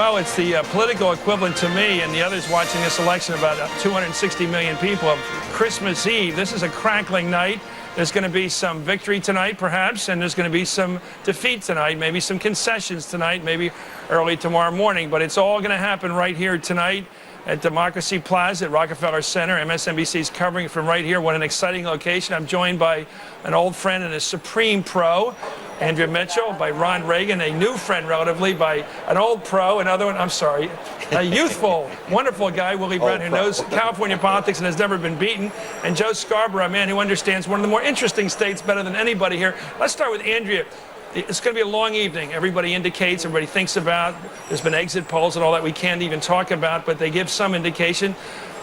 Well, it's the political equivalent to me and the others watching this election, about 260 million people, of Christmas Eve. This is a crackling night. There's going to be some victory tonight, perhaps, and there's going to be some defeat tonight, maybe some concessions tonight, maybe early tomorrow morning. But it's all going to happen right here tonight at Democracy Plaza at Rockefeller Center. MSNBC is covering from right here. What an exciting location. I'm joined by an old friend and a supreme pro, Andrea Mitchell, by Ron Reagan, a new friend relatively, by an old pro, another one, I'm sorry, a youthful, wonderful guy, Willie Brown, who knows California politics and has never been beaten, and Joe Scarborough, a man who understands one of the more interesting states better than anybody here. Let's start with Andrea. It's going to be a long evening. Everybody indicates, everybody thinks about. There's been exit polls and all that we can't even talk about, but they give some indication.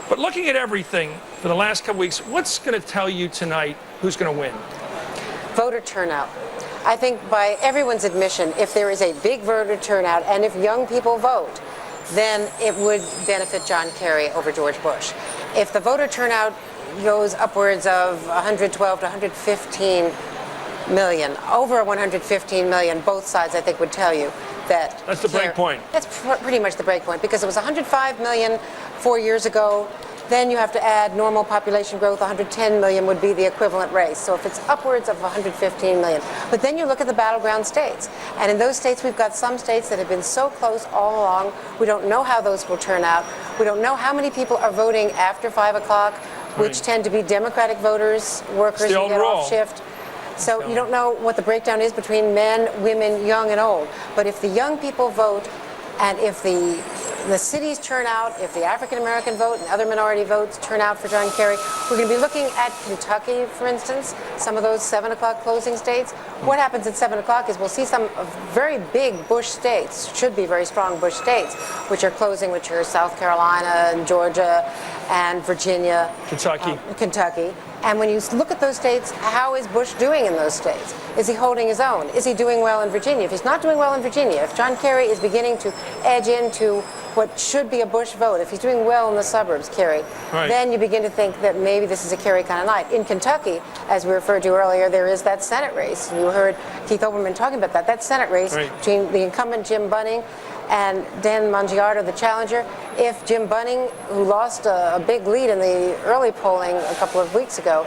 But looking at everything for the last couple weeks, what's going to tell you tonight who's going to win? Voter turnout. I think by everyone's admission, if there is a big voter turnout and if young people vote, then it would benefit John Kerry over George Bush. If the voter turnout goes upwards of 112 to 115 million, over 115 million, both sides I think would tell you that that's the break point. That's pretty much the break point, because it was 105 million 4 years ago. Then you have to add normal population growth. 110 million would be the equivalent race. So if it's upwards of 115 million. But then you look at the battleground states. And in those states, we've got some states that have been so close all along. We don't know how those will turn out. We don't know how many people are voting after 5 o'clock, which tend to be Democratic voters, workers who get off shift. So you don't know what the breakdown is between men, women, young and old. But if the young people vote, and if the cities turn out, if the African-American vote and other minority votes turn out for John Kerry, we're going to be looking at Kentucky, for instance, some of those 7 o'clock closing states. What happens at 7 o'clock is we'll see some very big Bush states, should be very strong Bush states, which are closing, which are South Carolina and Georgia and Virginia. Kentucky. And when you look at those states, how is Bush doing in those states? Is he holding his own? Is he doing well in Virginia? If he's not doing well in Virginia, if John Kerry is beginning to edge into what should be a Bush vote, if he's doing well in the suburbs, Kerry, then you begin to think that maybe this is a Kerry kind of night. In Kentucky, as we referred to earlier, there is that Senate race. You heard Keith Olbermann talking about that. That Senate race between the incumbent Jim Bunning and Dan Mangiardo, the challenger. If Jim Bunning, who lost a big lead in the early polling a couple of weeks ago,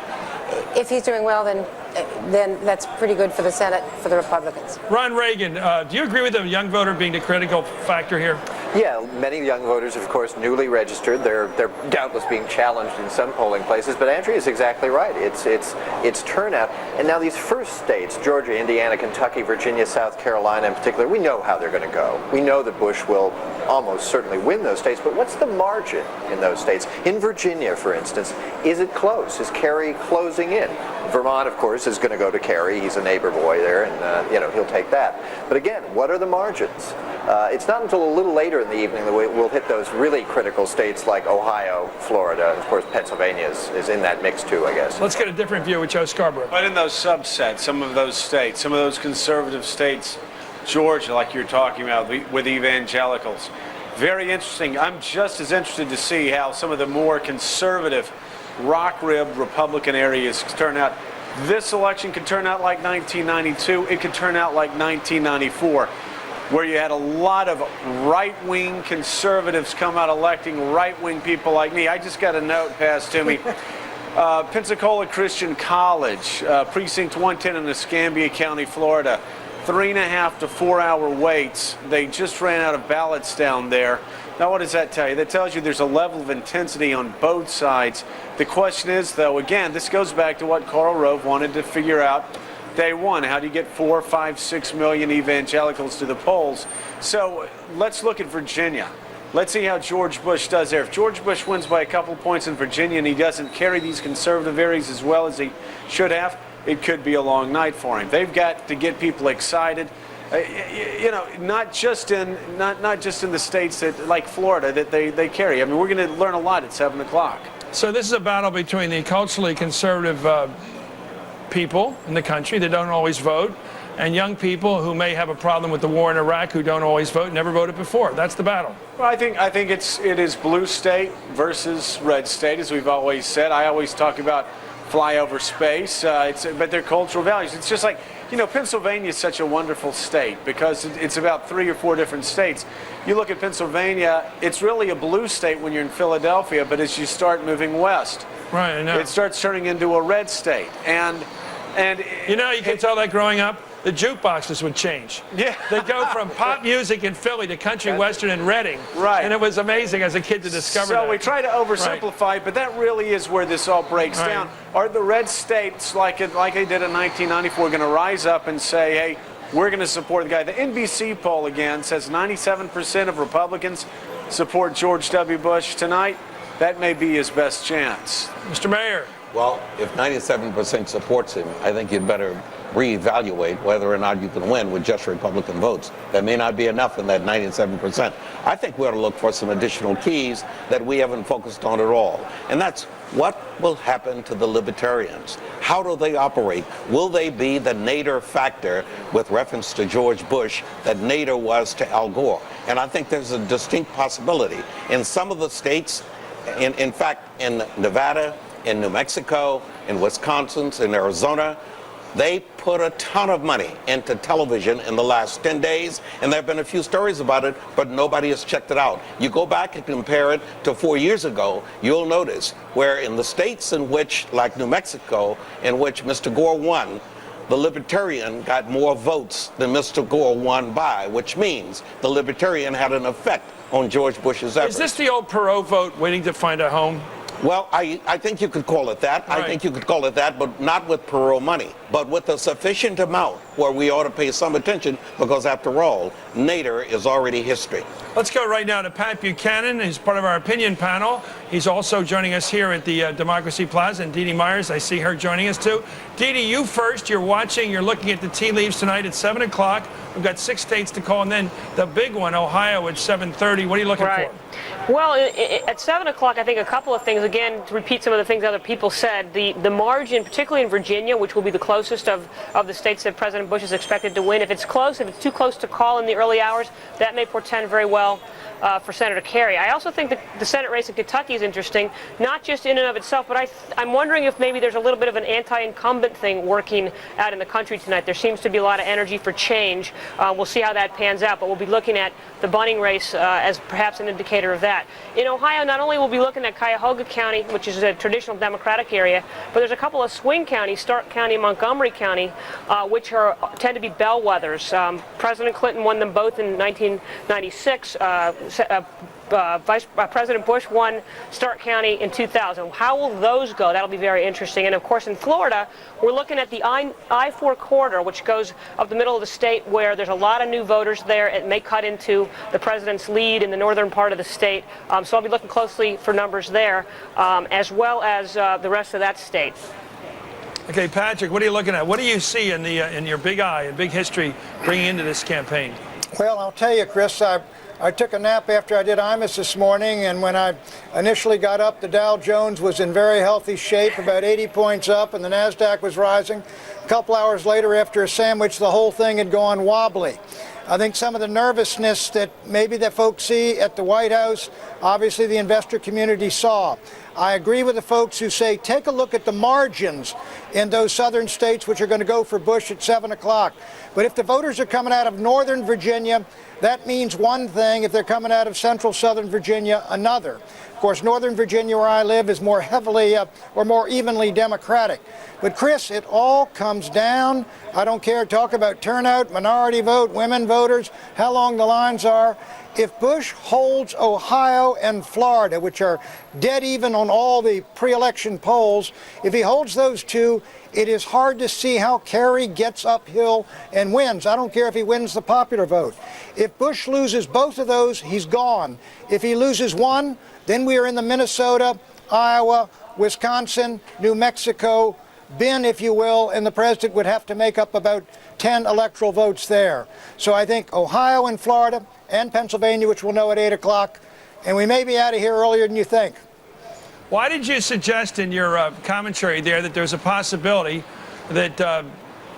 if he's doing well, then that's pretty good for the Senate, for the Republicans. Ron Reagan, do you agree with the young voter being the critical factor here? Yeah, many young voters, of course, newly registered. They're doubtless being challenged in some polling places, but Andrea is exactly right. It's turnout. And now these first states, Georgia, Indiana, Kentucky, Virginia, South Carolina in particular, we know how they're going to go. We know that Bush will almost certainly win those states, but what's the margin in those states? In Virginia, for instance, is it close? Is Kerry closing in? Vermont, of course, is going to go to Kerry. He's a neighbor boy there, and he'll take that. But again, what are the margins? It's not until a little later in the evening that we'll hit those really critical states like Ohio, Florida, and of course Pennsylvania is in that mix too, I guess. Let's get a different view with Joe Scarborough. But in those subsets, some of those states, some of those conservative states, Georgia, like you're talking about, with evangelicals, very interesting. I'm just as interested to see how some of the more conservative rock-ribbed Republican areas turn out. This election could turn out like 1992. It could turn out like 1994, where you had a lot of right-wing conservatives come out electing right-wing people like me. I just got a note passed to me. Pensacola Christian College, Precinct 110 in Escambia County, Florida. 3.5 to 4 hour waits. They just ran out of ballots down there. Now, what does that tell you? That tells you there's a level of intensity on both sides. The question is, though, again, this goes back to what Karl Rove wanted to figure out day one. How do you get 4, 5, 6 million evangelicals to the polls? So let's look at Virginia. Let's see how George Bush does there. If George Bush wins by a couple points in Virginia and he doesn't carry these conservative areas as well as he should have, it could be a long night for him. They've got to get people excited. Not just in the states that, like Florida, that they carry. I mean, we're going to learn a lot at 7 o'clock. So this is a battle between the culturally conservative people in the country that don't always vote, and young people who may have a problem with the war in Iraq, who don't always vote, never voted before. That's the battle. Well, I think it is blue state versus red state, as we've always said. I always talk about flyover space, but they're cultural values. It's just like You know, Pennsylvania is such a wonderful state because it's about 3 or 4 different states. You look at Pennsylvania, it's really a blue state when you're in Philadelphia, but as you start moving west, right, I know. it starts turning into a red state. And you know, you can tell that growing up. The jukeboxes would change. Yeah. They'd go from pop music in Philly to country western in Reading. Right. And it was amazing as a kid to discover that. So we try to oversimplify, but that really is where this all breaks down. Are the red states, like they did in 1994, going to rise up and say, hey, we're going to support the guy? The NBC poll, again, says 97% of Republicans support George W. Bush tonight. That may be his best chance. Mr. Mayor. Well, if 97% supports him, I think you'd better reevaluate whether or not you can win with just Republican votes. That may not be enough in that 97%. I think we ought to look for some additional keys that we haven't focused on at all. And that's what will happen to the libertarians? How do they operate? Will they be the Nader factor with reference to George Bush that Nader was to Al Gore? And I think there's a distinct possibility. In some of the states, in fact, in Nevada, in New Mexico, in Wisconsin, in Arizona, they put a ton of money into television in the last 10 days, and there have been a few stories about it, but nobody has checked it out. You go back and compare it to 4 years ago, you'll notice where in the states in which, like New Mexico, in which Mr. Gore won, the Libertarian got more votes than Mr. Gore won by, which means the Libertarian had an effect on George Bush's efforts. Is this the old Perot vote, waiting to find a home? Well, I think you could call it that. Right. I think you could call it that, but not with Perot money, but with a sufficient amount where we ought to pay some attention because, after all, Nader is already history. Let's go right now to Pat Buchanan. He's part of our opinion panel. He's also joining us here at the Democracy Plaza. And Dee Dee Myers, I see her joining us too. Dee Dee, you first. You're watching. You're looking at the tea leaves tonight at 7 o'clock. We've got 6 states to call, and then the big one, Ohio, at 7:30. What are you looking for? Well, at 7 o'clock, I think a couple of things. Again, to repeat some of the things other people said, the margin, particularly in Virginia, which will be the closest of the states that President Bush is expected to win. If it's close, if it's too close to call in the early hours, that may portend very well for Senator Kerry. I also think that the Senate race in Kentucky is interesting, not just in and of itself, but I'm wondering if maybe there's a little bit of an anti-incumbent thing working out in the country tonight. There seems to be a lot of energy for change. We'll see how that pans out, but we'll be looking at the Bunning race as perhaps an indicator of that. In Ohio, not only will we be looking at Cuyahoga County, which is a traditional Democratic area, but there's a couple of swing counties, Stark County and Montgomery County, which tend to be bellwethers. President Clinton won them both in 1996. President Bush won Stark County in 2000. How will those go? That'll be very interesting. And of course, in Florida, we're looking at the I-4 corridor, which goes up the middle of the state, where there's a lot of new voters there. It may cut into the president's lead in the northern part of the state. So I'll be looking closely for numbers there, as well as the rest of that state. Okay, Patrick, what are you looking at? What do you see in your big eye and big history bringing into this campaign? Well, I'll tell you, Chris, I took a nap after I did IMUS this morning, and when I initially got up, the Dow Jones was in very healthy shape, about 80 points up, and the NASDAQ was rising. A couple hours later, after a sandwich, the whole thing had gone wobbly. I think some of the nervousness that maybe that folks see at the White House, obviously the investor community saw. I agree with the folks who say, take a look at the margins in those southern states which are going to go for Bush at 7 o'clock. But if the voters are coming out of northern Virginia, that means one thing. If they're coming out of central southern Virginia, another. Of course, northern Virginia, where I live, is more heavily or more evenly Democratic. But Chris, it all comes down, I don't care, talk about turnout, minority vote, women voters, how long the lines are. If Bush holds Ohio and Florida, which are dead even on all the pre-election polls, if he holds those two, it is hard to see how Kerry gets uphill and wins. I don't care if he wins the popular vote. If Bush loses both of those, he's gone. If he loses one, then we are in the Minnesota, Iowa, Wisconsin, New Mexico bin, if you will, and the president would have to make up about 10 electoral votes there. So I think Ohio and Florida and Pennsylvania, which we'll know at 8 o'clock, and we may be out of here earlier than you think. Why did you suggest in your commentary there that there's a possibility that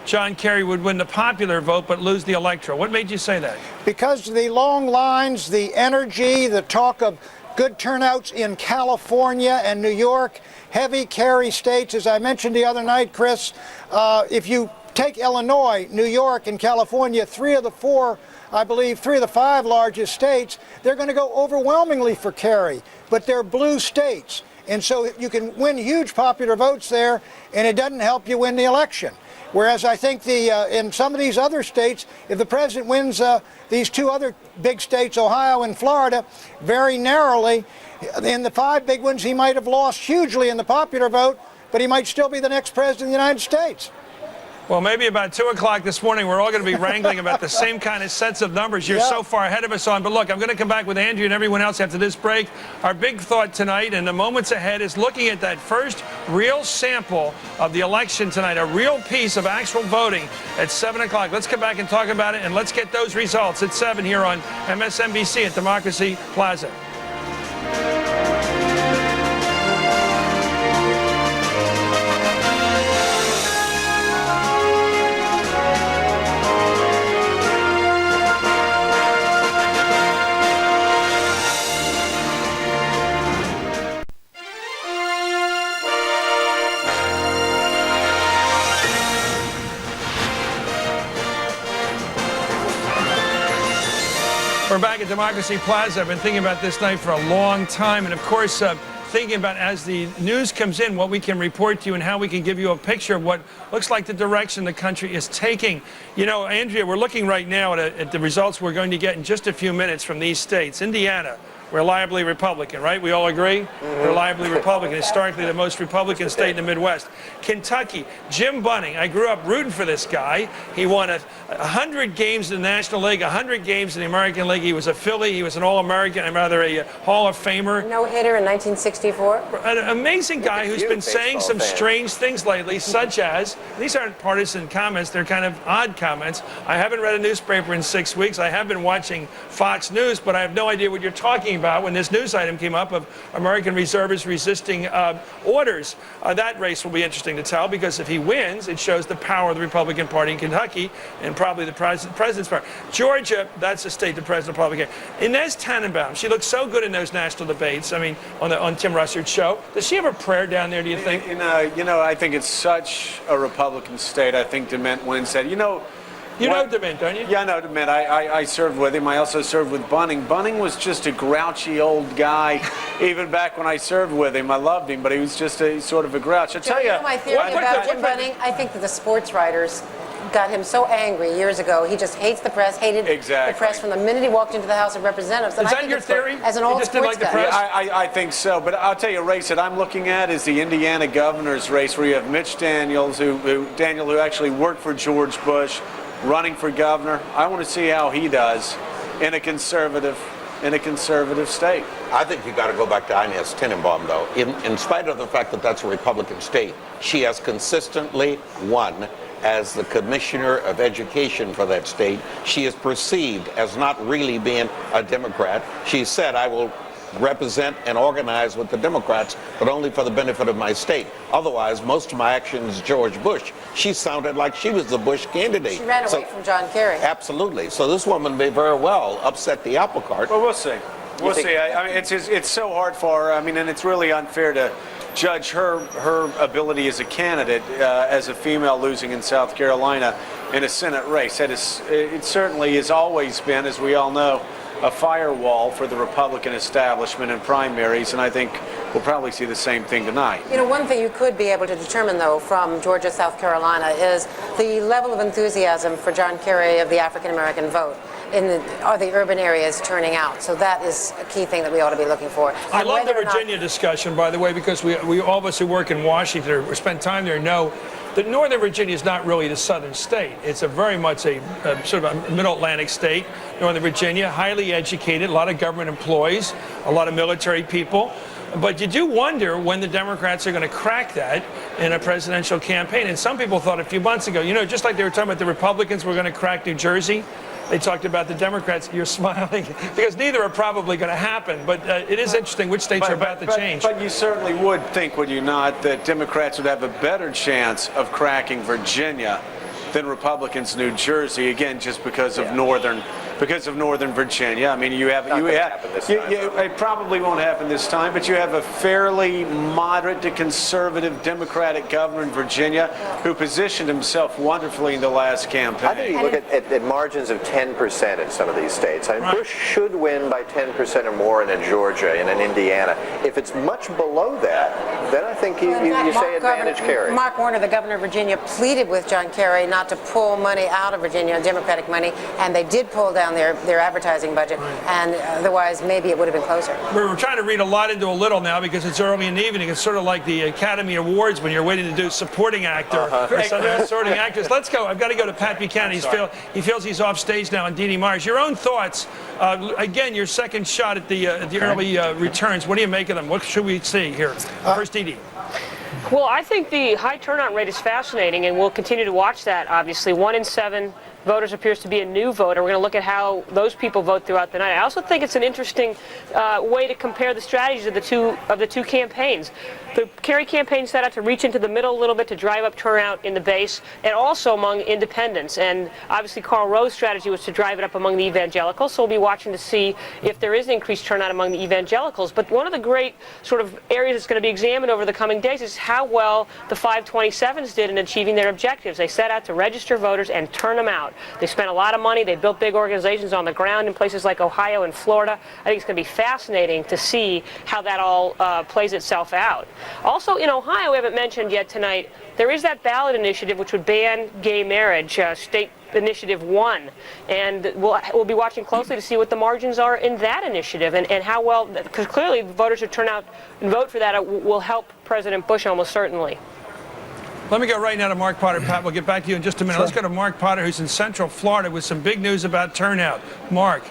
John Kerry would win the popular vote but lose the electoral? What made you say that? Because the long lines, the energy, the talk of good turnouts in California and New York, heavy Kerry states, as I mentioned the other night, Chris, if you take Illinois, New York, and California, 3 of the 4, I believe, 3 of the 5 largest states, they're going to go overwhelmingly for Kerry, but they're blue states. And so you can win huge popular votes there, and it doesn't help you win the election. Whereas I think in some of these other states, if the president wins these 2 other big states, Ohio and Florida, very narrowly, in the 5 big ones, he might have lost hugely in the popular vote, but he might still be the next president of the United States. Well, maybe about 2 o'clock this morning, we're all going to be wrangling about the same kind of sets of numbers you're so far ahead of us on. But look, I'm going to come back with Andrew and everyone else after this break. Our big thought tonight and the moments ahead is looking at that first real sample of the election tonight, a real piece of actual voting at 7 o'clock. Let's come back and talk about it, and let's get those results at 7 here on MSNBC at Democracy Plaza. We're back at Democracy Plaza. I've been thinking about this night for a long time, and of course, thinking about as the news comes in, what we can report to you and how we can give you a picture of what looks like the direction the country is taking. You know, Andrea, we're looking right now at the results we're going to get in just a few minutes from these states. Indiana, reliably Republican, right? We all agree? Reliably Republican, historically the most Republican state in the Midwest. Kentucky, Jim Bunning. I grew up rooting for this guy. He won 100 games in the National League, 100 games in the American League. He was a Philly. He was an All-American, and rather a Hall of Famer. No-hitter in 1964. An amazing guy who's been saying some strange things lately, such as, these aren't partisan comments, they're kind of odd comments. I haven't read a newspaper in 6 weeks. I have been watching Fox News, but I have no idea what you're talking about when this news item came up of American reservists resisting orders. That race will be interesting to tell, because if he wins, it shows the power of the Republican Party in Kentucky and probably the president's party. Georgia, that's the state the president will probably get. Inez Tannenbaum, she looks so good in those national debates. I mean, on Tim Russerd's show. Does she have a prayer down there, do you think? You know, I think it's such a Republican state. I think DeMint wins that. You know DeMint, don't you? Yeah, I know DeMint. I served with him. I also served with Bunning. Bunning was just a grouchy old guy. Even back when I served with him, I loved him, but he was just a sort of a grouch. I tell you, my theory about Jim Bunning, I think that the sports writers got him so angry years ago. He just hates the press, hated the press from the minute he walked into the House of Representatives. And is that your theory? As an old sports guy. Yeah, I think so. But I'll tell you, a race that I'm looking at is the Indiana governor's race, where you have Mitch Daniels, who actually worked for George Bush, running for governor. I want to see how he does in a conservative state. I think you got to go back to Inez Tannenbaum, though. In spite of the fact that that's a Republican state, she has consistently won as the commissioner of education for that state. She is perceived as not really being a Democrat. She said, I will represent and organize with the Democrats, but only for the benefit of my state. Otherwise, most of my actions, George Bush. She sounded like she was the Bush candidate. She ran away from John Kerry. Absolutely. So this woman may very well upset the apple cart. Well, we'll see. We'll see. I mean, it's so hard for her. I mean, and it's really unfair to judge her ability as a candidate as a female losing in South Carolina in a Senate race. It certainly has always been, as we all know, a firewall for the Republican establishment in primaries, and I think we'll probably see the same thing tonight. You know, one thing you could be able to determine, though, from Georgia, South Carolina, is the level of enthusiasm for John Kerry of the African-American vote. Are the urban areas turning out? So that is a key thing that we ought to be looking for. I love the Virginia discussion, by the way, because we all of us who work in Washington or spend time there know that Northern Virginia is not really the southern state. It's very much a sort of a middle Atlantic state. Northern Virginia, highly educated, a lot of government employees, a lot of military people. But you do wonder when the Democrats are going to crack that in a presidential campaign. And some people thought a few months ago, you know, just like they were talking about the Republicans were going to crack New Jersey, they talked about the Democrats. You're smiling because neither are probably going to happen. But it is interesting which states are about to change. But you certainly would think, would you not, that Democrats would have a better chance of cracking Virginia than Republicans New Jersey, again, just because of northern because of Northern Virginia. I mean, it probably won't happen this time, but you have a fairly moderate to conservative Democratic governor in Virginia who positioned himself wonderfully in the last campaign. I think you look at margins of 10% in some of these states. I mean, Bush should win by 10% or more in Georgia and in Indiana. If it's much below that, then I think you say advantage Kerry. Mark Warner, the governor of Virginia, pleaded with John Kerry not to pull money out of Virginia, Democratic money, and they did pull down their advertising budget, and otherwise maybe it would have been closer. We're trying to read a lot into a little now because it's early in the evening. It's sort of like the Academy Awards when you're waiting to do supporting actor or some supporting actors. Let's go. I've got to go to Pat Buchanan. He feels he's off stage now, and Dee Dee Myers. Your own thoughts. Again, your second shot at the early returns. What do you make of them? What should we see here? First, Dee Dee. Well, I think the high turnout rate is fascinating, and we'll continue to watch that, obviously. 1 in 7 voters appears to be a new voter. We're going to look at how those people vote throughout the night. I also think it's an interesting way to compare the strategies of the two campaigns. The Kerry campaign set out to reach into the middle a little bit to drive up turnout in the base and also among independents. And obviously Karl Rove's strategy was to drive it up among the evangelicals. So we'll be watching to see if there is increased turnout among the evangelicals. But one of the great sort of areas that's going to be examined over the coming days is how well the 527s did in achieving their objectives. They set out to register voters and turn them out. They spent a lot of money. They built big organizations on the ground in places like Ohio and Florida. I think it's going to be fascinating to see how that all plays itself out. Also, in Ohio, we haven't mentioned yet tonight, there is that ballot initiative which would ban gay marriage, State Initiative 1. And we'll be watching closely to see what the margins are in that initiative and how well, because clearly voters who turn out and vote for that will help President Bush almost certainly. Let me go right now to Mark Potter. Pat, we'll get back to you in just a minute. Sure. Let's go to Mark Potter, who's in Central Florida with some big news about turnout. Mark.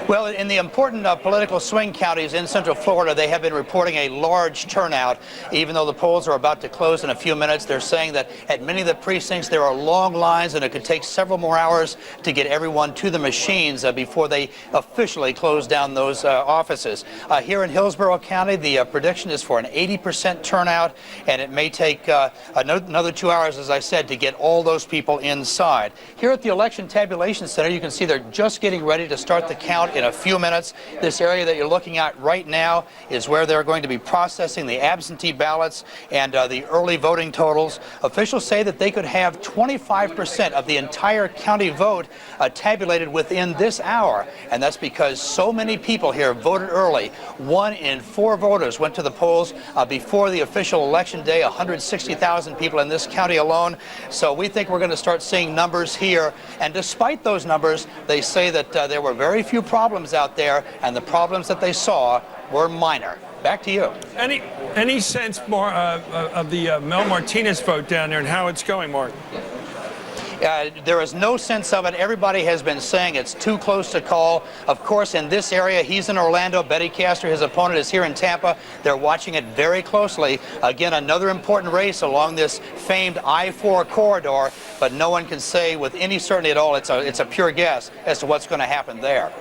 Well, in the important political swing counties in Central Florida, they have been reporting a large turnout. Even though the polls are about to close in a few minutes, they're saying that at many of the precincts there are long lines and it could take several more hours to get everyone to the machines before they officially close down those offices. Here in Hillsborough County, the prediction is for an 80% turnout, and it may take another 2 hours, as I said, to get all those people inside. Here at the Election Tabulation Center, you can see they're just getting ready to start the count in a few minutes. This area that you're looking at right now is where they're going to be processing the absentee ballots and the early voting totals. Officials say that they could have 25% of the entire county vote tabulated within this hour, and that's because so many people here voted early. 1 in 4 voters went to the polls before the official election day, 160,000 people in this county alone. So we think we're going to start seeing numbers here, and despite those numbers, they say that there were very few problems out there, and the problems that they saw were minor. Back to you. Any sense more of the Mel Martinez vote down there and how it's going, Mark? There is no sense of it. Everybody has been saying it's too close to call. Of course, in this area, he's in Orlando. Betty Castor, his opponent, is here in Tampa. They're watching it very closely. Again, another important race along this famed I-4 corridor, but no one can say with any certainty at all. It's a pure guess as to what's going to happen there.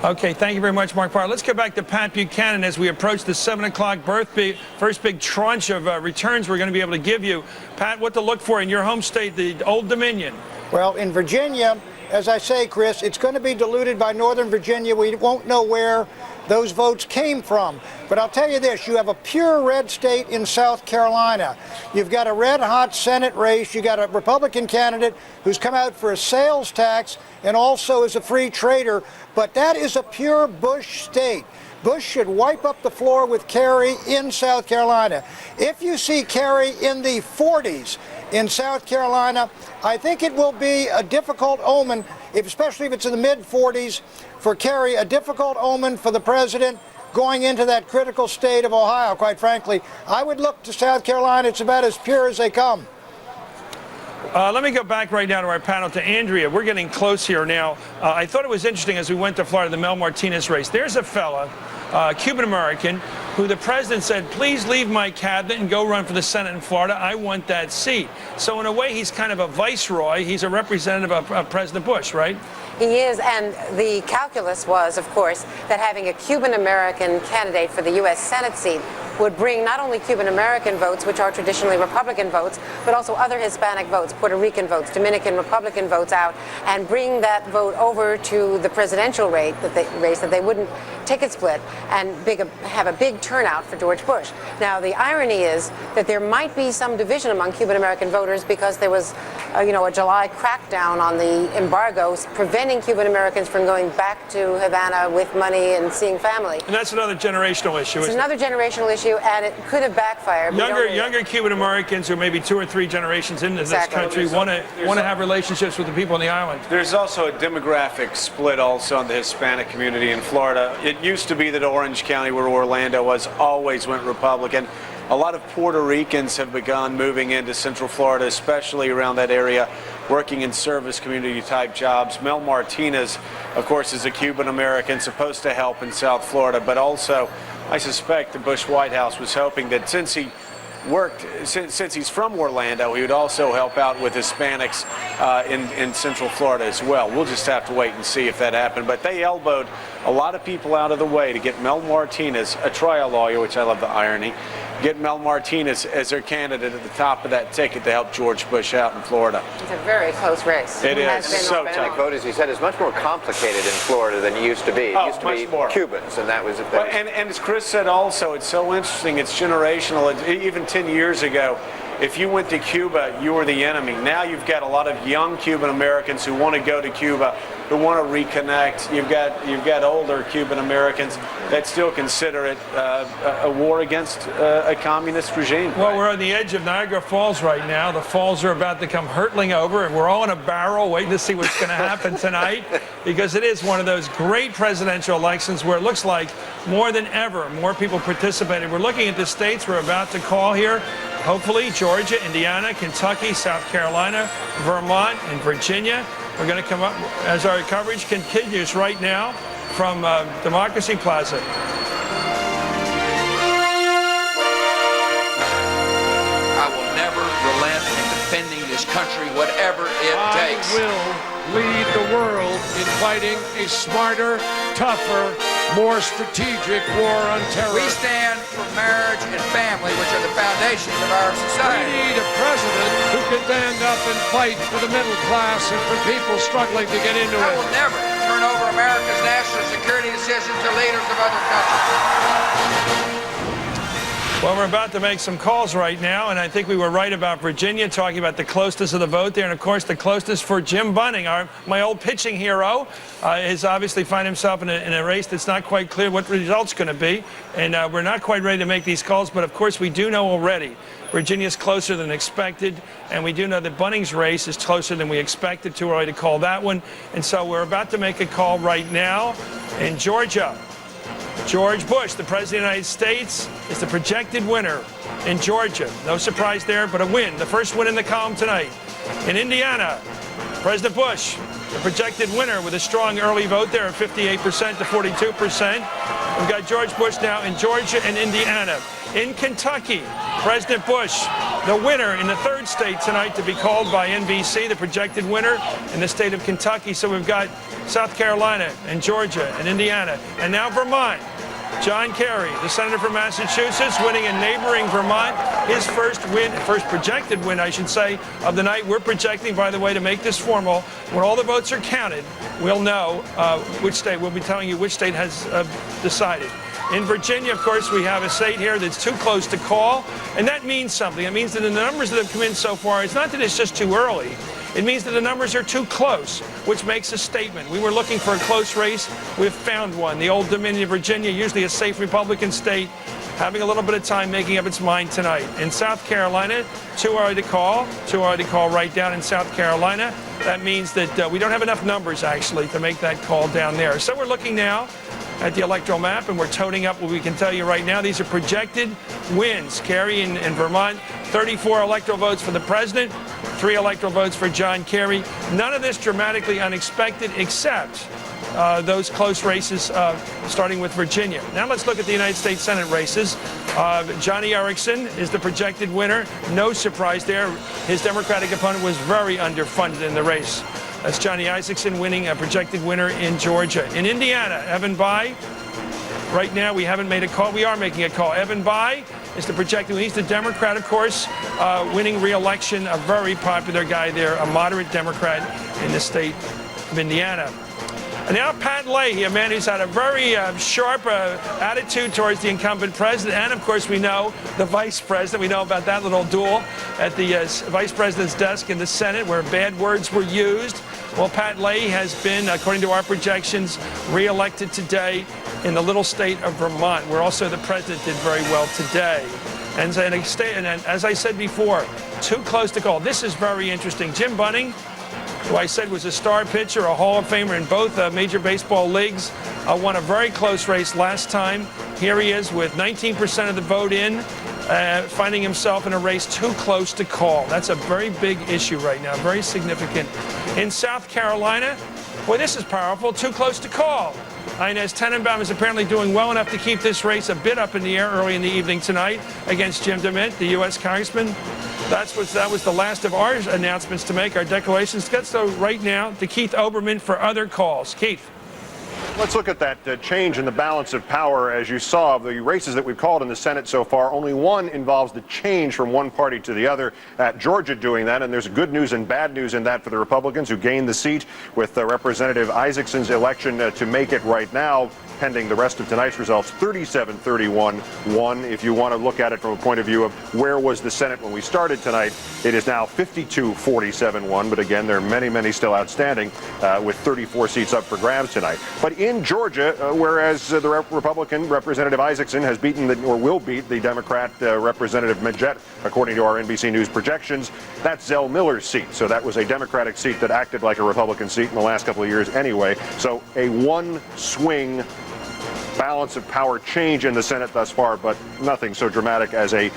Okay, thank you very much, Mark Potter. Let's go back to Pat Buchanan as we approach the 7 o'clock first big tranche of returns we're going to be able to give you. Pat, what to look for in your home state, the Old Dominion? Well, in Virginia, as I say, Chris, it's going to be diluted by Northern Virginia. We won't know where those votes came from. But I'll tell you this, you have a pure red state in South Carolina. You've got a red-hot Senate race. You got a Republican candidate who's come out for a sales tax and also is a free trader. But that is a pure Bush state. Bush should wipe up the floor with Kerry in South Carolina. If you see Kerry in the 40s in South Carolina, I think it will be a difficult omen, especially if it's in the mid-40s, for Kerry, a difficult omen for the president going into that critical state of Ohio, quite frankly. I would look to South Carolina. It's about as pure as they come. Let me go back right now to our panel, to Andrea. We're getting close here now. I thought it was interesting as we went to Florida, the Mel Martinez race. There's a fella, Cuban-American, who the president said, please leave my cabinet and go run for the Senate in Florida. I want that seat. So in a way, he's kind of a viceroy. He's a representative of President Bush, right? He is, and the calculus was, of course, that having a Cuban-American candidate for the U.S. Senate seat would bring not only Cuban American votes, which are traditionally Republican votes, but also other Hispanic votes, Puerto Rican votes, Dominican Republican votes out, and bring that vote over to the presidential race that they wouldn't ticket split and have a big turnout for George Bush. Now, the irony is that there might be some division among Cuban American voters because there was, a July crackdown on the embargoes preventing Cuban Americans from going back to Havana with money and seeing family. And that's another generational issue. It's another generational issue, and it could have backfired. Younger Cuban Americans who may be 2 or 3 generations into this country want to have relationships with the people on the island. There's also a demographic split also in the Hispanic community in Florida. It used to be that Orange County, where Orlando was, always went Republican. A lot of Puerto Ricans have begun moving into Central Florida, especially around that area, working in service community type jobs. Mel Martinez, of course, is a Cuban American supposed to help in South Florida, but also I suspect the Bush White House was hoping that since he's from Orlando, he would also help out with Hispanics in Central Florida as well. We'll just have to wait and see if that happened. But they elbowed a lot of people out of the way to get Mel Martinez, a trial lawyer, which I love the irony, get Mel Martinez as their candidate at the top of that ticket to help George Bush out in Florida. It's a very close race. It is so Hispanic tough. vote, as he said, is much more complicated in Florida than it used to be. It used to much be more. Cubans, and that was it. And as Chris said also, it's so interesting, it's generational. Even 10 years ago, if you went to Cuba, you were the enemy. Now you've got a lot of young Cuban Americans who want to go to Cuba, who want to reconnect. You've got older Cuban Americans that still consider it a war against a communist regime. Well, we're on the edge of Niagara Falls right now. The falls are about to come hurtling over, and we're all in a barrel waiting to see what's going to happen tonight, because it is one of those great presidential elections where it looks like more than ever, more people participated. We're looking at the states we're about to call here. Hopefully, Georgia, Indiana, Kentucky, South Carolina, Vermont, and Virginia. We're going to come up as our coverage continues right now from Democracy Plaza. I will never relent in defending this country, whatever it takes. I will lead the world in fighting a smarter, tougher, more strategic war on terror. We stand for marriage and family, which are the foundations of our We society. need a president who can stand up and fight for the middle class and for people struggling to get into I it. will never turn over America's national security decisions to leaders of other countries. Well, we're about to make some calls right now, and I think we were right about Virginia, talking about the closeness of the vote there, and of course the closeness for Jim Bunning, my old pitching hero, is obviously find himself in a race that's not quite clear what the result's going to be, and we're not quite ready to make these calls, but of course we do know already Virginia's closer than expected, and we do know that Bunning's race is closer than we expected. Too early to call that one, and so we're about to make a call right now in Georgia. George Bush, the President of the United States, is the projected winner in Georgia. No surprise there, but a win. The first win in the column tonight. In Indiana, President Bush, the projected winner with a strong early vote there of 58% to 42%. We've got George Bush now in Georgia and Indiana. In Kentucky, President Bush, the winner in the third state tonight to be called by NBC, the projected winner in the state of Kentucky. So we've got South Carolina and Georgia and Indiana. And now Vermont. John Kerry, the senator from Massachusetts, winning in neighboring Vermont. His first projected win, I should say, of the night. We're projecting, by the way, to make this formal. When all the votes are counted, we'll know which state. We'll be telling you which state has decided. In Virginia, of course, we have a state here that's too close to call, and that means something. It means that the numbers that have come in so far, it's not that it's just too early. It means that the numbers are too close, which makes a statement. We were looking for a close race. We've found one. The Old Dominion of Virginia, usually a safe Republican state, having a little bit of time making up its mind tonight. In South Carolina, too early to call right down in South Carolina. That means that we don't have enough numbers, actually, to make that call down there. So we're looking now at the electoral map, and we're toting up what we can tell you right now. These are projected wins. Kerry in Vermont, 34 electoral votes for the president, 3 electoral votes for John Kerry. None of this dramatically unexpected, except those close races, starting with Virginia. Now let's look at the United States Senate races. Johnny Erickson is the projected winner. No surprise there. His Democratic opponent was very underfunded in the race. That's Johnny Isakson winning, a projected winner in Georgia. In Indiana, Evan Bayh Right now, we haven't made a call. We are making a call. Evan Bayh is the projected. He's the Democrat, of course, winning re-election, a very popular guy there, a moderate Democrat in the state of Indiana. And now Pat Leahy, a man who's had a very sharp attitude towards the incumbent president, and of course we know the vice president. We know about that little duel at the vice president's desk in the Senate where bad words were used. Well, Pat Leahy has been, according to our projections, re-elected today in the little state of Vermont, where also the president did very well today. And as I said before, too close to call. This is very interesting. Jim Bunning, who I said was a star pitcher, a Hall of Famer in both major baseball leagues, won a very close race last time. Here he is with 19% of the vote in, finding himself in a race too close to call. That's a very big issue right now, very significant. In South Carolina, boy, this is powerful, too close to call. Inez Tenenbaum is apparently doing well enough to keep this race a bit up in the air early in the evening tonight against Jim DeMint, the U.S. congressman. That was the last of our announcements to make, our declarations. Let's go right now to Keith Olbermann for other calls. Keith. Let's look at that change in the balance of power. As you saw, the races that we've called in the Senate so far, only one involves the change from one party to the other. Georgia doing that, and there's good news and bad news in that for the Republicans, who gained the seat with Representative Isaacson's election to make it right now, pending the rest of tonight's results. 37-31-1. If you want to look at it from a point of view of where was the Senate when we started tonight, it is now 52-47-1. But again, there are many, many still outstanding, with 34 seats up for grabs tonight. But in Georgia, whereas the Republican Representative Isaacson has beaten or will beat the Democrat Representative Majette, according to our NBC News projections, that's Zell Miller's seat. So that was a Democratic seat that acted like a Republican seat in the last couple of years anyway. So a one-swing balance of power change in the Senate thus far, but nothing so dramatic as a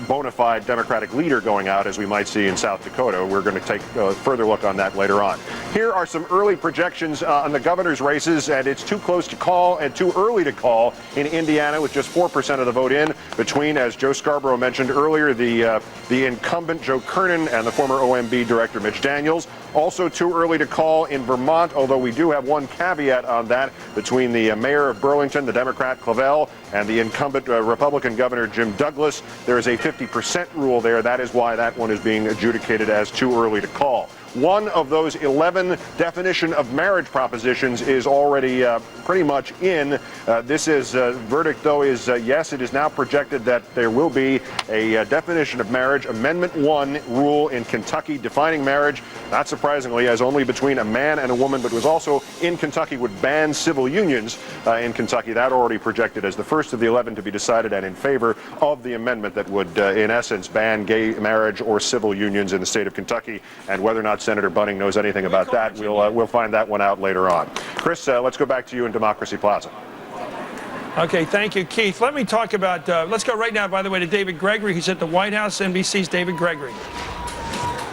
bona fide Democratic leader going out as we might see in South Dakota. We're going to take a further look on that later on. Here are some early projections on the governor's races, and it's too close to call and too early to call in Indiana with just 4% of the vote in between, as Joe Scarborough mentioned earlier, the incumbent Joe Kernan and the former OMB director Mitch Daniels. Also too early to call in Vermont, although we do have one caveat on that, between the mayor of Burlington, the Democrat Clavell, and the incumbent Republican governor Jim Douglas. There is a 50% rule there. That is why that one is being adjudicated as too early to call. One of those 11 definition of marriage propositions is already pretty much in. This is verdict, though, is yes. It is now projected that there will be a definition of marriage, Amendment 1 rule in Kentucky defining marriage, not surprisingly, as only between a man and a woman, but was also in Kentucky would ban civil unions in Kentucky. That already projected as the first of the 11 to be decided and in favor of the amendment that would, in essence, ban gay marriage or civil unions in the state of Kentucky. And whether or not Senator Bunning knows anything about that, we'll find that one out later on. Chris, let's go back to you in Democracy Plaza. Okay, thank you, Keith. Let me talk about, let's go right now, by the way, to David Gregory, who's at the White House. NBC's David Gregory.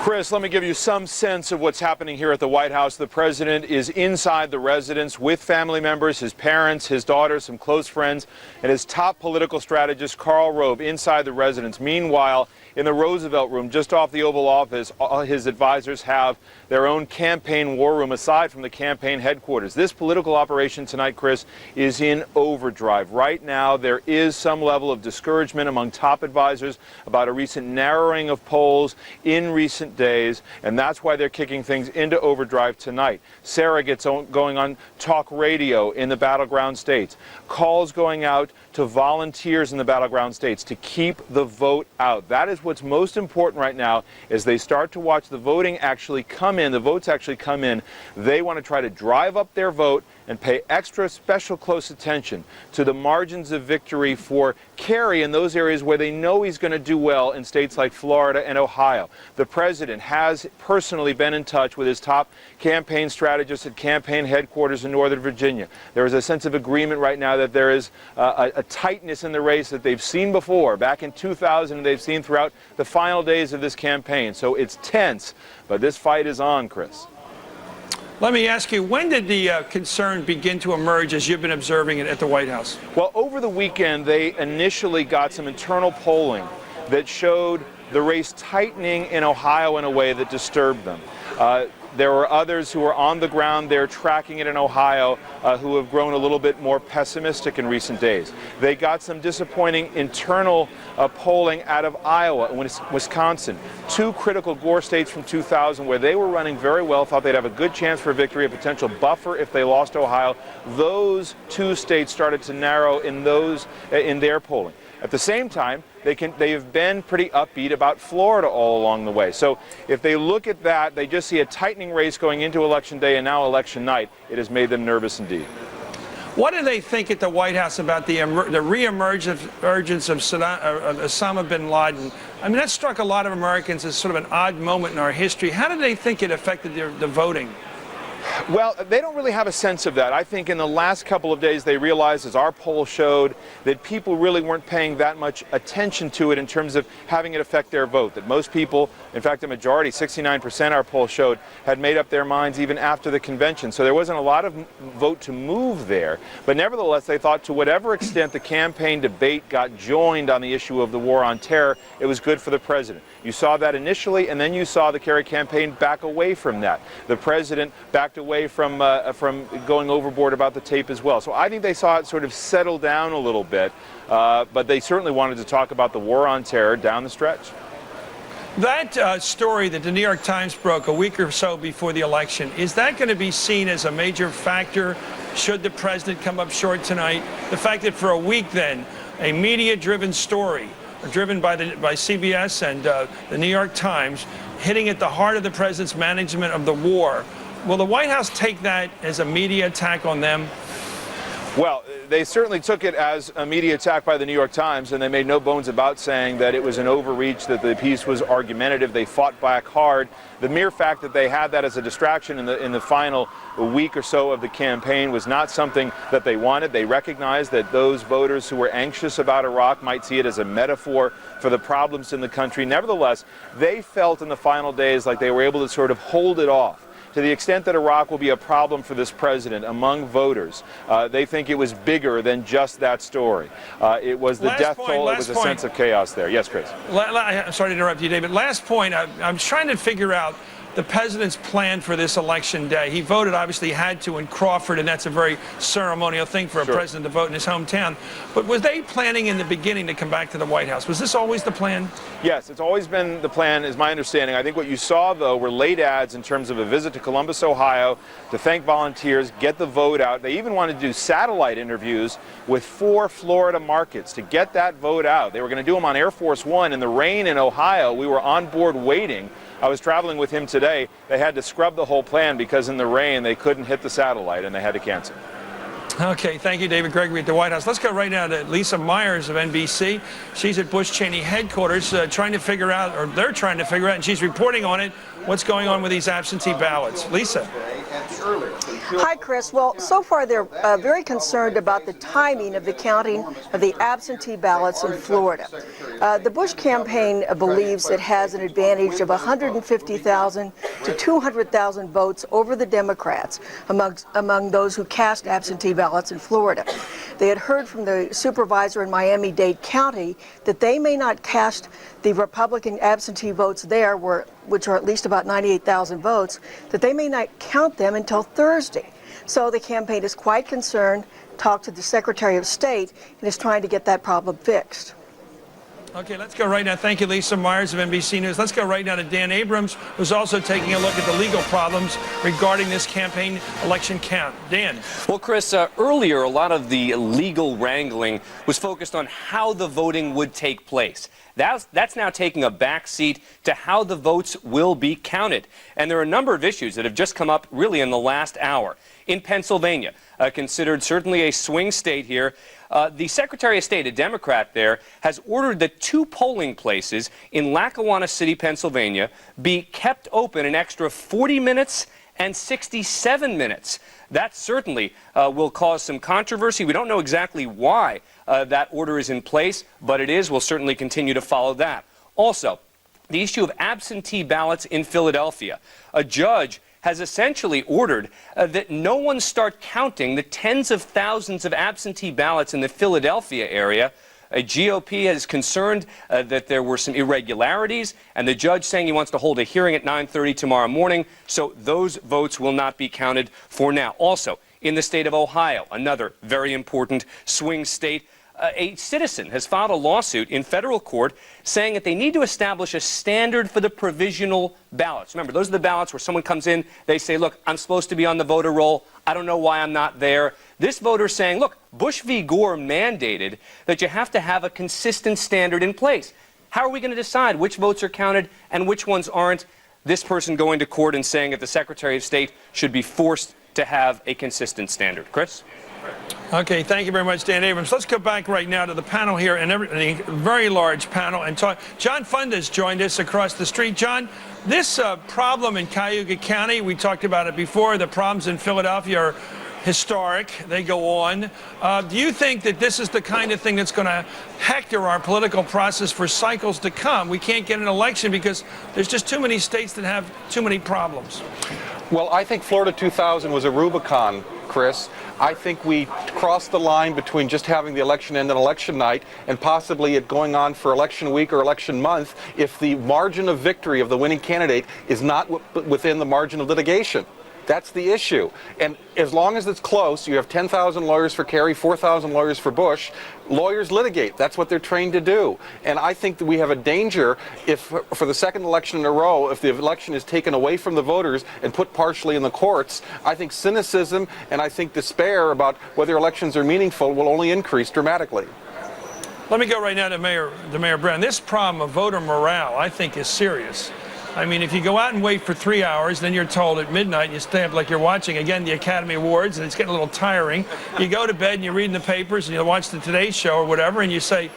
Chris, let me give you some sense of what's happening here at the White House. The president is inside the residence with family members, his parents, his daughter, some close friends, and his top political strategist, Karl Rove, inside the residence. Meanwhile, in the Roosevelt Room, just off the Oval Office, his advisors have their own campaign war room aside from the campaign headquarters. This political operation tonight, Chris, is in overdrive. Right now, there is some level of discouragement among top advisors about a recent narrowing of polls in recent days, and that's why they're kicking things into overdrive tonight. Sarah gets going on talk radio in the battleground states. Calls going out to volunteers in the battleground states to keep the vote out. That is what's most important right now as they start to watch the voting actually come in, the votes actually come in. They want to try to drive up their vote and pay extra special close attention to the margins of victory for Kerry in those areas where they know he's going to do well in states like Florida and Ohio. The president has personally been in touch with his top campaign strategists at campaign headquarters in Northern Virginia. There is a sense of agreement right now that there is a tightness in the race that they've seen before, back in 2000, and they've seen throughout the final days of this campaign. So it's tense, but this fight is on, Chris. Let me ask you, when did the concern begin to emerge as you've been observing it at the White House? Well, over the weekend, they initially got some internal polling that showed the race tightening in Ohio in a way that disturbed them. There were others who were on the ground there tracking it in Ohio who have grown a little bit more pessimistic in recent days. They got some disappointing internal polling out of Iowa and Wisconsin, two critical Gore states from 2000 where they were running very well, thought they'd have a good chance for victory, a potential buffer if they lost Ohio. Those two states started to narrow in their polling. At the same time, they have been pretty upbeat about Florida all along the way. So if they look at that, they just see a tightening race going into Election Day and now Election Night. It has made them nervous indeed. What do they think at the White House about the re-emergence of Osama bin Laden? I mean, that struck a lot of Americans as sort of an odd moment in our history. How do they think it affected the voting? Well, they don't really have a sense of that. I think in the last couple of days they realized, as our poll showed, that people really weren't paying that much attention to it in terms of having it affect their vote. That most people, in fact a majority, 69% our poll showed, had made up their minds even after the convention. So there wasn't a lot of vote to move there. But nevertheless, they thought to whatever extent the campaign debate got joined on the issue of the war on terror, it was good for the president. You saw that initially, and then you saw the Kerry campaign back away from that. The president backed away from going overboard about the tape as well. So I think they saw it sort of settle down a little bit, but they certainly wanted to talk about the war on terror down the stretch. That story that the New York Times broke a week or so before the election, is that going to be seen as a major factor should the president come up short tonight? The fact that for a week then, a media-driven story, driven by CBS and the New York Times, hitting at the heart of the president's management of the war. Will the White House take that as a media attack on them? Well, they certainly took it as a media attack by the New York Times, and they made no bones about saying that it was an overreach, that the piece was argumentative. They fought back hard. The mere fact that they had that as a distraction in the final week or so of the campaign was not something that they wanted. They recognized that those voters who were anxious about Iraq might see it as a metaphor for the problems in the country. Nevertheless, they felt in the final days like they were able to sort of hold it off. To the extent that Iraq will be a problem for this president among voters, they think it was bigger than just that story. It was the death toll, it was a sense of chaos there. Yes, Chris. I'm sorry to interrupt you, David. Last point, I'm trying to figure out the president's plan for this election day. He voted, obviously had to, in Crawford, and that's a very ceremonial thing for a president to vote in his hometown. But was they planning in the beginning to come back to the White House? Was this always the plan? Yes, it's always been the plan, is my understanding. I think what you saw, though, were late ads in terms of a visit to Columbus, Ohio, to thank volunteers, get the vote out. They even wanted to do satellite interviews with 4 Florida markets to get that vote out. They were going to do them on Air Force One. In the rain in Ohio, we were on board waiting. I was traveling with him today. They had to scrub the whole plan because in the rain they couldn't hit the satellite and they had to cancel. Okay, thank you, David Gregory at the White House. Let's go right now to Lisa Myers of NBC. She's at Bush Cheney headquarters trying to figure out, or they're trying to figure out, and she's reporting on it, what's going on with these absentee ballots. Lisa. Hi, Chris. Well, so far they're very concerned about the timing of the counting of the absentee ballots in Florida. The Bush campaign believes it has an advantage of 150,000 to 200,000 votes over the Democrats among those who cast absentee ballots in Florida. They had heard from the supervisor in Miami-Dade County that they may not cast the Republican absentee votes there, which are at least about 98,000 votes, that they may not count them until Thursday. So the campaign is quite concerned, talked to the Secretary of State, and is trying to get that problem fixed. Okay, let's go right now. Thank you, Lisa Myers of NBC News. Let's go right now to Dan Abrams, who's also taking a look at the legal problems regarding this campaign election count. Dan. Well, Chris, earlier a lot of the legal wrangling was focused on how the voting would take place. That's now taking a back seat to how the votes will be counted. And there are a number of issues that have just come up really in the last hour. In Pennsylvania, considered certainly a swing state here, the Secretary of State, a Democrat there, has ordered that 2 polling places in Lackawanna City, Pennsylvania, be kept open an extra 40 minutes and 67 minutes. That certainly will cause some controversy. We don't know exactly why that order is in place, but it is. We'll certainly continue to follow that. Also, the issue of absentee ballots in Philadelphia. A judge has essentially ordered that no one start counting the tens of thousands of absentee ballots in the Philadelphia area A GOP is concerned that there were some irregularities, and the judge saying he wants to hold a hearing at 9:30 tomorrow morning, so those votes will not be counted for now. Also, in the state of Ohio, another very important swing state, a citizen has filed a lawsuit in federal court saying that they need to establish a standard for the provisional ballots. Remember, those are the ballots where someone comes in, they say, look, I'm supposed to be on the voter roll. I don't know why I'm not there. This voter is saying, look, Bush v. Gore mandated that you have to have a consistent standard in place. How are we going to decide which votes are counted and which ones aren't? This person going to court and saying that the Secretary of State should be forced to have a consistent standard. Chris? Okay, thank you very much, Dan Abrams. Let's go back right now to the panel here, and a very large panel, and talk. John Funda's joined us across the street. John, this problem in Cayuga County, we talked about it before. The problems in Philadelphia are historic. They go on. Do you think that this is the kind of thing that's going to hector our political process for cycles to come? We can't get an election because there's just too many states that have too many problems. Well, I think Florida 2000 was a Rubicon, Chris. I think we crossed the line between just having the election end on election night and possibly it going on for election week or election month if the margin of victory of the winning candidate is not within the margin of litigation. That's the issue. And as long as it's close, you have 10,000 lawyers for Kerry, 4,000 lawyers for Bush. Lawyers litigate. That's what they're trained to do. And I think that we have a danger if, for the second election in a row, if the election is taken away from the voters and put partially in the courts, I think cynicism and I think despair about whether elections are meaningful will only increase dramatically. Let me go right now to Mayor Brown. This problem of voter morale, I think, is serious. I mean, if you go out and wait for 3 hours, then you're told at midnight, you stay up like you're watching, again, the Academy Awards, and it's getting a little tiring. You go to bed and you're reading the papers and you watch the Today Show or whatever, and you say,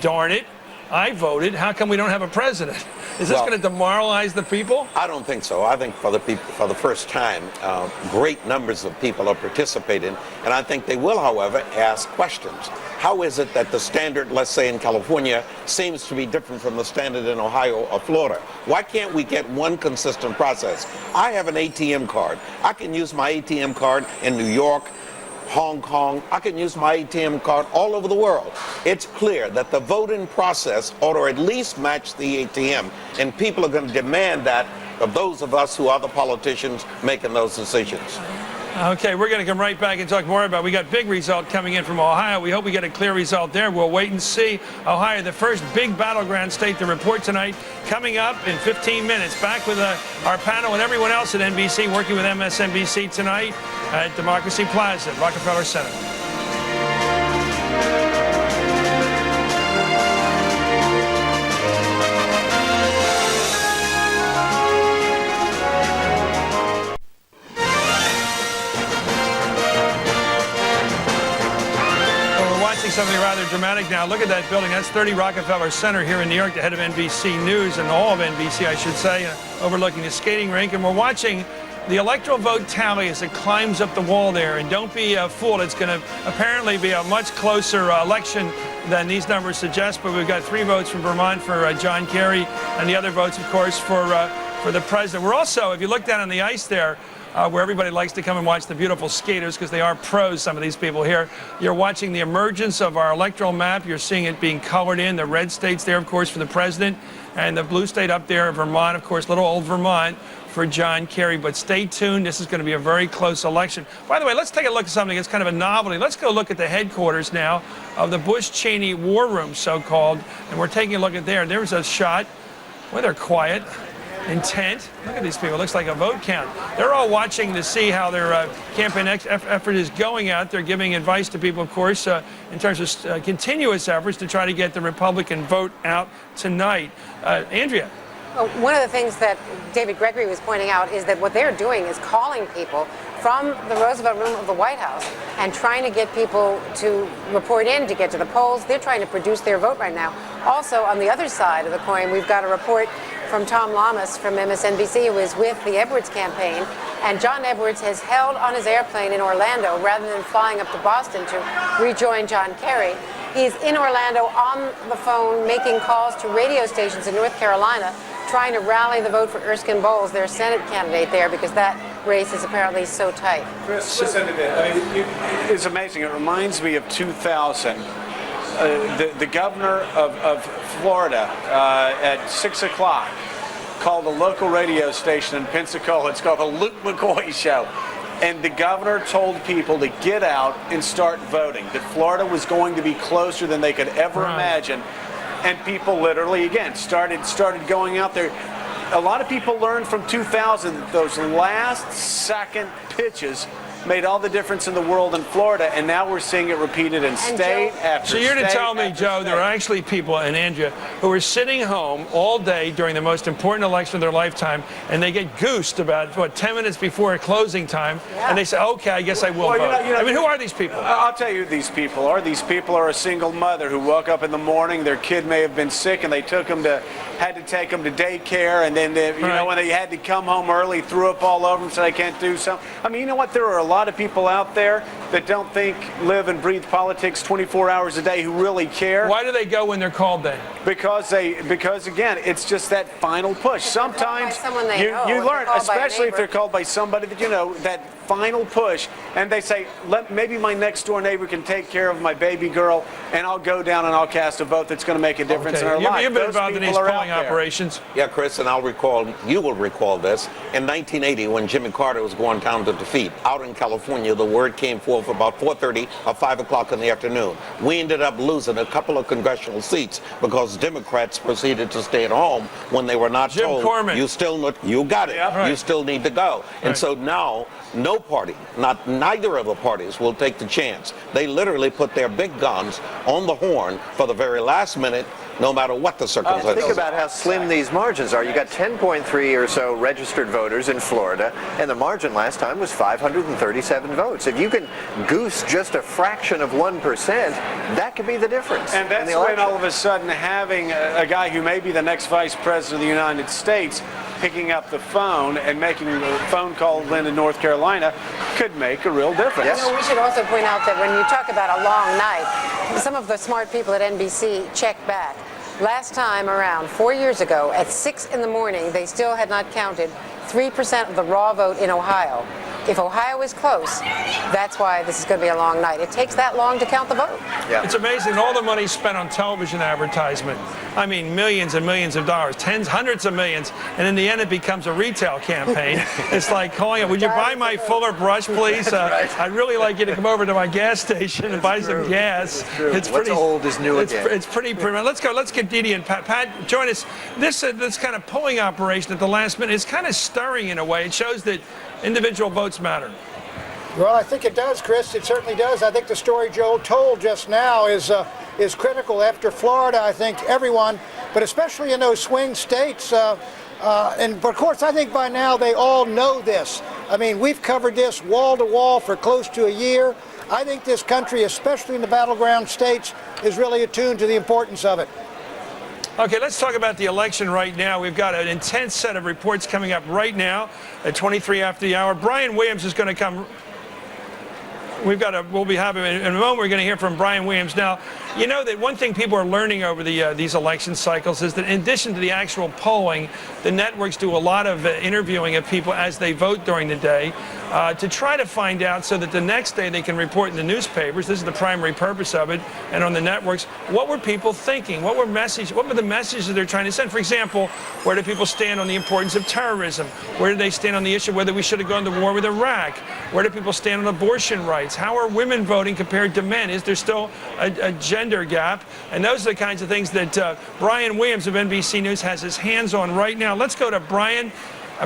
darn it, I voted. How come we don't have a president? Is this going to demoralize the people? I don't think so. I think for the people, for the first time, great numbers of people are participating, and I think they will, however, ask questions. How is it that the standard, let's say in California, seems to be different from the standard in Ohio or Florida? Why can't we get one consistent process? I have an ATM card. I can use my ATM card in New York, Hong Kong. I can use my ATM card all over the world. It's clear that the voting process ought to at least match the ATM, and people are going to demand that of those of us who are the politicians making those decisions. Okay, we're going to come right back and talk more about it. We got big result coming in from Ohio. We hope we get a clear result there. We'll wait and see. Ohio, the first big battleground state to report tonight, coming up in 15 minutes. Back with our panel and everyone else at NBC, working with MSNBC tonight at Democracy Plaza, Rockefeller Center. Something rather dramatic now. Look at that building. That's 30 Rockefeller Center here in New York, the head of NBC News and all of NBC, I should say, overlooking the skating rink. And we're watching the electoral vote tally as it climbs up the wall there. And don't be fooled. It's going to apparently be a much closer election than these numbers suggest. But we've got 3 votes from Vermont for John Kerry and the other votes, of course, for the president. We're also, if you look down on the ice there, where everybody likes to come and watch the beautiful skaters because they are pros, some of these people here. You're watching the emergence of our electoral map. You're seeing it being colored in. The red state's there, of course, for the president, and the blue state up there, Vermont, of course, little old Vermont for John Kerry. But stay tuned. This is going to be a very close election. By the way, let's take a look at something that's kind of a novelty. Let's go look at the headquarters now of the Bush-Cheney War Room, so-called, and we're taking a look at there. There's a shot where they're quiet, intent. Look at these people. It looks like a vote count. They're all watching to see how their campaign effort is going out. They're giving advice to people, of course, in terms of continuous efforts to try to get the Republican vote out tonight. Andrea. Well, one of the things that David Gregory was pointing out is that what they're doing is calling people from the Roosevelt Room of the White House and trying to get people to report in to get to the polls. They're trying to produce their vote right now. Also, on the other side of the coin, we've got a report from Tom Lamas from MSNBC, who is with the Edwards campaign. And John Edwards has held on his airplane in Orlando rather than flying up to Boston to rejoin John Kerry. He's in Orlando on the phone making calls to radio stations in North Carolina, trying to rally the vote for Erskine Bowles, their Senate candidate there, because that race is apparently so tight. Chris, listen to this. I mean, it's amazing. It reminds me of 2000. the governor of Florida at 6 o'clock called a local radio station in Pensacola. It's called the Luke McCoy Show. And the governor told people to get out and start voting, that Florida was going to be closer than they could ever imagine. And people literally, again, started going out there. A lot of people learned from 2000 that those last second pitches made all the difference in the world in Florida, and now we're seeing it repeated in state after state. So you're to tell me, Joe, there are actually people, and Andrea, who are sitting home all day during the most important election of their lifetime, and they get goosed about, 10 minutes before closing time, and they say, okay, I guess I will vote. I mean, who are these people? I'll tell you who these people are. These people are a single mother who woke up in the morning, their kid may have been sick, and they had to take them to daycare, and then, when they had to come home early, threw up all over them, so they can't do something. I mean, you know what? There are a lot of people out there that don't live and breathe politics 24 hours a day who really care. Why do they go when they're called then? Because again, it's just that final push. Sometimes you learn, especially if they're called by somebody that you know, that final push, and they say, maybe my next door neighbor can take care of my baby girl, and I'll go down and I'll cast a vote that's going to make a difference in her life. You've been involved in these polling operations. Yeah, Chris, and you will recall this. In 1980, when Jimmy Carter was going down to defeat, out in California, the word came forth about 4:30 or 5 o'clock in the afternoon. We ended up losing a couple of congressional seats because Democrats proceeded to stay at home when they were not told. Jim Corman. You got it. Yeah, right. You still need to go. And so now, no party, neither of the parties will take the chance. They literally put their big guns on the horn for the very last minute, no matter what the circumstances. Think about how slim these margins are. You got 10.3 or so registered voters in Florida, and the margin last time was 537 votes. If you can goose just a fraction of 1%, that could be the difference. And that's when all of a sudden having a guy who may be the next vice president of the United States picking up the phone and making a phone call in North Carolina could make a real difference. Yes. We should also point out that when you talk about a long night, some of the smart people at NBC check back. Last time around, 4 years ago, at 6 in the morning, they still had not counted 3% of the raw vote in Ohio. If Ohio is close, that's why this is going to be a long night. It takes that long to count the vote. Yeah. It's amazing all the money spent on television advertisement. I mean, millions and millions of dollars, hundreds of millions, and in the end it becomes a retail campaign. It's like calling it, would you buy my Fuller brush, please? I'd really like you to come over to my gas station and buy some gas. It's pretty old is new again. It's pretty primitive. Let's go. Let's get Didi and Pat. Pat, join us. This kind of polling operation at the last minute is kind of stirring in a way. It shows that individual votes matter. Well, I think it does, Chris. It certainly does. I think the story Joe told just now is critical. After Florida, I think everyone, but especially in those swing states, and of course, I think by now they all know this. I mean, we've covered this wall to wall for close to a year. I think this country, especially in the battleground states, is really attuned to the importance of it. Okay, let's talk about the election right now. We've got an intense set of reports coming up right now at 23 after the hour. Brian Williams is going to come. We'll be having in a moment. We're going to hear from Brian Williams. Now, you know that one thing people are learning over these election cycles is that in addition to the actual polling, the networks do a lot of interviewing of people as they vote during the day to try to find out so that the next day they can report in the newspapers. This is the primary purpose of it, and on the networks. What were people thinking? What were the messages they're trying to send? For example, where do people stand on the importance of terrorism? Where do they stand on the issue of whether we should have gone to war with Iraq? Where do people stand on abortion rights? How are women voting compared to men? Is there still a gender gap? And those are the kinds of things that Brian Williams of NBC News has his hands on right now. Let's go to Brian.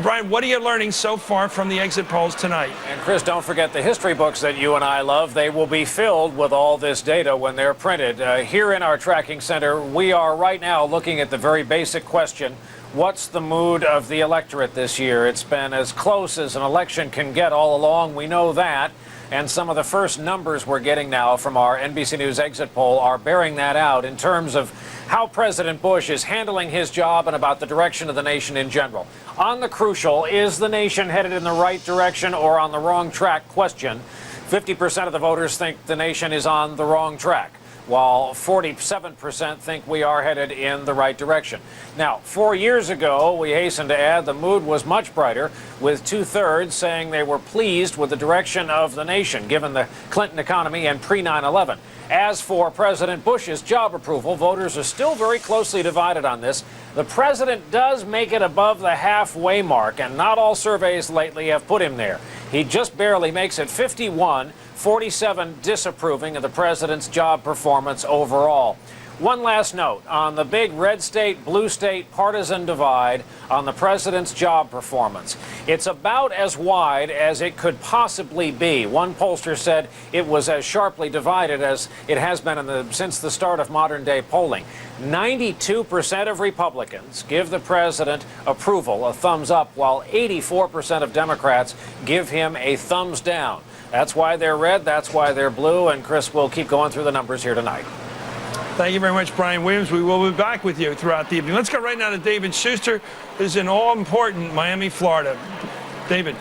Brian, what are you learning so far from the exit polls tonight? And Chris, don't forget the history books that you and I love. They will be filled with all this data when they're printed. Here in our tracking center, we are right now looking at the very basic question: what's the mood of the electorate this year? It's been as close as an election can get all along. We know that. And some of the first numbers we're getting now from our NBC News exit poll are bearing that out in terms of how President Bush is handling his job and about the direction of the nation in general. On the crucial, is the nation headed in the right direction or on the wrong track question, 50% of the voters think the nation is on the wrong track, while 47% think we are headed in the right direction. Now, 4 years ago, we hasten to add, the mood was much brighter, with 2/3 saying they were pleased with the direction of the nation, given the Clinton economy and pre-9/11. As for President Bush's job approval, voters are still very closely divided on this. The president does make it above the halfway mark, and not all surveys lately have put him there. He just barely makes it 51, 47 disapproving of the president's job performance overall. One last note on the big red state, blue state partisan divide on the president's job performance. It's about as wide as it could possibly be. One pollster said it was as sharply divided as it has been since the start of modern day polling. 92% of Republicans give the president approval, a thumbs up, while 84% of Democrats give him a thumbs down. That's why they're red, that's why they're blue, and Chris will keep going through the numbers here tonight. Thank you very much, Brian Williams. We will be back with you throughout the evening. Let's go right now to David Schuster, who's in all-important Miami, Florida. David.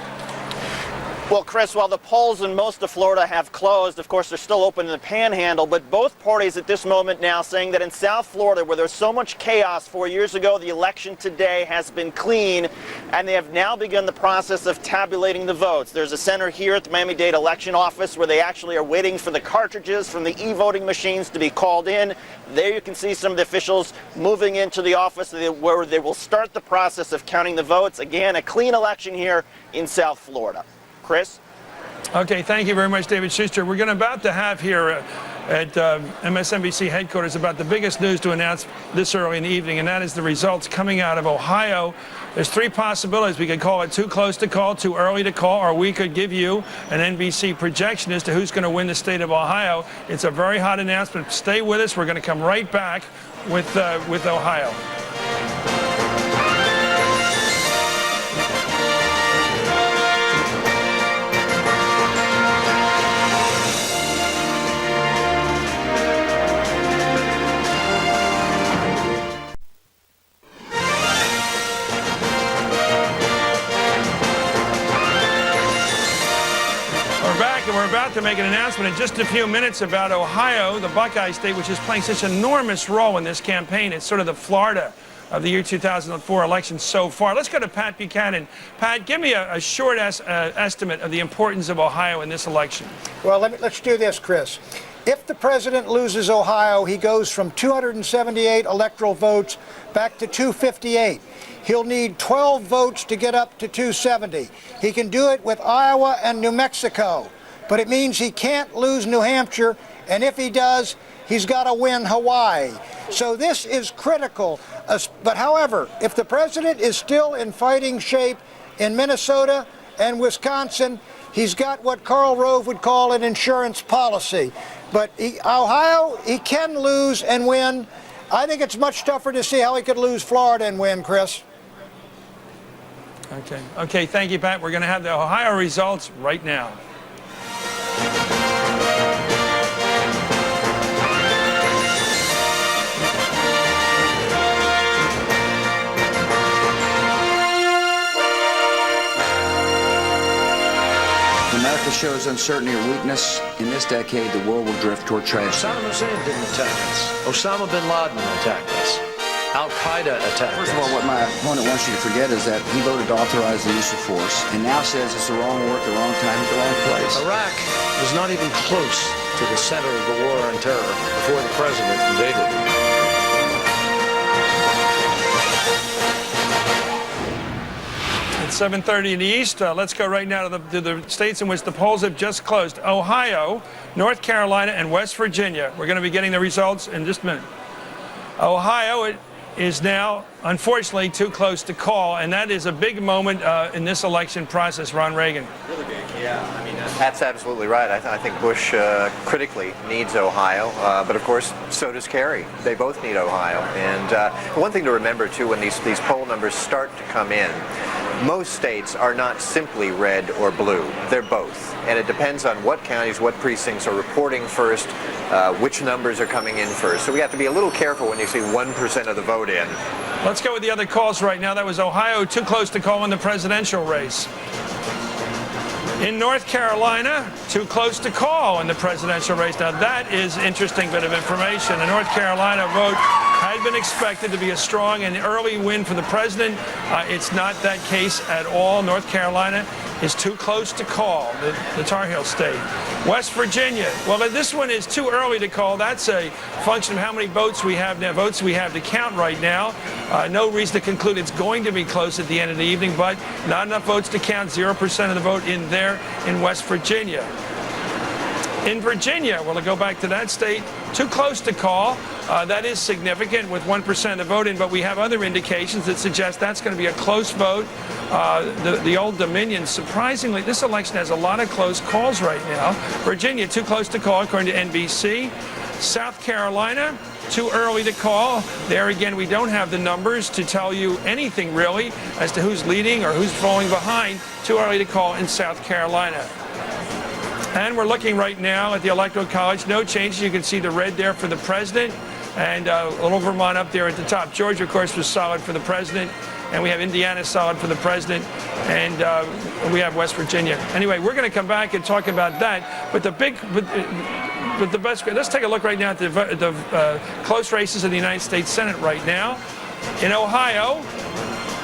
Well, Chris, while the polls in most of Florida have closed, of course, they're still open in the Panhandle, but both parties at this moment now saying that in South Florida, where there's so much chaos 4 years ago, the election today has been clean, and they have now begun the process of tabulating the votes. There's a center here at the Miami-Dade Election Office where they actually are waiting for the cartridges from the e-voting machines to be called in. There you can see some of the officials moving into the office where they will start the process of counting the votes. Again, a clean election here in South Florida. Chris? Okay, thank you very much, David Schuster. We're about to have here at MSNBC headquarters about the biggest news to announce this early in the evening, and that is the results coming out of Ohio. There's three possibilities. We could call it too close to call, too early to call, or we could give you an NBC projection as to who's going to win the state of Ohio. It's a very hot announcement. Stay with us. We're going to come right back with Ohio. We're about to make an announcement in just a few minutes about Ohio, the Buckeye State, which is playing such an enormous role in this campaign. It's sort of the Florida of the year 2004 election so far. Let's go to Pat Buchanan. Pat, give me a short estimate of the importance of Ohio in this election. Well, let's do this, Chris. If the president loses Ohio, he goes from 278 electoral votes back to 258. He'll need 12 votes to get up to 270. He can do it with Iowa and New Mexico. But it means he can't lose New Hampshire, and if he does, he's got to win Hawaii. So this is critical. But however, if the president is still in fighting shape in Minnesota and Wisconsin, he's got what Karl Rove would call an insurance policy. But Ohio, he can lose and win. I think it's much tougher to see how he could lose Florida and win, Chris. Okay, thank you, Pat. We're going to have the Ohio results right now. America shows uncertainty or weakness. In this decade, the world will drift toward tragedy. Saddam Hussein didn't attack us. Osama bin Laden attacked us. Al-Qaeda attacked us. First of all, what my opponent wants you to forget is that he voted to authorize the use of force and now says it's the wrong war at the wrong time at the wrong place. Iraq was not even close to the center of the war on terror before the president invaded. It's 7:30 in the East. Let's go right now to the states in which the polls have just closed. Ohio, North Carolina, and West Virginia. We're going to be getting the results in just a minute. Ohio, it is now, unfortunately, too close to call, and that is a big moment in this election process, Ron Reagan. Really big, yeah. I mean, Pat's absolutely right. I think Bush critically needs Ohio, but of course, so does Kerry. They both need Ohio. And one thing to remember, too, when these poll numbers start to come in, most states are not simply red or blue. They're both. And it depends on what counties, what precincts are reporting first, which numbers are coming in first. So we have to be a little careful when you see 1% of the vote in. Let's go with the other calls right now. That was Ohio, too close to call in the presidential race. In North Carolina, too close to call in the presidential race. Now, that is interesting bit of information. The North Carolina vote had been expected to be a strong and early win for the president. It's not that case at all. North Carolina is too close to call, the Tar Heel state. West Virginia. Well, this one is too early to call. That's a function of how many votes we have now, to count right now. No reason to conclude it's going to be close at the end of the evening, but not enough votes to count. 0% of the vote in there in West Virginia. In Virginia, we'll go back to that state, too close to call. That is significant with 1% of the vote in, but we have other indications that suggest that's going to be a close vote. The Old Dominion, surprisingly, this election has a lot of close calls right now. Virginia, too close to call, according to NBC. South Carolina, too early to call. There again, we don't have the numbers to tell you anything really as to who's leading or who's falling behind. Too early to call in South Carolina. And we're looking right now at the Electoral College. No changes. You can see the red there for the president and a little Vermont up there at the top. Georgia, of course, was solid for the president. And we have Indiana solid for the president. And we have West Virginia. Anyway, we're going to come back and talk about that. But the best, let's take a look right now at the close races in the United States Senate right now. In Ohio,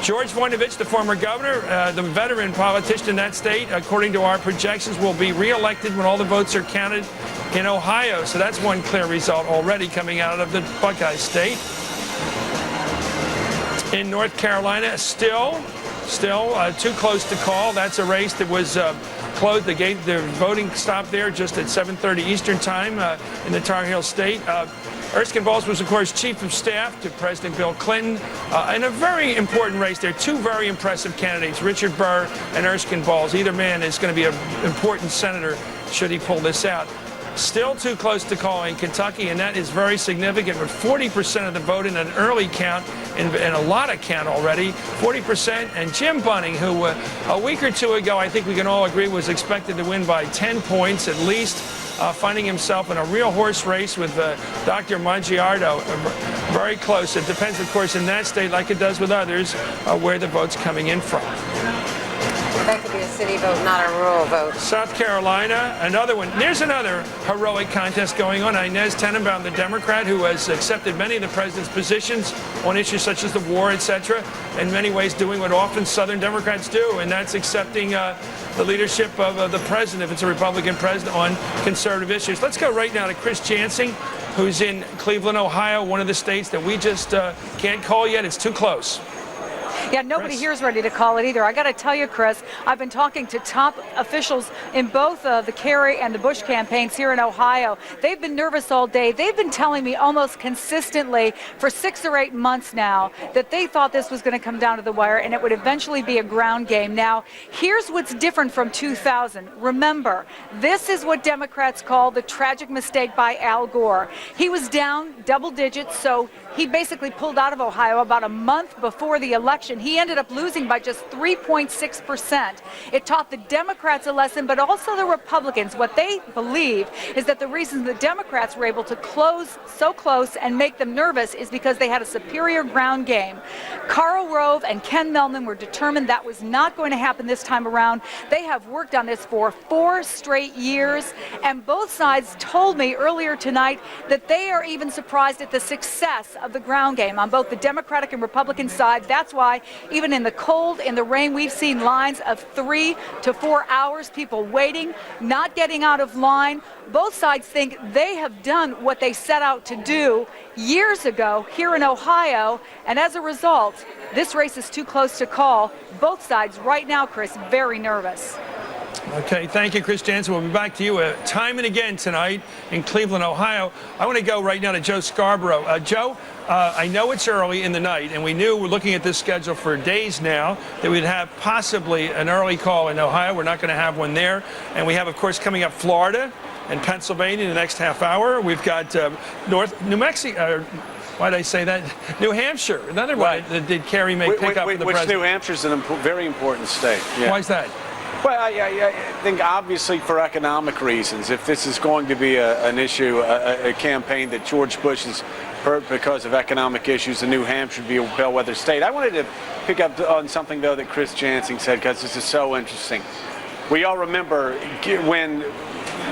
George Voinovich, the former governor, the veteran politician in that state, according to our projections, will be reelected when all the votes are counted in Ohio. So that's one clear result already coming out of the Buckeye State. In North Carolina, still too close to call. That's a race that was closed. The voting stopped there just at 7:30 Eastern time in the Tar Heel State. Erskine Bowles was, of course, chief of staff to President Bill Clinton. In a very important race there, two very impressive candidates, Richard Burr and Erskine Bowles. Either man is going to be an important senator should he pull this out. Still too close to call in Kentucky, and that is very significant with 40% of the vote in an early count and a lot of count already, 40%. And Jim Bunning, who a week or two ago, I think we can all agree, was expected to win by 10 points at least, finding himself in a real horse race with Dr. Mangiardo. Very close. It depends, of course, in that state, like it does with others, where the vote's coming in from. That could be a city vote, not a rural vote. South Carolina, another one. There's another heroic contest going on. Inez Tenenbaum, the Democrat, who has accepted many of the president's positions on issues such as the war, etc., in many ways doing what often Southern Democrats do, and that's accepting the leadership of the president, if it's a Republican president, on conservative issues. Let's go right now to Chris Jansing, who's in Cleveland, Ohio, one of the states that we just can't call yet. It's too close. Yeah, nobody here is ready to call it either. I got to tell you, Chris, I've been talking to top officials in both the Kerry and the Bush campaigns here in Ohio. They've been nervous all day. They've been telling me almost consistently for 6 or 8 months now that they thought this was going to come down to the wire and it would eventually be a ground game. Now, here's what's different from 2000. Remember, this is what Democrats call the tragic mistake by Al Gore. He was down double digits, so he basically pulled out of Ohio about a month before the election. He ended up losing by just 3.6%. It taught the Democrats a lesson, but also the Republicans. What they believe is that the reason the Democrats were able to close so close and make them nervous is because they had a superior ground game. Karl Rove and Ken Mehlman were determined that was not going to happen this time around. They have worked on this for 4 straight years, and both sides told me earlier tonight that they are even surprised at the success of the ground game on both the Democratic and Republican side. That's why even in the cold, in the rain, we've seen lines of 3 to 4 hours, people waiting, not getting out of line. Both sides think they have done what they set out to do years ago here in Ohio, and as a result, this race is too close to call. Both sides right now, Chris, very nervous. Okay, thank you, Chris Jansen. We'll be back to you time and again tonight in Cleveland, Ohio. I want to go right now to Joe Scarborough. Joe, I know it's early in the night, and we knew we're looking at this schedule for days now that we'd have possibly an early call in Ohio. We're not going to have one there. And we have, of course, coming up Florida and Pennsylvania in the next half hour. We've got New Mexico. Why did I say that? New Hampshire, another one that did Kerry may pick up for the president. Which New Hampshire's a very important state. Yeah. Why is that? Well, I think obviously for economic reasons, if this is going to be an issue, a campaign that George Bush has hurt because of economic issues, and New Hampshire would be a bellwether state. I wanted to pick up on something, though, that Chris Jansing said, because this is so interesting. We all remember when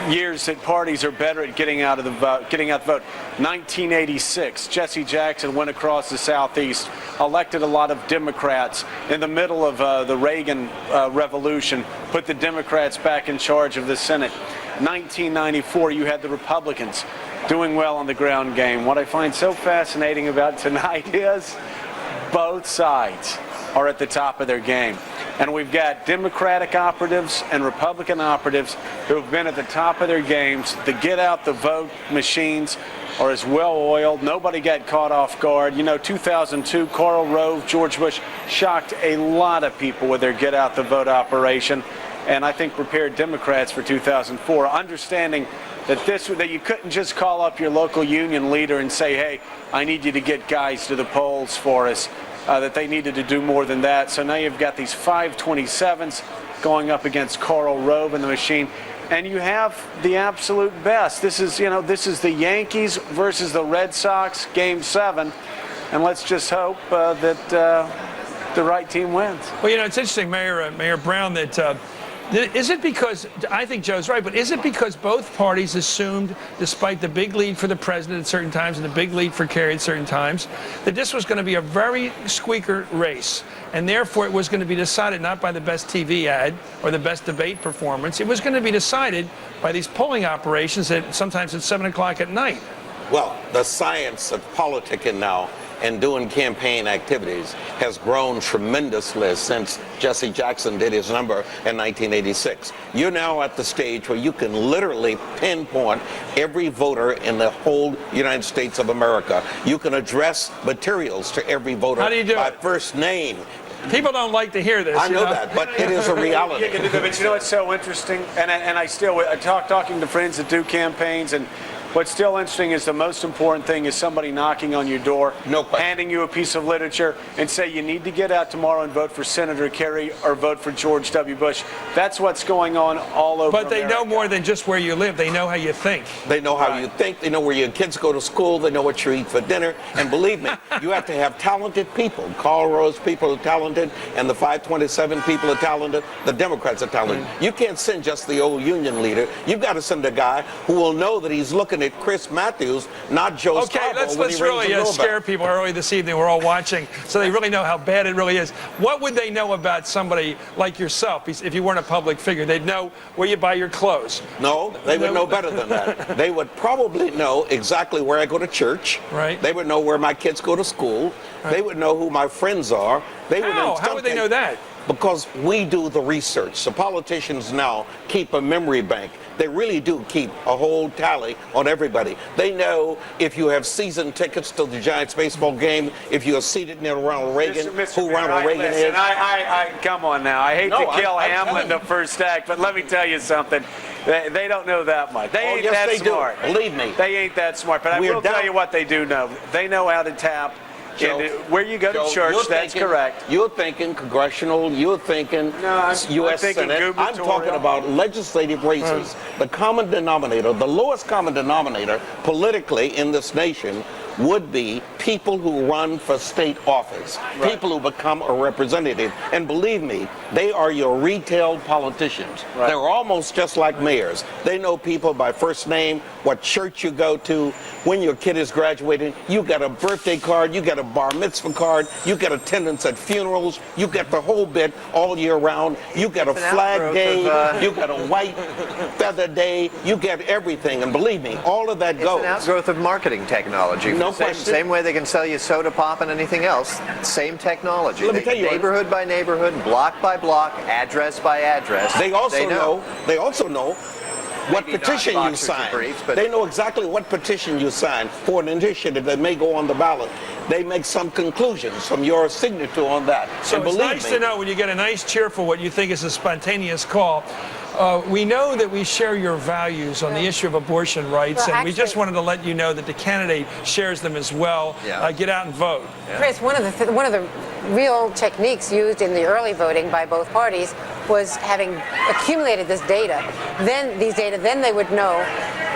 years that parties are better at getting out the vote. 1986, Jesse Jackson went across the Southeast, elected a lot of Democrats in the middle of the Reagan Revolution, put the Democrats back in charge of the Senate. 1994, you had the Republicans doing well on the ground game. What I find so fascinating about tonight is both sides are at the top of their game. And we've got Democratic operatives and Republican operatives who have been at the top of their games. The get out the vote machines are as well oiled. Nobody got caught off guard. You know, 2002, Karl Rove, George Bush shocked a lot of people with their get out the vote operation, and I think prepared Democrats for 2004, understanding that you couldn't just call up your local union leader and say, hey, I need you to get guys to the polls for us. That they needed to do more than that. So now you've got these 527s going up against Karl Rove and the machine, and you have the absolute best. This is the Yankees versus the Red Sox, Game 7, and let's just hope that the right team wins. Well, it's interesting, Mayor Brown, that is it because, I think Joe's right, but is it because both parties assumed, despite the big lead for the president at certain times and the big lead for Kerry at certain times, that this was going to be a very squeaker race, and therefore it was going to be decided not by the best TV ad or the best debate performance. It was going to be decided by these polling operations sometimes at 7 o'clock at night. Well, the science of politicking now and doing campaign activities has grown tremendously since Jesse Jackson did his number in 1986. You're now at the stage where you can literally pinpoint every voter in the whole United States of America. You can address materials to every voter by first name. People don't like to hear this. I know that, but it is a reality. But you know what's so interesting? And I talking to friends that do campaigns, and what's still interesting is the most important thing is somebody knocking on your door, handing you a piece of literature, and say you need to get out tomorrow and vote for Senator Kerry or vote for George W. Bush. That's what's going on all over But they America. know more than just where you live. They know how you think. They know how you think. They know where your kids go to school. They know what you eat for dinner. And believe me, you have to have talented people. Karl Rove's people are talented, and the 527 people are talented. The Democrats are talented. You can't send just the old union leader. You've got to send a guy who will know that he's looking at Chris Matthews, not Joe Okay, Scarborough let's really scare people early this evening. We're all watching, so they really know how bad it really is. What would they know about somebody like yourself if you weren't a public figure? They'd know where you buy your clothes. No, they would know better than that. They would probably know exactly where I go to church. Right. They would know where my kids go to school. Right. They would know who my friends are. They would know How would they know that? Because we do the research. The politicians now keep a memory bank. They really do keep a whole tally on everybody. They know if you have season tickets to the Giants baseball game, if you are seated near Ronald Reagan, who Ronald Reagan is. Come on now. I hate to kill Hamlin the first act, but let me tell you something. They don't know that much. They ain't that smart. Believe me. They ain't that smart. But I will tell you what they do know. They know how to tap. Joe, where you go to church, that's correct. You're thinking congressional, you're thinking U.S. Senate. I'm talking about legislative races. The common denominator, the lowest common denominator politically in this nation would be people who run for state office, people who become a representative. And believe me, they are your retail politicians. They're almost just like mayors. They know people by first name, what church you go to, when your kid is graduating. You get a birthday card, you get a bar mitzvah card, you get attendance at funerals, you get the whole bit all year round. You get a flag day, you get a white feather day, you get everything. And believe me, all of that goes. It's an outgrowth of marketing technology. No question. Same way they can sell you soda pop and anything else. Same technology. Let me tell you, neighborhood by neighborhood, block by block, address by address. They also know what petition you sign. They know exactly what petition you sign for an initiative that may go on the ballot. They make some conclusions from your signature on that. So it's nice to know when you get a nice, cheerful, what you think is a spontaneous call. We know that we share your values on the issue of abortion rights, and we just wanted to let you know that the candidate shares them as well. Get out and vote. Chris, one of the real techniques used in the early voting by both parties was having accumulated this data. Then they would know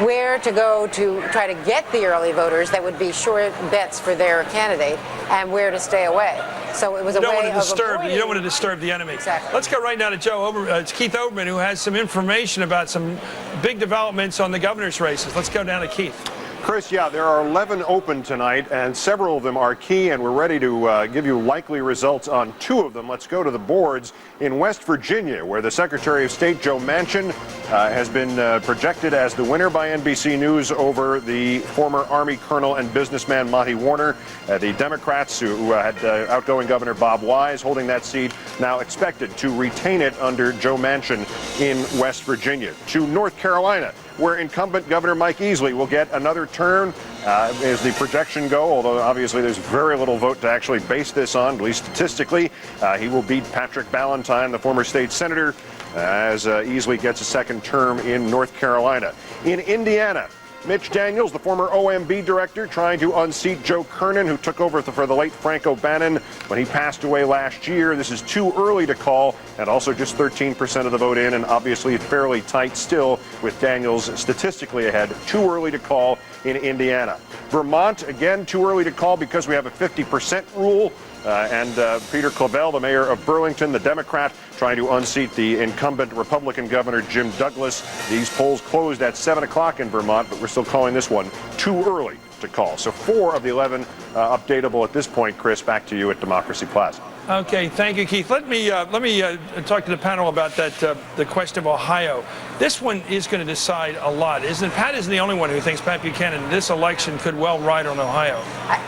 where to go to try to get the early voters that would be sure bets for their candidate, and where to stay away. So it was a way of avoiding. You don't want to disturb the enemy. Exactly. Let's go right now to Keith Oberman, who has some information about some big developments on the governor's races. Let's go down to Keith. Chris, yeah, there are 11 open tonight, and several of them are key, and we're ready to give you likely results on 2 of them. Let's go to the boards in West Virginia, where the Secretary of State, Joe Manchin, has been projected as the winner by NBC News over the former Army colonel and businessman Monty Warner. The Democrats, who had outgoing Governor Bob Wise holding that seat, now expected to retain it under Joe Manchin in West Virginia. To North Carolina, where incumbent Governor Mike Easley will get another turn as the projection go, although obviously there's very little vote to actually base this on, at least statistically. He will beat Patrick Ballantyne, the former state senator, as Easley gets a second term in North Carolina. In Indiana, Mitch Daniels, the former OMB director, trying to unseat Joe Kernan, who took over for the late Frank O'Bannon when he passed away last year. This is too early to call, and also just 13% of the vote in, and obviously fairly tight still with Daniels statistically ahead. Too early to call in Indiana. Vermont, again, too early to call because we have a 50% rule. And Peter Clavelle, the mayor of Burlington, the Democrat, trying to unseat the incumbent Republican Governor Jim Douglas. These polls closed at 7 o'clock in Vermont, but we're still calling this one too early to call. So 4 of the 11 updatable at this point. Chris, back to you at Democracy Plaza. Okay, thank you, Keith. Let me talk to the panel about that the question of Ohio. This one is going to decide a lot, isn't it? Pat isn't the only one who thinks Pat Buchanan this election could well ride on Ohio.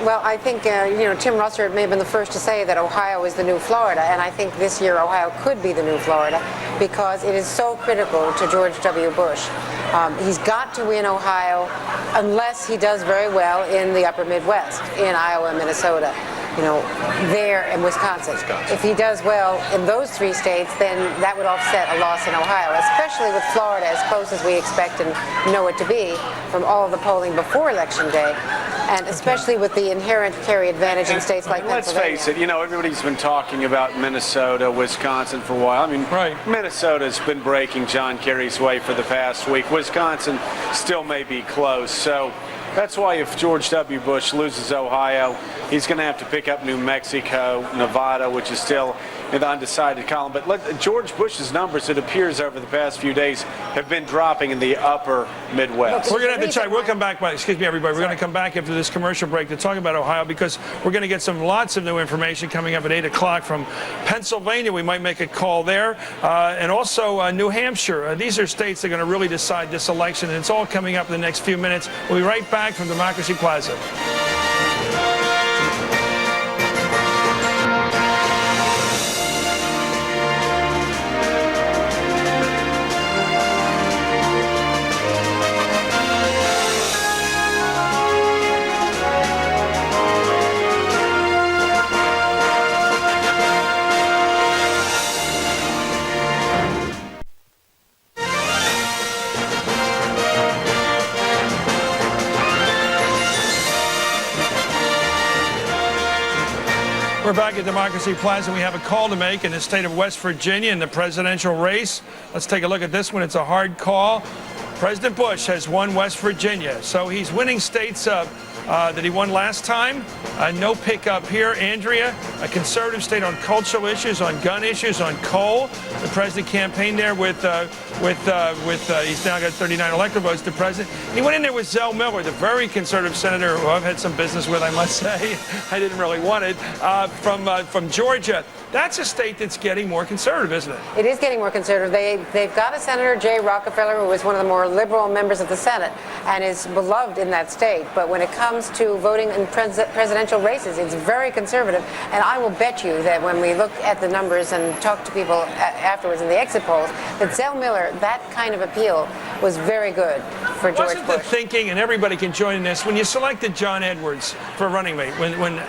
Well, I think Tim Russert may have been the first to say that Ohio is the new Florida, and I think this year Ohio could be the new Florida because it is so critical to George W. Bush. He's got to win Ohio unless he does very well in the upper Midwest, in Iowa, Minnesota, there in Wisconsin. If he does well in those 3 states, then that would offset a loss in Ohio, especially with Florida as close as we expect and know it to be from all of the polling before Election Day, and especially with the inherent carry advantage in states like Pennsylvania. Let's face it, everybody's been talking about Minnesota, Wisconsin for a while. I mean, Minnesota's been breaking John Kerry's way for the past week. Wisconsin still may be close, so that's why if George W. Bush loses Ohio, he's going to have to pick up New Mexico, Nevada, which is still in the undecided column. But George Bush's numbers, it appears over the past few days, have been dropping in the upper Midwest. We're going to have to check. We'll come back. Excuse me, everybody. We're going to come back after this commercial break to talk about Ohio because we're going to get lots of new information coming up at 8 o'clock from Pennsylvania. We might make a call there. And also New Hampshire. These are states that are going to really decide this election, and it's all coming up in the next few minutes. We'll be right back from Democracy Plaza. We're back at Democracy Plaza. We have a call to make in the state of West Virginia in the presidential race. Let's take a look at this one. It's a hard call. President Bush has won West Virginia, so he's winning states that he won last time. No pickup here. Andrea, a conservative state on cultural issues, on gun issues, on coal. The president campaigned there with he's now got 39 electoral votes to president. He went in there with Zell Miller, the very conservative senator who I've had some business with, I must say. I didn't really want it. From Georgia. That's a state that's getting more conservative, isn't it? It is getting more conservative. They've got a Senator Jay Rockefeller who is one of the more liberal members of the Senate and is beloved in that state. But when it comes to voting in presidential races, it's very conservative. And I will bet you that when we look at the numbers and talk to people afterwards in the exit polls, that Zell Miller, that kind of appeal was very good for George Bush. Wasn't the thinking, and everybody can join in this, when you selected John Edwards for running mate, when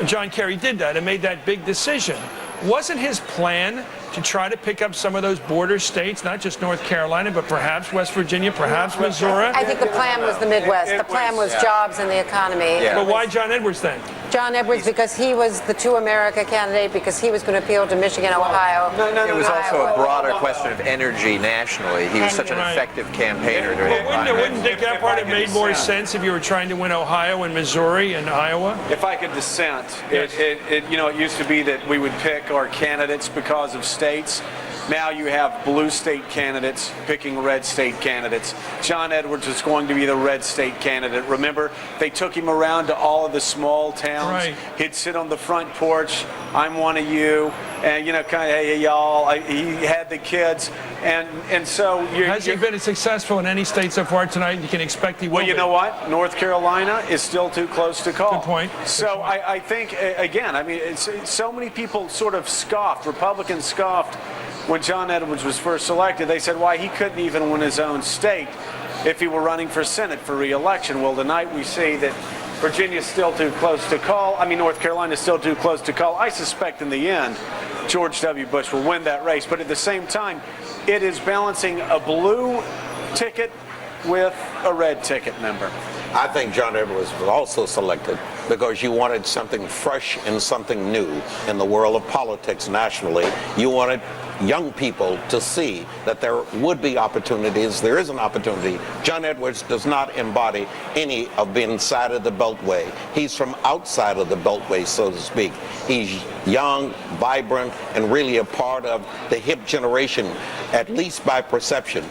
John Kerry did that and made that big decision, wasn't his plan to try to pick up some of those border states, not just North Carolina, but perhaps West Virginia, perhaps Missouri? I think the plan was the Midwest. The plan was jobs and the economy. But why John Edwards then? John Edwards, because he was the Two America candidate, because he was going to appeal to Michigan, Ohio. It was also a broader question of energy nationally. He was such an effective campaigner during the Well, wouldn't Dick that part have made more sense if you were trying to win Ohio and Missouri and Iowa? If I could dissent, it used to be that we would pick our candidates because of states. Now you have blue state candidates picking red state candidates. John Edwards is going to be the red state candidate. Remember, they took him around to all of the small towns. Right. He'd sit on the front porch, I'm one of you, and, kind of, hey, y'all. He had the kids. And so Has he been successful in any state so far tonight? You can expect he will. Well, you know what? North Carolina is still too close to call. Good point. So I think, again, it's so many people sort of scoffed, Republicans scoffed when John Edwards was first elected. They said why he couldn't even win his own state if he were running for Senate for re-election. Well, tonight we see that Virginia's still too close to call. North Carolina's still too close to call. I suspect in the end, George W. Bush will win that race. But at the same time, it is balancing a blue ticket with a red ticket member. I think John Edwards was also selected because you wanted something fresh and something new in the world of politics nationally. You wanted young people to see that there would be opportunities. There is an opportunity. John Edwards does not embody any of being inside of the Beltway. He's from outside of the Beltway, so to speak. He's young, vibrant, and really a part of the hip generation, at least by perception.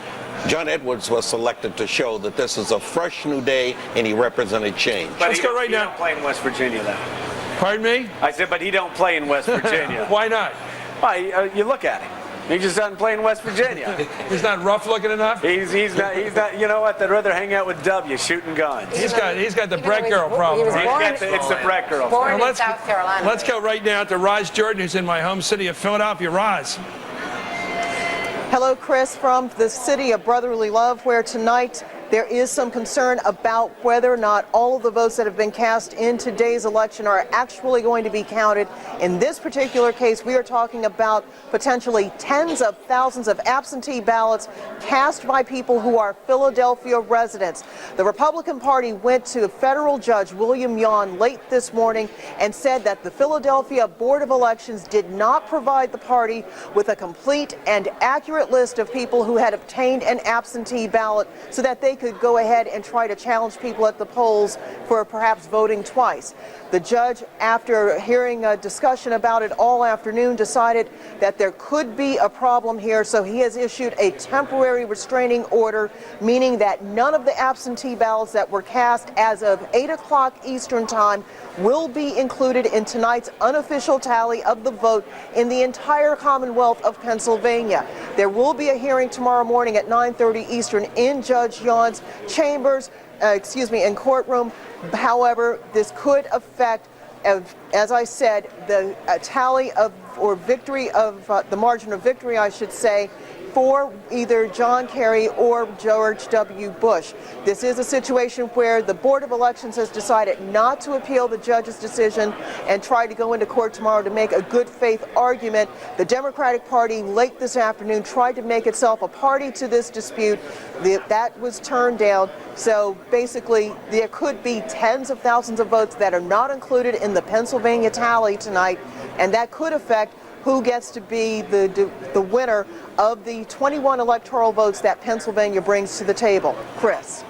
John Edwards was selected to show that this is a fresh new day, and he represented change. But let's go right now. He don't play in West Virginia, though. Pardon me? I said, but he don't play in West Virginia. Why not? Why? You look at him. He just doesn't play in West Virginia. He's not rough looking enough? He's not. You know what? They'd rather hang out with W shooting guns. He's got the Brett girl problem. It's the Brett girl. Born in South Carolina. Let's go right now to Roz Jordan, who's in my home city of Philadelphia. Roz. Hello, Chris, from the city of brotherly love, where tonight there is some concern about whether or not all of the votes that have been cast in today's election are actually going to be counted. In this particular case, we are talking about potentially tens of thousands of absentee ballots cast by people who are Philadelphia residents. The Republican Party went to federal judge William Yon late this morning and said that the Philadelphia Board of Elections did not provide the party with a complete and accurate list of people who had obtained an absentee ballot so that they could go ahead and try to challenge people at the polls for perhaps voting twice. The judge, after hearing a discussion about it all afternoon, decided that there could be a problem here, so he has issued a temporary restraining order, meaning that none of the absentee ballots that were cast as of 8 o'clock Eastern Time will be included in tonight's unofficial tally of the vote in the entire Commonwealth of Pennsylvania. There will be a hearing tomorrow morning at 9:30 Eastern in Judge Yon's chambers, in courtroom. However, this could affect, as I said, the tally of, or victory of, the margin of victory, I should say, for either John Kerry or George W. Bush. This is a situation where the Board of Elections has decided not to appeal the judge's decision and try to go into court tomorrow to make a good faith argument. The Democratic Party late this afternoon tried to make itself a party to this dispute. That was turned down. So basically, there could be tens of thousands of votes that are not included in the Pennsylvania tally tonight, and that could affect who gets to be the winner of the 21 electoral votes that Pennsylvania brings to the table. Chris.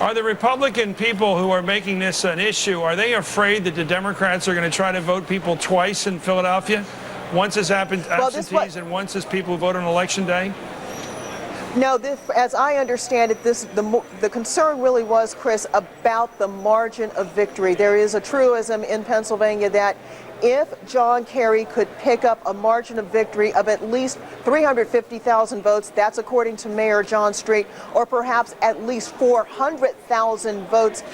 Are the Republican people who are making this an issue, are they afraid that the Democrats are going to try to vote people twice in Philadelphia? Once as absentees and once as people who vote on Election Day? No, as I understand it, the concern really was, Chris, about the margin of victory. There is a truism in Pennsylvania that if John Kerry could pick up a margin of victory of at least 350,000 votes, that's according to Mayor John Street, or perhaps at least 400,000 votes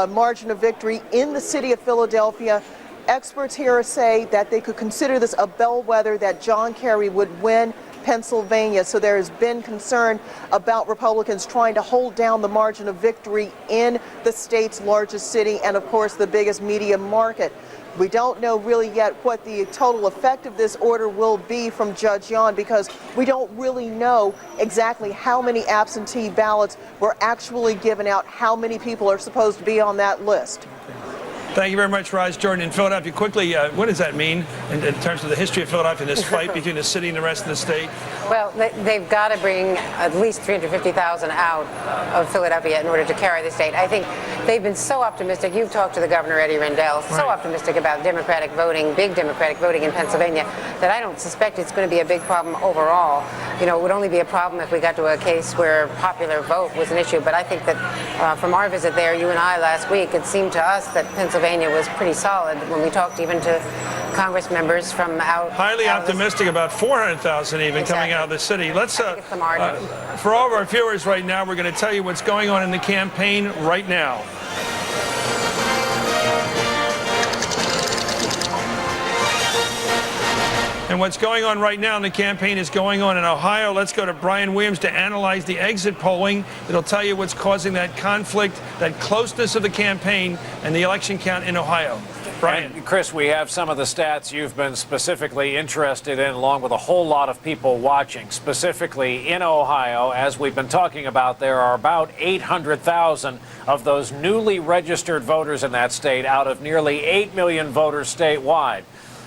margin of victory in the city of Philadelphia, experts here say that they could consider this a bellwether that John Kerry would win Pennsylvania. So there has been concern about Republicans trying to hold down the margin of victory in the state's largest city and, of course, the biggest media market. We don't know really yet what the total effect of this order will be from Judge Yon, because we don't really know exactly how many absentee ballots were actually given out, how many people are supposed to be on that list. Thank you very much, Raj Jordan. In Philadelphia, quickly, what does that mean in terms of the history of Philadelphia, this fight between the city and the rest of the state? Well, they've got to bring at least 350,000 out of Philadelphia in order to carry the state. I think they've been so optimistic. You've talked to the governor, Eddie Rendell, so optimistic about Democratic voting, big Democratic voting in Pennsylvania, that I don't suspect it's going to be a big problem overall. You know, it would only be a problem if we got to a case where popular vote was an issue. But I think that from our visit there, you and I last week, it seemed to us that Pennsylvania was pretty solid when we talked even to Congress members from out. Highly optimistic about 400,000 even coming out of the city. Let's, for all of our viewers right now, we're going to tell you what's going on in the campaign right now. And what's going on right now in the campaign is going on in Ohio. Let's go to Brian Williams to analyze the exit polling. It'll tell you what's causing that conflict, that closeness of the campaign and the election count in Ohio. Brian. And Chris, we have some of the stats you've been specifically interested in, along with a whole lot of people watching. Specifically in Ohio, as we've been talking about, there are about 800,000 of those newly registered voters in that state out of nearly 8 million voters statewide.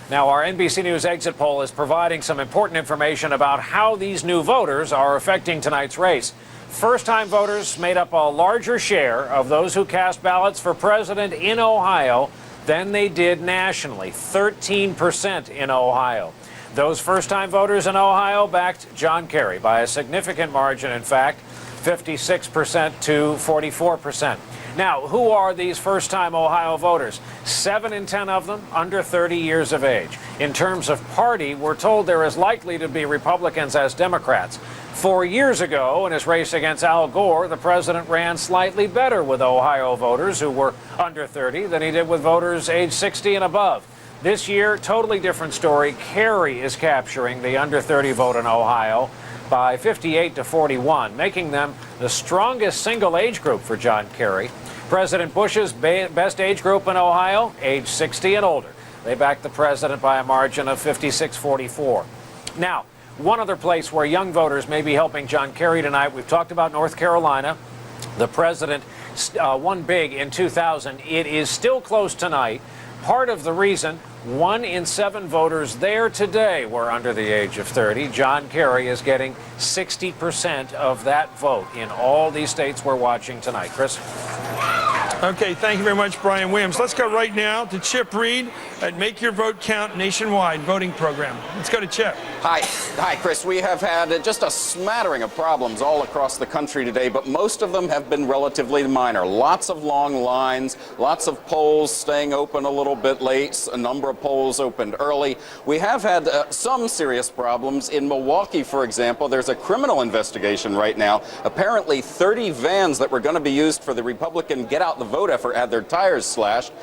Now, our NBC News exit poll is providing some important information about how these new voters are affecting tonight's race. First-time voters made up a larger share of those who cast ballots for president in Ohio than they did nationally, 13% in Ohio. Those first-time voters in Ohio backed John Kerry by a significant margin, in fact, 56% to 44%. Now, who are these first-time Ohio voters? 7 in 10 of them under 30 years of age. In terms of party, we're told there is likely to be Republicans as Democrats. 4 years ago, in his race against Al Gore, the president ran slightly better with Ohio voters who were under 30 than he did with voters age 60 and above. This year, totally different story. Kerry is capturing the under 30 vote in Ohio by 58 to 41, making them the strongest single age group for John Kerry. President Bush's best age group in Ohio, age 60 and older. They backed the president by a margin of 56-44. Now, one other place where young voters may be helping John Kerry tonight, we've talked about North Carolina. The president won big in 2000. It is still close tonight. Part of the reason 1 in 7 voters there today were under the age of 30. John Kerry is getting 60% of that vote in all these states we're watching tonight. Chris? Okay, thank you very much, Brian Williams. Let's go right now to Chip Reed at Make Your Vote Count nationwide voting program. Let's go to Chip. Hi, Chris. We have had just a smattering of problems all across the country today, but most of them have been relatively minor. Lots of long lines, lots of polls staying open a little bit late, a number of polls opened early. We have had some serious problems. In Milwaukee, for example, there's a criminal investigation right now. Apparently 30 vans that were going to be used for the Republican Get Out the Vote effort had their tires slashed.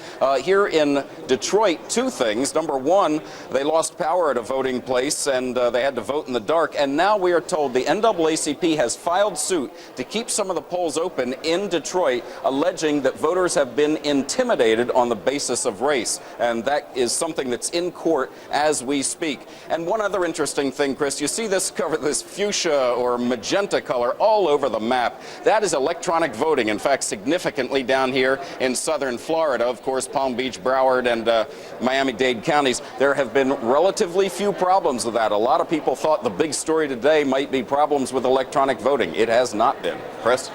Here in Detroit, 2 things. Number 1, they lost power at a voting place and they had to vote in the dark. And now we are told the NAACP has filed suit to keep some of the polls open in Detroit, alleging that voters have been intimidated on the basis of race. And that is something that's in court as we speak. And one other interesting thing, Chris, you see this cover, this fuchsia or magenta color all over the map. That is electronic voting. In fact, significantly down here in southern Florida, of course, Palm Beach, Broward, and Miami-Dade counties, there have been relatively few problems with that. A lot of people thought the big story today might be problems with electronic voting. It has not been. Chris?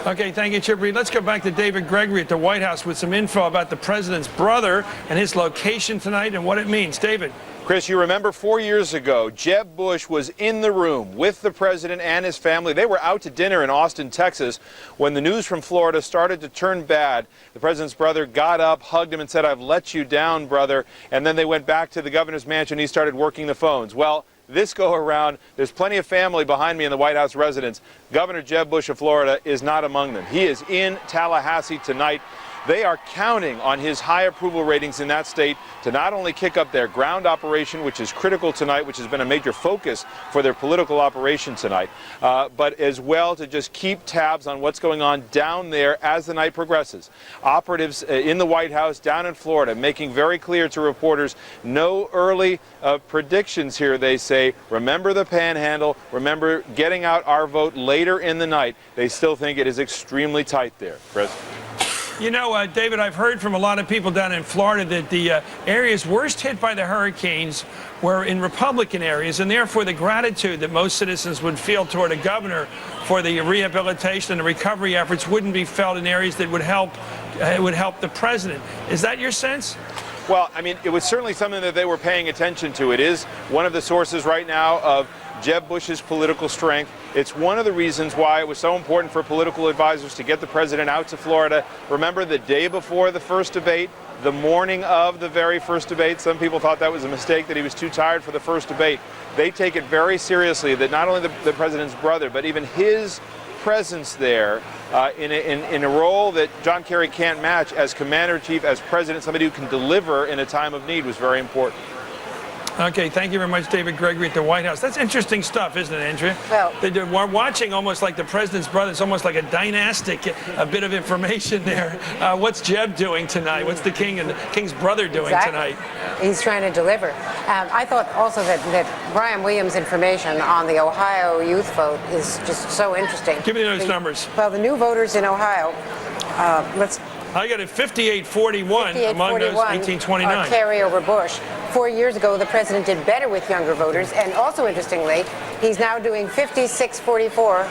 Okay, thank you, Chip Reed. Let's go back to David Gregory at the White House with some info about the president's brother and his location tonight and what it means. David. Chris, you remember 4 years ago, Jeb Bush was in the room with the president and his family. They were out to dinner in Austin, Texas, when the news from Florida started to turn bad. The president's brother got up, hugged him, and said, "I've let you down, brother." And then they went back to the governor's mansion. He started working the phones. Well, this go around, there's plenty of family behind me in the White House residence. Governor Jeb Bush of Florida is not among them. He is in Tallahassee tonight. They are counting on his high approval ratings in that state to not only kick up their ground operation, which is critical tonight, which has been a major focus for their political operation tonight, but as well to just keep tabs on what's going on down there as the night progresses. Operatives in the White House down in Florida making very clear to reporters, no early predictions here, they say. Remember the panhandle. Remember getting out our vote later in the night. They still think it is extremely tight there. Chris? You know, David, I've heard from a lot of people down in Florida that the areas worst hit by the hurricanes were in Republican areas, and therefore the gratitude that most citizens would feel toward a governor for the rehabilitation and the recovery efforts wouldn't be felt in areas that would help the president. Is that your sense? Well, I mean, it was certainly something that they were paying attention to. It is one of the sources right now of Jeb Bush's political strength. It's one of the reasons why it was so important for political advisors to get the president out to Florida. Remember, the day before the first debate, the morning of the very first debate, some people thought that was a mistake, that he was too tired for the first debate. They take it very seriously that not only the president's brother, but even his presence there in a role that John Kerry can't match as commander-in-chief, as president, somebody who can deliver in a time of need, was very important. Okay, thank you very much, David Gregory at the White House. That's interesting stuff, isn't it, Andrea? Well, we're watching almost like the president's brother. It's almost like a dynastic, a bit of information there. What's Jeb doing tonight? What's the king and the king's brother doing tonight? He's trying to deliver. I thought also that Brian Williams' information on the Ohio youth vote is just so interesting. Give me those numbers. Well, the new voters in Ohio, I got it 58-41 among those 1829. Kerry over Bush. 4 years ago, the president did better with younger voters, and also interestingly, he's now doing 56-44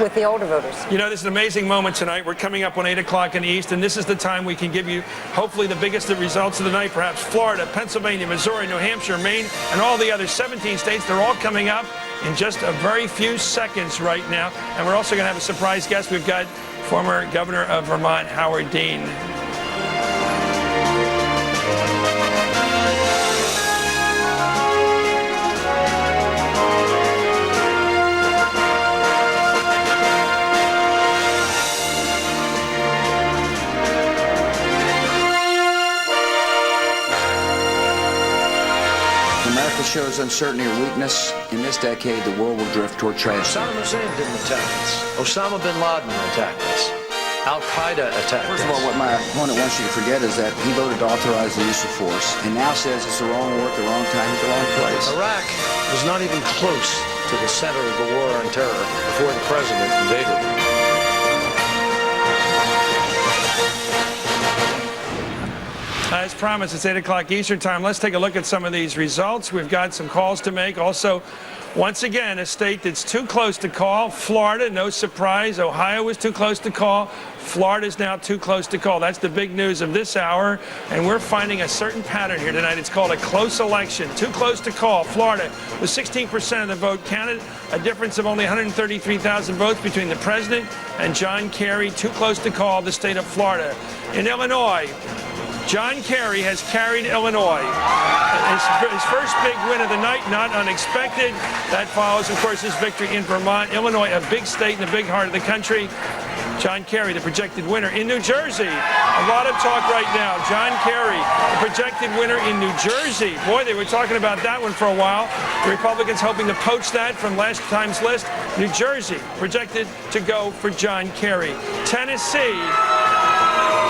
with the older voters. You know, this is an amazing moment tonight. We're coming up on 8 o'clock in the East, and this is the time we can give you, hopefully, the biggest results of the night. Perhaps Florida, Pennsylvania, Missouri, New Hampshire, Maine, and all the other 17 states. They're all coming up in just a very few seconds right now. And we're also going to have a surprise guest. We've got former governor of Vermont, Howard Dean. Shows uncertainty or weakness. In this decade, the world will drift toward tragedy. Saddam Hussein didn't attack us. Osama bin Laden attacked us. Al-Qaeda attacked us. First of all, what my opponent wants you to forget is that he voted to authorize the use of force and now says it's the wrong work, the wrong time, at the wrong place. Iraq was not even close to the center of the war on terror before the president invaded. As promised, it's 8 o'clock Eastern time. Let's take a look at some of these results. We've got some calls to make. Also, once again, a state that's too close to call. Florida, no surprise. Ohio was too close to call. Florida's now too close to call. That's the big news of this hour. And we're finding a certain pattern here tonight. It's called a close election. Too close to call. Florida, with 16% of the vote counted, a difference of only 133,000 votes between the president and John Kerry. Too close to call the state of Florida. In Illinois, John Kerry has carried Illinois. His first big win of the night, not unexpected. That follows, of course, his victory in Vermont. Illinois, a big state in the big heart of the country. John Kerry, the projected winner. In New Jersey, a lot of talk right now. John Kerry, the projected winner in New Jersey. Boy, they were talking about that one for a while. The Republicans hoping to poach that from last time's list. New Jersey, projected to go for John Kerry. Tennessee,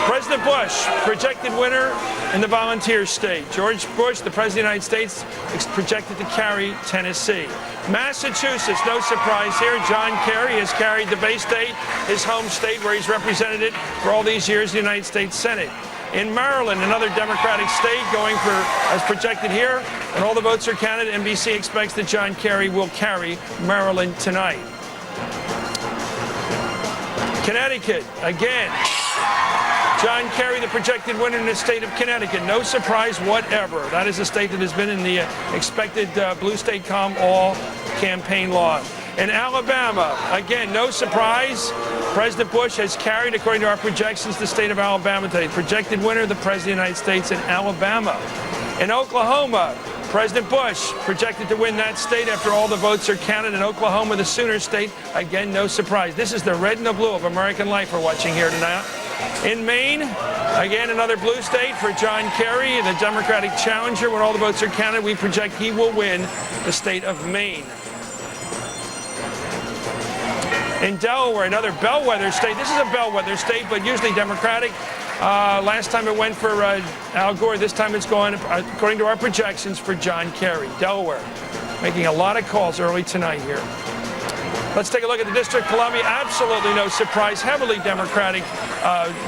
President Bush, projected winner in the volunteer state. George Bush, the President of the United States, is projected to carry Tennessee. Massachusetts, no surprise here. John Kerry has carried the Bay State, his home state where he's represented it for all these years in the United States Senate. In Maryland, another Democratic state going for, as projected here, and all the votes are counted. NBC expects that John Kerry will carry Maryland tonight. Connecticut, again. John Kerry, the projected winner in the state of Connecticut. No surprise whatever. That is a state that has been in the expected blue state calm all campaign long. In Alabama, again, no surprise. President Bush has carried, according to our projections, the state of Alabama today. Projected winner, the President of the United States in Alabama. In Oklahoma, President Bush projected to win that state after all the votes are counted. In Oklahoma, the Sooner State, again, no surprise. This is the red and the blue of American life we're watching here tonight. In Maine, again, another blue state for John Kerry, the Democratic challenger. When all the votes are counted, we project he will win the state of Maine. In Delaware, another bellwether state. This is a bellwether state, but usually Democratic. Last time it went for Al Gore. This time it's going, according to our projections, for John Kerry. Delaware, making a lot of calls early tonight here. Let's take a look at the District of Columbia. Absolutely no surprise, heavily Democratic.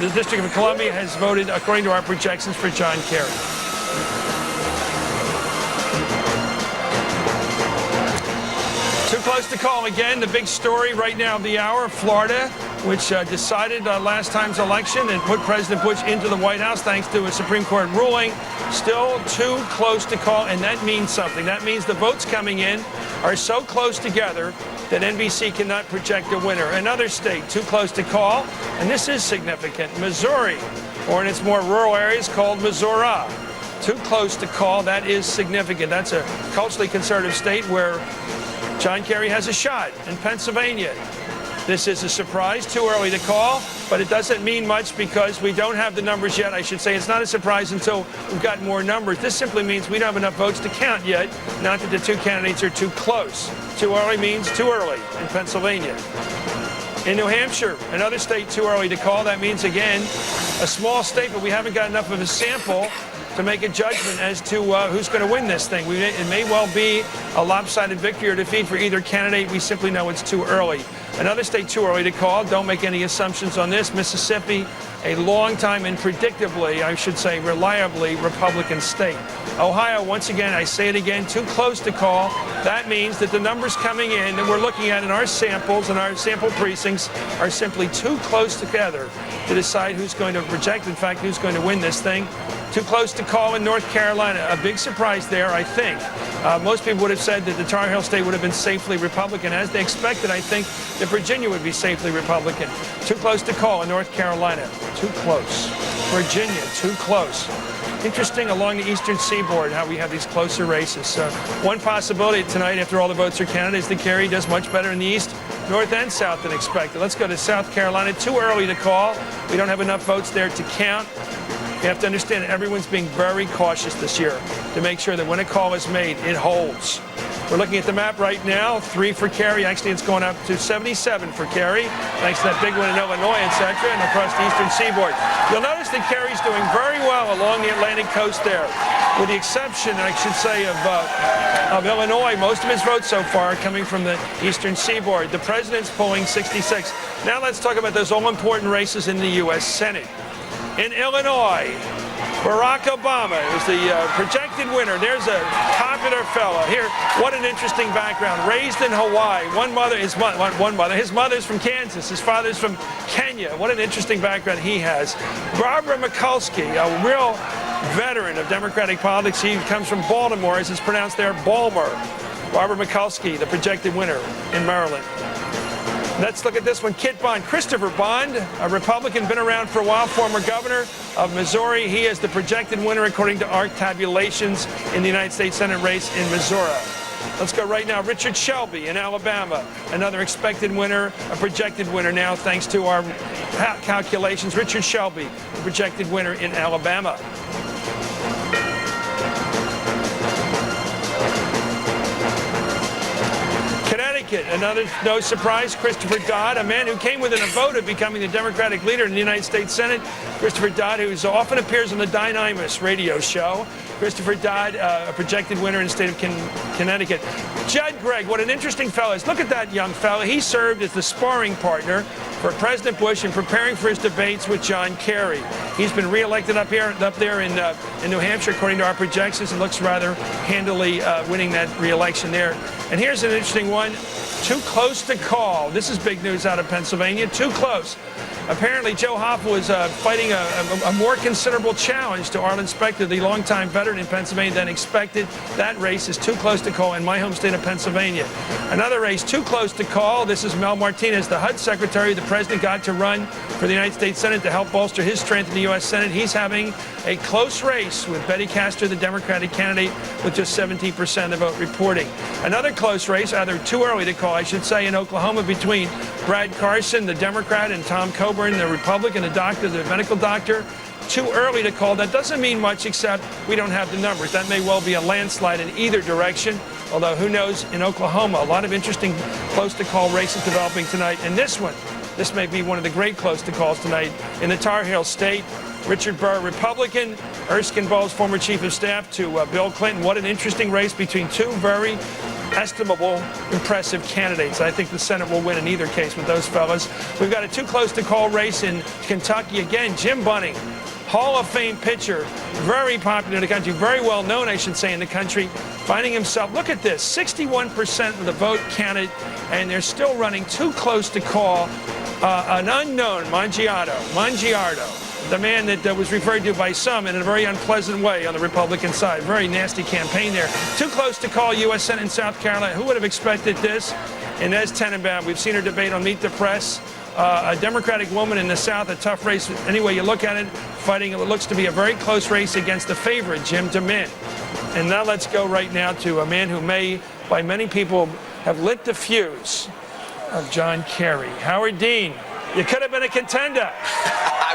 The District of Columbia has voted, according to our projections, for John Kerry. Too close to call again. The big story right now of the hour, Florida, which decided last time's election and put President Bush into the White House thanks to a Supreme Court ruling. Still too close to call, and that means something. That means the votes coming in are so close together that NBC cannot project a winner. Another state too close to call, and this is significant, Missouri, or in its more rural areas called Missouri. Too close to call, that is significant. That's a culturally conservative state where John Kerry has a shot. In Pennsylvania, this is a surprise, too early to call, but it doesn't mean much because we don't have the numbers yet. I should say it's not a surprise until we've got more numbers. This simply means we don't have enough votes to count yet, not that the two candidates are too close. Too early means too early in Pennsylvania. In New Hampshire, another state too early to call. That means, again, a small state, but we haven't got enough of a sample to make a judgment as to who's going to win this thing. It may well be a lopsided victory or defeat for either candidate. We simply know it's too early. Another state too early to call. Don't make any assumptions on this. Mississippi, a long time and predictably, I should say reliably, Republican state. Ohio, once again, I say it again, too close to call. That means that the numbers coming in that we're looking at in our samples and our sample precincts are simply too close together to decide who's going to project, in fact, who's going to win this thing. Too close to call in North Carolina. A big surprise there, I think. Most people would have said that the Tar Heel state would have been safely Republican. As they expected, I think that Virginia would be safely Republican. Too close to call in North Carolina. Too close. Virginia, too close. Interesting along the eastern seaboard how we have these closer races. One possibility tonight, after all the votes are counted, is that Kerry does much better in the east, north, and south than expected. Let's go to South Carolina. Too early to call. We don't have enough votes there to count. You have to understand that everyone's being very cautious this year to make sure that when a call is made, it holds. We're looking at the map right now. 3 for Kerry. Actually, it's going up to 77 for Kerry, thanks to that big one in Illinois, etc., and across the eastern seaboard. You'll notice that Kerry's doing very well along the Atlantic coast there, with the exception, I should say, of Illinois. Most of his votes so far are coming from the eastern seaboard. The president's polling 66. Now let's talk about those all-important races in the U.S. Senate. In Illinois, Barack Obama is the projected winner. There's a popular fellow. Here, what an interesting background. Raised in Hawaii. His mother's from Kansas. His father's from Kenya. What an interesting background he has. Barbara Mikulski, a real veteran of Democratic politics. He comes from Baltimore, as it's pronounced there, Balmer. Barbara Mikulski, the projected winner in Maryland. Let's look at this one. Kit Bond. Christopher Bond, a Republican, been around for a while, former governor of Missouri. He is the projected winner according to our tabulations in the United States Senate race in Missouri. Let's go right now. Richard Shelby in Alabama, another expected winner, a projected winner now thanks to our calculations. Richard Shelby, the projected winner in Alabama. Another no surprise, Christopher Dodd, a man who came within a vote of becoming the Democratic leader in the United States Senate. Christopher Dodd, who often appears on the Dynamis radio show. Christopher Dodd, a projected winner in the state of Connecticut. Judd Gregg, what an interesting fellow is. Look at that young fellow. He served as the sparring partner for President Bush in preparing for his debates with John Kerry. He's been reelected up there in New Hampshire, according to our projections, and looks rather handily winning that reelection there. And here's an interesting one. Too close to call. This is big news out of Pennsylvania. Too close. Apparently, Joe Hoffa was fighting a more considerable challenge to Arlen Specter, the longtime veteran in Pennsylvania, than expected. That race is too close to call in my home state of Pennsylvania. Another race too close to call. This is Mel Martinez, the HUD secretary the president got to run for the United States Senate to help bolster his strength in the U.S. Senate. He's having a close race with Betty Castor, the Democratic candidate, with just 17% of the vote reporting. Another close race, either too early to call, I should say, in Oklahoma between Brad Carson, the Democrat, and Tom Coburn, the Republican, the doctor, the medical doctor. Too early to call. That doesn't mean much, except we don't have the numbers. That may well be a landslide in either direction, although who knows, in Oklahoma, a lot of interesting close-to-call races developing tonight. And this one, this may be one of the great close-to-calls tonight in the Tar Heel state. Richard Burr, Republican, Erskine Bowles, former chief of staff to Bill Clinton. What an interesting race between two very estimable, impressive candidates. I think the Senate will win in either case with those fellas. We've got a too close to call race in Kentucky again. Jim Bunning, Hall of Fame pitcher, very popular in the country, very well known, I should say, in the country, finding himself, look at this, 61% of the vote counted, and they're still running too close to call an unknown Mangiardo, the man that was referred to by some in a very unpleasant way on the Republican side. Very nasty campaign there. Too close to call U.S. Senate in South Carolina. Who would have expected this? Inez Tenenbaum, we've seen her debate on Meet the Press. A Democratic woman in the South, a tough race. Any way you look at it, fighting what looks to be a very close race against the favorite, Jim DeMint. And now let's go right now to a man who may, by many people, have lit the fuse of John Kerry. Howard Dean, you could have been a contender.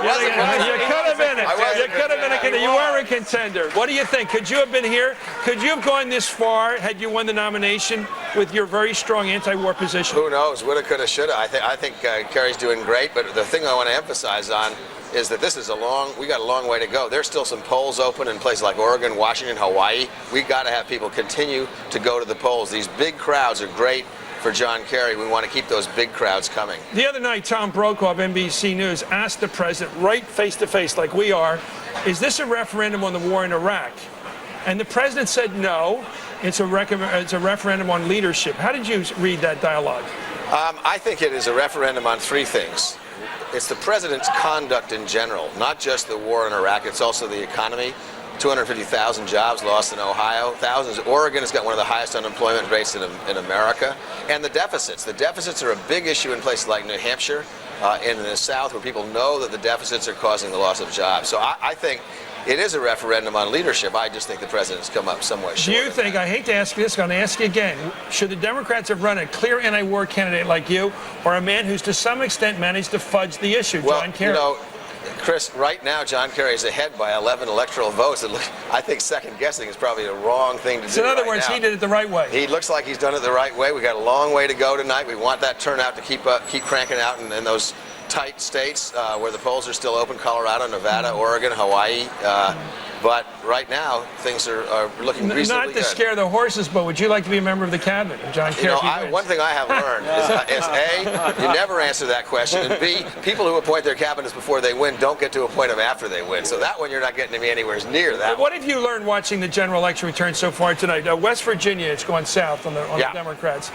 You could have been it. You could have been a contender. You were a contender. What do you think? Could you have been here? Could you have gone this far had you won the nomination with your very strong anti-war position? Who knows? Woulda, coulda, shoulda. I think Kerry's doing great, but the thing I want to emphasize on is that this is we got a long way to go. There's still some polls open in places like Oregon, Washington, Hawaii. We got to have people continue to go to the polls. These big crowds are great for John Kerry. We want to keep those big crowds coming. The other night, Tom Brokaw of NBC News asked the president, right face-to-face like we are, is this a referendum on the war in Iraq? And the president said no, it's a referendum on leadership. How did you read that dialogue? I think it is a referendum on three things. It's the president's conduct in general, not just the war in Iraq, it's also the economy. 250,000 jobs lost in Ohio, thousands. Oregon has got one of the highest unemployment rates in America. And the deficits. The deficits are a big issue in places like New Hampshire, in the South, where people know that the deficits are causing the loss of jobs. So I think it is a referendum on leadership. I just think the president's come up somewhat short. Do you think, I hate to ask you this, I'm going to ask you again, should the Democrats have run a clear anti-war candidate like you, or a man who's to some extent managed to fudge the issue, John Kerry? You know, Chris, right now John Kerry is ahead by 11 electoral votes. I think second guessing is probably a wrong thing to do. So in other words, he did it the right way. He looks like he's done it the right way. We got a long way to go tonight. We want that turnout to keep cranking out in those tight states where the polls are still open: Colorado, Nevada, Oregon, Hawaii. But right now, things are looking reasonably good. Not to scare the horses, but would you like to be a member of the cabinet of John Kerry? One thing I have learned is A, you never answer that question, and B, people who appoint their cabinets before they win don't get to appoint them after they win. So that one, you're not getting to me anywhere near that. What have you learned watching the general election return so far tonight? West Virginia, it's gone south on the Democrats.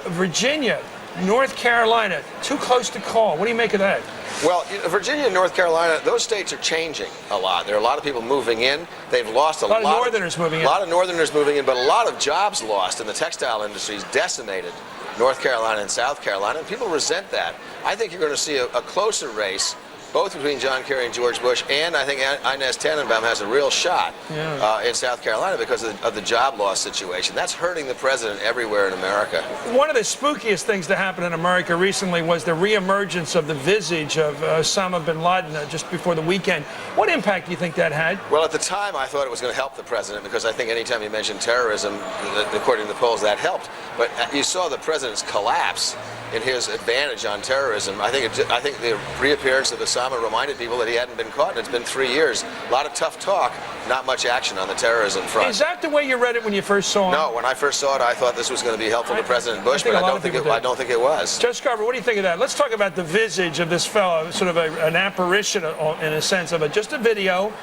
Virginia, North Carolina, too close to call. What do you make of that? Well, Virginia and North Carolina, those states are changing a lot. There are a lot of people moving in. They've lost a lot of Northerners moving in. A lot of Northerners moving in, but a lot of jobs lost, and the textile industry is decimated. North Carolina and South Carolina, and people resent that. I think you're going to see a closer race, both between John Kerry and George Bush, and I think Inez Tenenbaum has a real shot in South Carolina because of the job loss situation. That's hurting the president everywhere in America. One of the spookiest things to happen in America recently was the reemergence of the visage of Osama bin Laden just before the weekend. What impact do you think that had? Well, at the time, I thought it was going to help the president because I think anytime you mention terrorism, according to the polls, that helped. But you saw the president's collapse in his advantage on terrorism. I think the reappearance of Osama reminded people that he hadn't been caught, and it's been 3 years. A lot of tough talk, not much action on the terrorism front. Is that the way you read it when you first saw it? No, when I first saw it, I thought this was going to be helpful to President Bush, but I don't think it was. Judge Scarborough, what do you think of that? Let's talk about the visage of this fellow, sort of an apparition in a sense of just a video.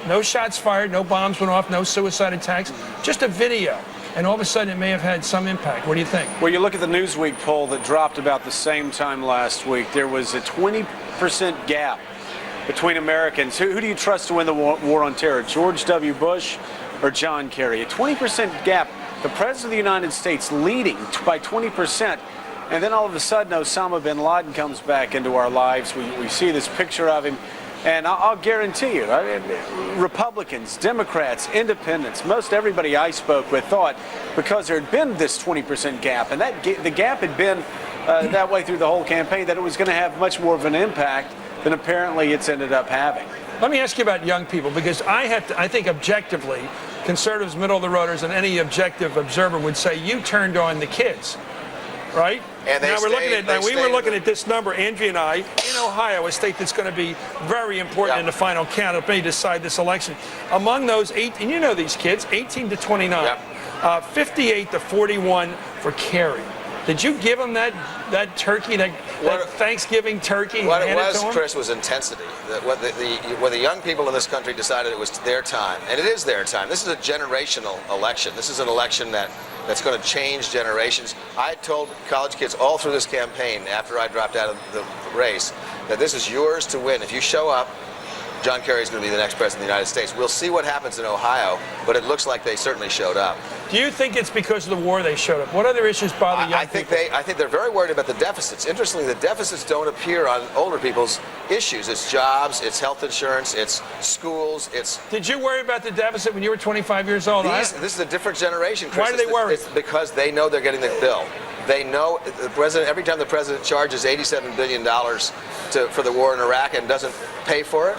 No shots fired, no bombs went off, no suicide attacks, just a video. And all of a sudden, it may have had some impact. What do you think? Well, you look at the Newsweek poll that dropped about the same time last week. There was a 20% gap between Americans. Who do you trust to win the war on terror, George W. Bush or John Kerry? A 20% gap. The President of the United States leading by 20%. And then all of a sudden, Osama bin Laden comes back into our lives. We see this picture of him. And I'll guarantee you, Republicans, Democrats, independents, most everybody I spoke with thought because there had been this 20% gap, and the gap had been that way through the whole campaign, that it was going to have much more of an impact than apparently it's ended up having. Let me ask you about young people, because I think objectively, conservatives, middle-of-the-roaders, and any objective observer would say you turned on the kids, right? And we were looking at this number, Andrea and I, in Ohio, a state that's going to be very important in the final count. It may decide this election. Among those 18, and you know these kids, 18 to 29. 58-41 for Kerry. Did you give him that turkey, that Thanksgiving turkey? What it was, Chris, was intensity. When the young people in this country decided it was their time, and it is their time. This is a generational election. This is an election that's going to change generations. I told college kids all through this campaign, after I dropped out of the race, that this is yours to win. If you show up, John Kerry is going to be the next president of the United States. We'll see what happens in Ohio, but it looks like they certainly showed up. Do you think it's because of the war they showed up? What other issues bother young people? I think they're very worried about the deficits. Interestingly, the deficits don't appear on older people's issues. It's jobs, it's health insurance, it's schools, it's... Did you worry about the deficit when you were 25 years old? This is a different generation, Chris. Why do they worry? It's because they know they're getting the bill. They know the president, every time the president charges $87 billion for the war in Iraq and doesn't pay for it,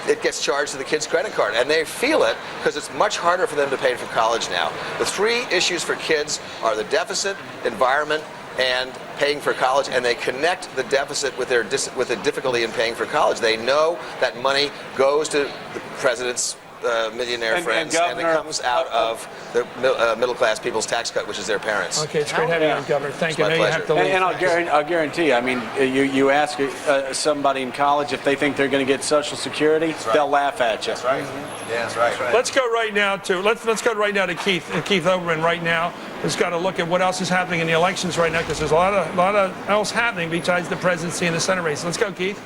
it gets charged to the kid's credit card. And they feel it because it's much harder for them to pay for college now. The three issues for kids are the deficit, environment, and paying for college, and they connect the deficit with the difficulty in paying for college. They know that money goes to the president's millionaire friends, and it comes out of the middle-class people's tax cut, which is their parents. Okay, it's great having you on, Governor. Thank you. My You have to leave. And I'll guarantee you, I mean, you ask somebody in college if they think they're going to get Social Security, they'll laugh at you. That's right. Yeah, that's right. Let's go right now to Keith Olbermann right now. Who's got to look at what else is happening in the elections right now, because there's a lot of else happening besides the presidency and the Senate race. Let's go, Keith.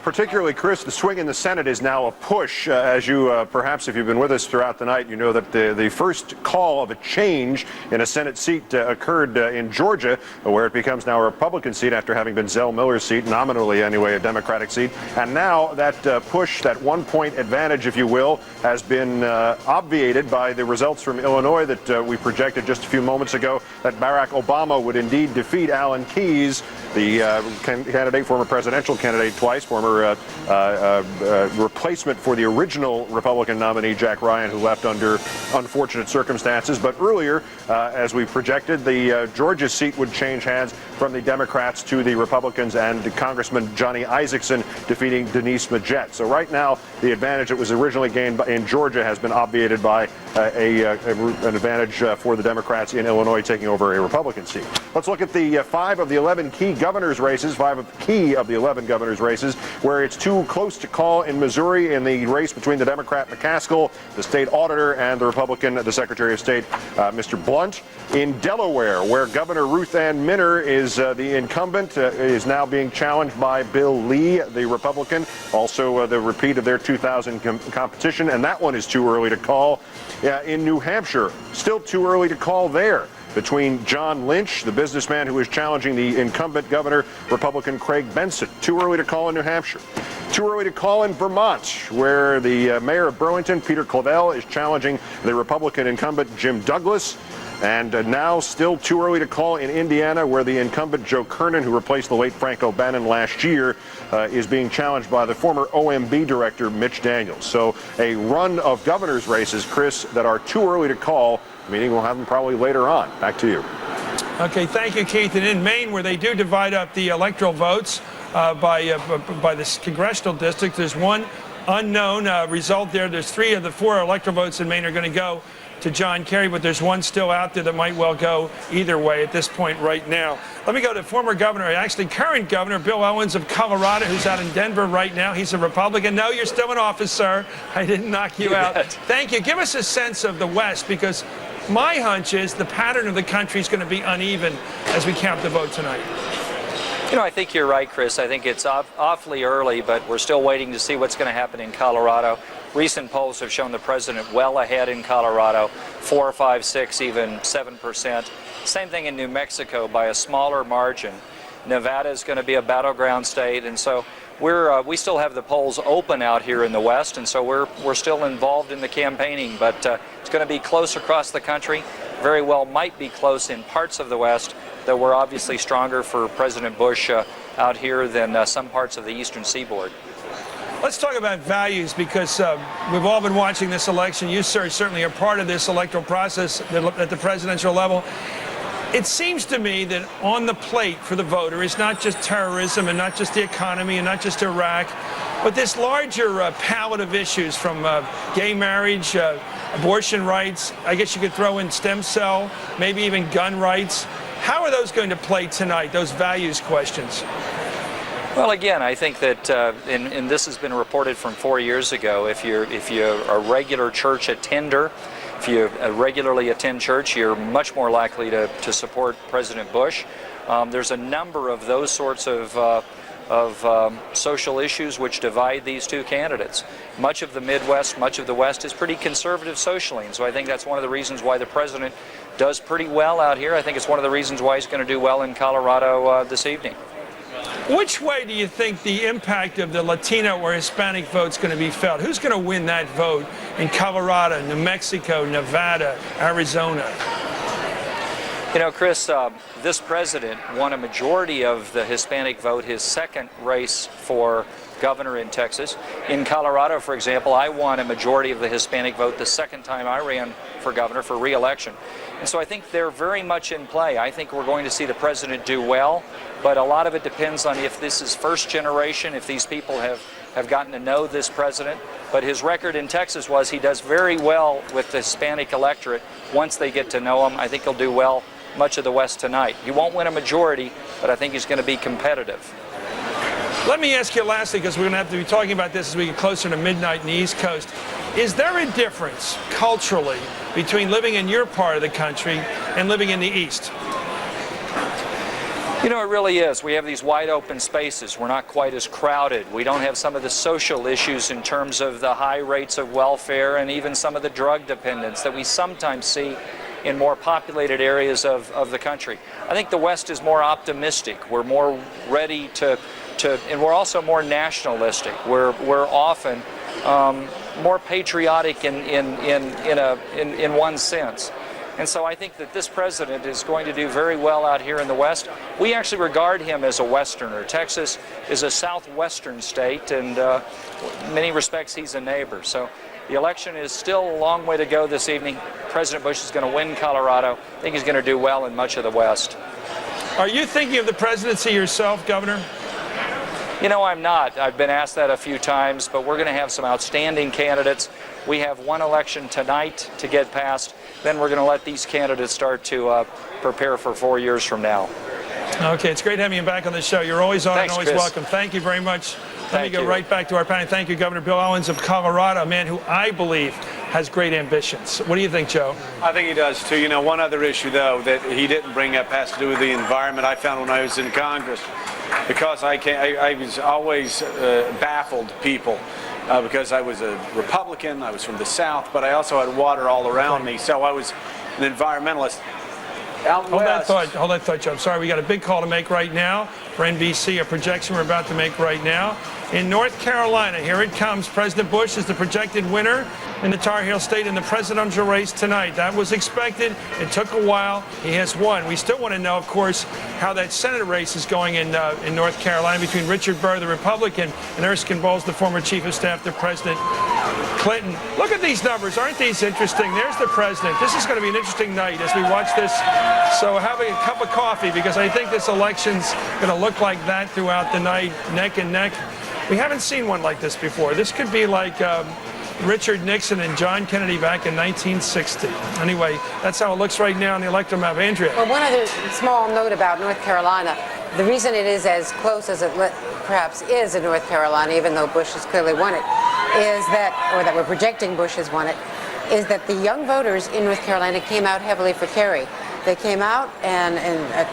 Particularly, Chris, the swing in the Senate is now a push. As you perhaps, if you've been with us throughout the night, you know that the first call of a change in a Senate seat occurred in Georgia, where it becomes now a Republican seat after having been Zell Miller's seat, nominally anyway, a Democratic seat. And now that push, that 1-point advantage, if you will, has been obviated by the results from Illinois that we projected just a few moments ago, that Barack Obama would indeed defeat Alan Keyes, the former presidential candidate twice, former replacement for the original Republican nominee, Jack Ryan, who left under unfortunate circumstances. But earlier, as we projected, the Georgia seat would change hands from the Democrats to the Republicans, and Congressman Johnny Isakson defeating Denise Majette. So right now, the advantage that was originally gained in Georgia has been obviated by an advantage for the Democrats in Illinois taking over a Republican seat. Let's look at the 5 of the 11 key governors' races, where it's too close to call in Missouri in the race between the Democrat McCaskill, the state auditor, and the Republican, the Secretary of State, Mr. Blunt. In Delaware, where Governor Ruth Ann Minner is the incumbent, is now being challenged by Bill Lee, the Republican, also the repeat of their 2000 competition, and that one is too early to call. In New Hampshire, still too early to call there, between John Lynch, the businessman who is challenging the incumbent governor, Republican Craig Benson. Too early to call in New Hampshire. Too early to call in Vermont, where the mayor of Burlington, Peter Clavelle, is challenging the Republican incumbent, Jim Douglas. And now still too early to call in Indiana, where the incumbent Joe Kernan, who replaced the late Frank O'Bannon last year, is being challenged by the former OMB director, Mitch Daniels. So a run of governor's races, Chris, that are too early to call, meaning we'll have them probably later on. Back to you. Okay, thank you, Keith. And in Maine, where they do divide up the electoral votes by this congressional district, there's one unknown result there. There's 3 of the 4 electoral votes in Maine are going to go to John Kerry, but there's one still out there that might well go either way at this point right now. Let me go to former governor, actually current governor, Bill Owens of Colorado, who's out in Denver right now. He's a Republican. No, you're still in office, sir. I didn't knock you out. Thank you. Give us a sense of the West, because my hunch is the pattern of the country is going to be uneven as we count the vote tonight. You know, I think you're right, Chris. I think it's awfully early, but we're still waiting to see what's going to happen in Colorado. Recent polls have shown the president well ahead in Colorado, 4, 5, 6, even 7%. Same thing in New Mexico by a smaller margin. Nevada is going to be a battleground state, and so we still have the polls open out here in the West, and so we're still involved in the campaigning, but it's going to be close across the country. Very well might be close in parts of the West, though we're obviously stronger for President Bush out here than some parts of the eastern seaboard. Let's talk about values, because we've all been watching this election. You, sir, certainly are part of this electoral process at the presidential level. It seems to me that on the plate for the voter is not just terrorism and not just the economy and not just Iraq, but this larger palette of issues, from gay marriage, abortion rights. I guess you could throw in stem cell, maybe even gun rights. How are those going to play tonight, those values questions? Well, again, I think that, and this has been reported from 4 years ago, if you're a regular church attender, if you regularly attend church, you're much more likely to support President Bush. There's a number of those sorts of social issues which divide these two candidates. Much of the Midwest, much of the West is pretty conservative socially, and so I think that's one of the reasons why the president does pretty well out here. I think it's one of the reasons why he's going to do well in Colorado this evening. Which way do you think the impact of the Latino or Hispanic vote is going to be felt? Who's going to win that vote in Colorado, New Mexico, Nevada, Arizona? You know, Chris, this president won a majority of the Hispanic vote his second race for governor in Texas. In Colorado, for example, I won a majority of the Hispanic vote the second time I ran for governor for re-election. And so I think they're very much in play. I think we're going to see the president do well, but a lot of it depends on if this is first generation, if these people have gotten to know this president. But his record in Texas was he does very well with the Hispanic electorate once they get to know him. I think he'll do well much of the West tonight. He won't win a majority, but I think he's going to be competitive. Let me ask you lastly, because we're going to have to be talking about this as we get closer to midnight in the East Coast. Is there a difference culturally between living in your part of the country and living in the East? You know, it really is. We have these wide open spaces. We're not quite as crowded. We don't have some of the social issues in terms of the high rates of welfare and even some of the drug dependence that we sometimes see in more populated areas of the country. I think the West is more optimistic. We're more ready to and we're also more nationalistic. We're often more patriotic in one sense. And so I think that this president is going to do very well out here in the West. We actually regard him as a Westerner. Texas is a southwestern state, and in many respects he's a neighbor. So the election is still a long way to go this evening. President Bush is going to win Colorado. I think he's going to do well in much of the West. Are you thinking of the presidency yourself, Governor? You know, I'm not. I've been asked that a few times, but we're going to have some outstanding candidates. We have one election tonight to get past. Then we're going to let these candidates start to prepare for 4 years from now. Okay, it's great having you back on the show. You're always on. Thanks, and always Chris. welcome. Thank you very much. Let me Thank go you. right back to our panel. Thank you, Governor Bill Owens of Colorado, a man who I believe has great ambitions. What do you think, Joe? I think he does too. You know, one other issue though that he didn't bring up has to do with the environment. I found when I was in Congress, because I was always baffled people because I was a Republican, I was from the South, but I also had water all around me, so I was an environmentalist. Hold that thought, Joe. I'm sorry, we got a big call to make right now for NBC, a projection we're about to make right now. In North Carolina, here it comes. President Bush is the projected winner in the Tar Heel State in the presidential race tonight. That was expected. It took a while. He has won. We still want to know, of course, how that Senate race is going in North Carolina between Richard Burr, the Republican, and Erskine Bowles, the former chief of staff to President Clinton. Look at these numbers. Aren't these interesting? There's the president. This is going to be an interesting night as we watch this. So have a cup of coffee, because I think this election's going to look like that throughout the night, neck and neck. We haven't seen one like this before. This could be like Richard Nixon and John Kennedy back in 1960. Anyway, that's how it looks right now in the electoral map. Andrea. Well, one other small note about North Carolina. The reason it is as close as it perhaps is in North Carolina, even though Bush has clearly won it, is that, or that we're projecting Bush has won it, is that the young voters in North Carolina came out heavily for Kerry. They came out, and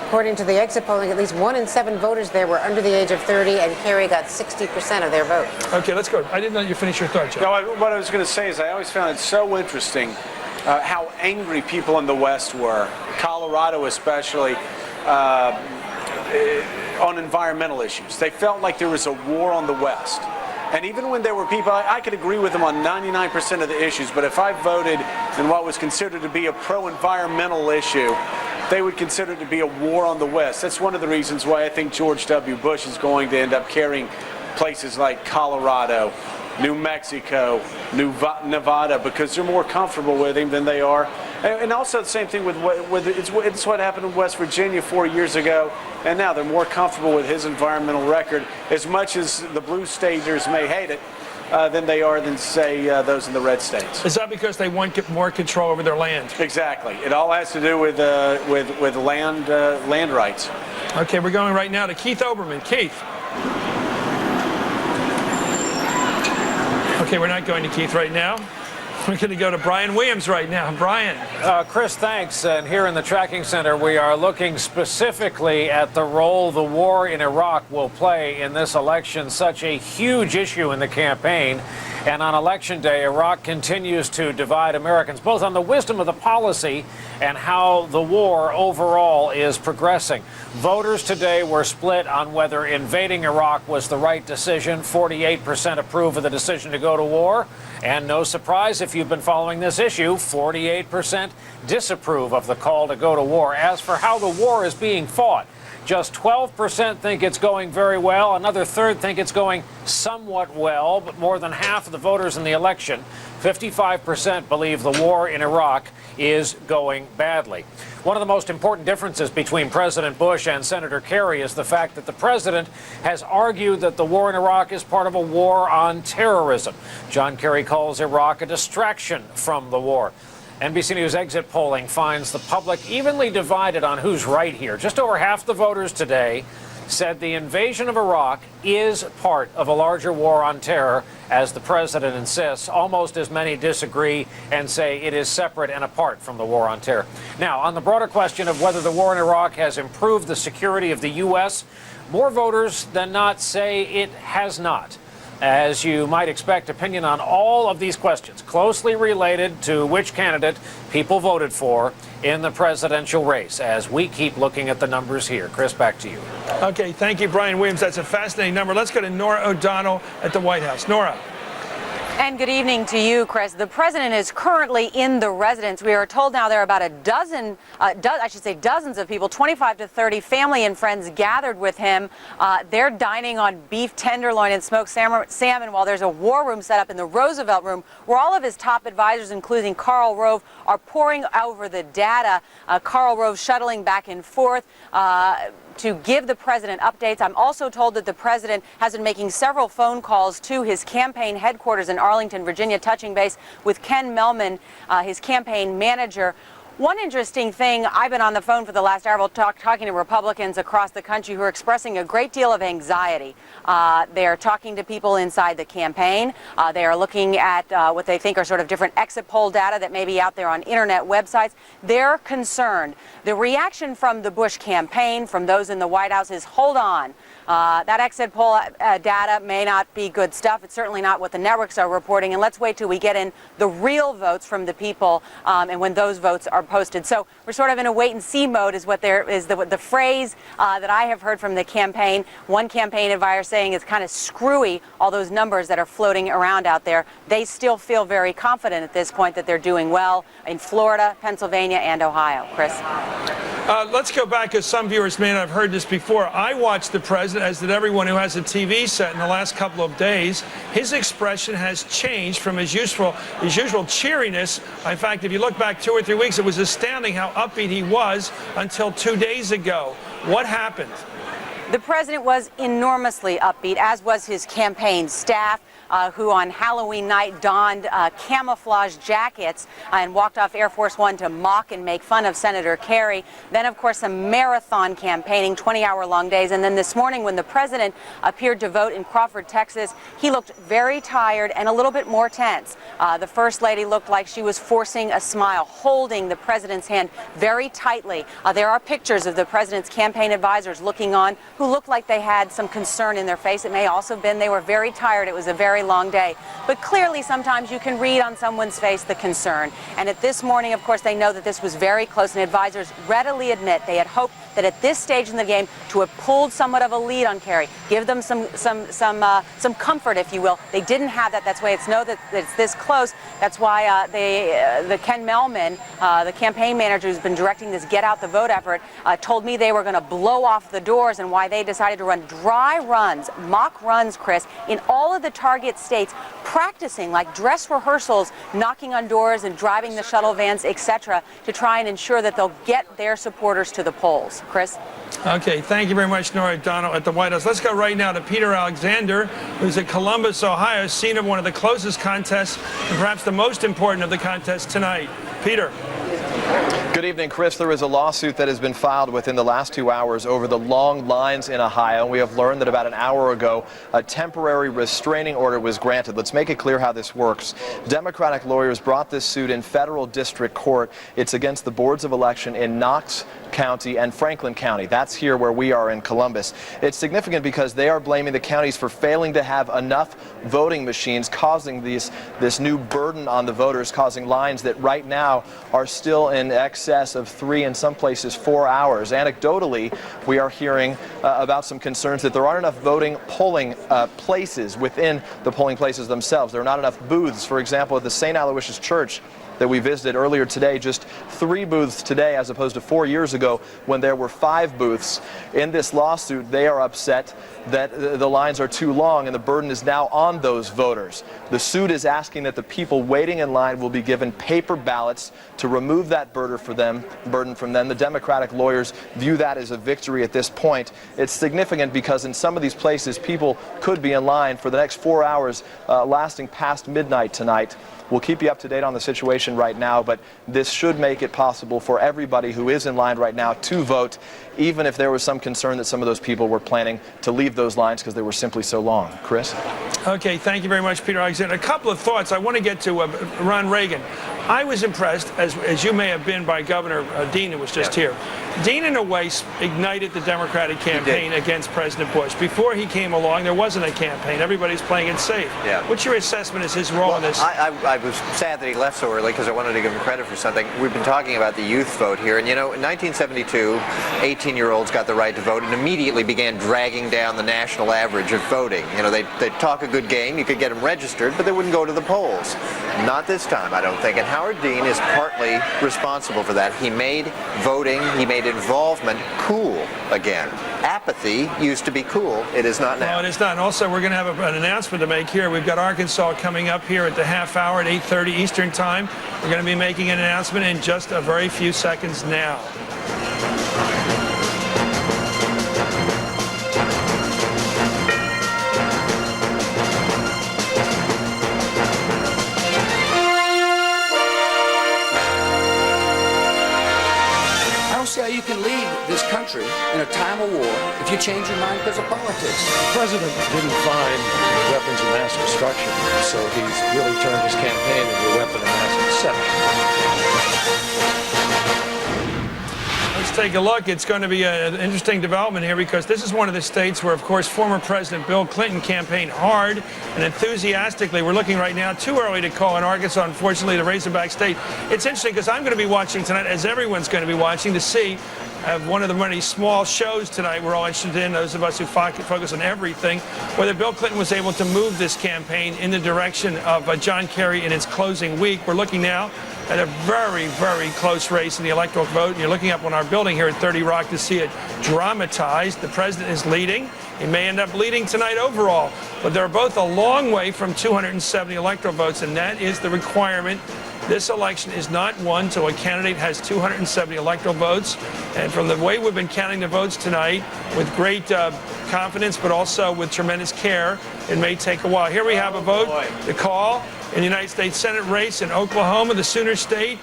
according to the exit polling, at least 1 in 7 voters there were under the age of 30, and Kerry got 60% of their vote. Okay, let's go. I didn't let you finish your thought, Joe. No, what I was going to say is I always found it so interesting how angry people in the West were, Colorado especially, on environmental issues. They felt like there was a war on the West. And even when there were people, I could agree with them on 99% of the issues, but if I voted in what was considered to be a pro-environmental issue, they would consider it to be a war on the West. That's one of the reasons why I think George W. Bush is going to end up carrying places like Colorado, New Mexico, Nevada, because they're more comfortable with him than they are. And also the same thing with it's what happened in West Virginia 4 years ago, and now they're more comfortable with his environmental record. As much as the blue staters may hate it, than they are than, say, those in the red states. Is that because they want more control over their land? Exactly. It all has to do with land rights. Okay, we're going right now to Keith Oberman. Keith. Okay, we're not going to Keith right now. We're going to go to Brian Williams right now. Brian. Chris, thanks. And here in the tracking center, we are looking specifically at the role the war in Iraq will play in this election, such a huge issue in the campaign. And on Election Day, Iraq continues to divide Americans, both on the wisdom of the policy and how the war overall is progressing. Voters today were split on whether invading Iraq was the right decision. 48% approve of the decision to go to war. And no surprise, if you've been following this issue, 48% disapprove of the call to go to war. As for how the war is being fought, just 12% think it's going very well. Another third think it's going somewhat well, but more than half of the voters in the election, 55%, believe the war in Iraq is going badly. One of the most important differences between President Bush and Senator Kerry is the fact that the president has argued that the war in Iraq is part of a war on terrorism. John Kerry calls Iraq a distraction from the war. NBC News exit polling finds the public evenly divided on who's right here. Just over half the voters today said the invasion of Iraq is part of a larger war on terror, as the president insists. Almost as many disagree and say it is separate and apart from the war on terror. Now, on the broader question of whether the war in Iraq has improved the security of the U.S., more voters than not say it has not. As you might expect, opinion on all of these questions closely related to which candidate people voted for in the presidential race, as we keep looking at the numbers here. Chris, back to you. Okay, thank you, Brian Williams. That's a fascinating number. Let's go to Nora O'Donnell at the White House. Nora. And good evening to you, Chris. The president is currently in the residence. We are told now there are about a dozen, dozens of people, 25 to 30 family and friends gathered with him. They're dining on beef tenderloin and smoked salmon while there's a war room set up in the Roosevelt Room, where all of his top advisors, including Karl Rove, are poring over the data. Karl Rove shuttling back and forth to give the president updates. I'm also told that the president has been making several phone calls to his campaign headquarters in Arlington, Virginia, touching base with Ken Mellman, his campaign manager. One interesting thing, I've been on the phone for the last hour talking to Republicans across the country who are expressing a great deal of anxiety. They are talking to people inside the campaign. They are looking at what they think are sort of different exit poll data that may be out there on internet websites. They're concerned. The reaction from the Bush campaign, from those in the White House, is hold on. That exit poll data may not be good stuff. It's certainly not what the networks are reporting. And let's wait till we get in the real votes from the people and when those votes are posted. So we're sort of in a wait-and-see mode is what there is the phrase that I have heard from the campaign. One campaign advisor saying it's kind of screwy, all those numbers that are floating around out there. They still feel very confident at this point that they're doing well in Florida, Pennsylvania, and Ohio. Chris? Let's go back, as some viewers may not have heard this before. I watched the president, as did everyone who has a TV set, in the last couple of days. His expression has changed from his usual cheeriness. In fact, if you look back 2 or 3 weeks, it was astounding how upbeat he was until 2 days ago. What happened? The president was enormously upbeat, as was his campaign staff, who on Halloween night donned camouflage jackets and walked off Air Force One to mock and make fun of Senator Kerry. Then, of course, some marathon campaigning, 20-hour-long days. And then this morning, when the president appeared to vote in Crawford, Texas, he looked very tired and a little bit more tense. The First Lady looked like she was forcing a smile, holding the president's hand very tightly. There are pictures of the president's campaign advisors looking on, who looked like they had some concern in their face. It may also have been they were very tired. It was a very long day. But clearly, sometimes you can read on someone's face the concern. And at this morning, of course, they know that this was very close, and advisors readily admit they had hoped that at this stage in the game to have pulled somewhat of a lead on Kerry, give them some comfort, if you will. They didn't have that. That's why it's know that it's this close. That's why the Ken Mellman, the campaign manager who's been directing this Get Out the Vote effort, told me they were going to blow off the doors, and why they decided to run dry runs, mock runs, Chris, in all of the target states practicing, like dress rehearsals, knocking on doors and driving the shuttle vans, etc., to try and ensure that they'll get their supporters to the polls. Chris? Okay, thank you very much, Nora Donald at the White House. Let's go right now to Peter Alexander, who's at Columbus, Ohio, scene of one of the closest contests and perhaps the most important of the contests tonight. Peter. Good evening, Chris. There is a lawsuit that has been filed within the last 2 hours over the long lines in Ohio. We have learned that about an hour ago, a temporary restraining order was granted. Let's make it clear how this works. Democratic lawyers brought this suit in federal district court. It's against the boards of election in Knox County and Franklin County. That's here where we are in Columbus. It's significant because they are blaming the counties for failing to have enough voting machines, causing this new burden on the voters, causing lines that right now are still in excess of 3, in some places 4 hours. Anecdotally, we are hearing about some concerns that there aren't enough polling places within the polling places themselves. There are not enough booths. For example, at the St. Aloysius Church that we visited earlier today, just 3 booths today as opposed to 4 years ago when there were 5 booths. In this lawsuit, they are upset that the lines are too long and the burden is now on those voters. The suit is asking that the people waiting in line will be given paper ballots to remove that burden from them. The Democratic lawyers view that as a victory at this point. It's significant because in some of these places, people could be in line for the next 4 hours, lasting past midnight tonight. We'll keep you up to date on the situation right now, but this should make it possible for everybody who is in line right now to vote, even if there was some concern that some of those people were planning to leave those lines because they were simply so long. Chris? Okay, thank you very much, Peter Alexander. A couple of thoughts. I want to get to Ron Reagan. I was impressed, as you may have been, by Governor Dean, who was just here. Dean, in a way, ignited the Democratic campaign against President Bush. Before he came along, there wasn't a campaign. Everybody's playing it safe. Yeah. What's your assessment as his role in this? I was sad that he left so early because I wanted to give him credit for something. We've been talking about the youth vote here, and you know, in 1972, 18-year-olds got the right to vote and immediately began dragging down the national average of voting. You know, they'd talk a good game, you could get them registered, but they wouldn't go to the polls. Not this time, I don't think. And Howard Dean is partly responsible for that. He made voting, he made involvement cool again. Apathy used to be cool. It is not now. No, it is not. And also, we're going to have an announcement to make here. We've got Arkansas coming up here at the half hour at 8:30 Eastern Time. We're going to be making an announcement in just a very few seconds now. See how you can lead this country in a time of war if you change your mind because of politics. The president didn't find weapons of mass destruction, so he's really turned his campaign into a weapon of mass deception. Let's take a look. It's going to be an interesting development here because this is one of the states where, of course, former President Bill Clinton campaigned hard and enthusiastically. We're looking right now, too early to call in Arkansas, unfortunately, the Razorback State. It's interesting because I'm going to be watching tonight, as everyone's going to be watching, to see one of the many small shows tonight we're all interested in, those of us who focus on everything, whether Bill Clinton was able to move this campaign in the direction of John Kerry in its closing week. We're looking now at a very, very close race in the electoral vote. And you're looking up on our building here at 30 Rock to see it dramatized. The president is leading. He may end up leading tonight overall. But they're both a long way from 270 electoral votes, and that is the requirement. This election is not won until a candidate has 270 electoral votes. And from the way we've been counting the votes tonight, with great confidence, but also with tremendous care, it may take a while. Here we have a vote, the call in the United States Senate race in Oklahoma, the Sooner State.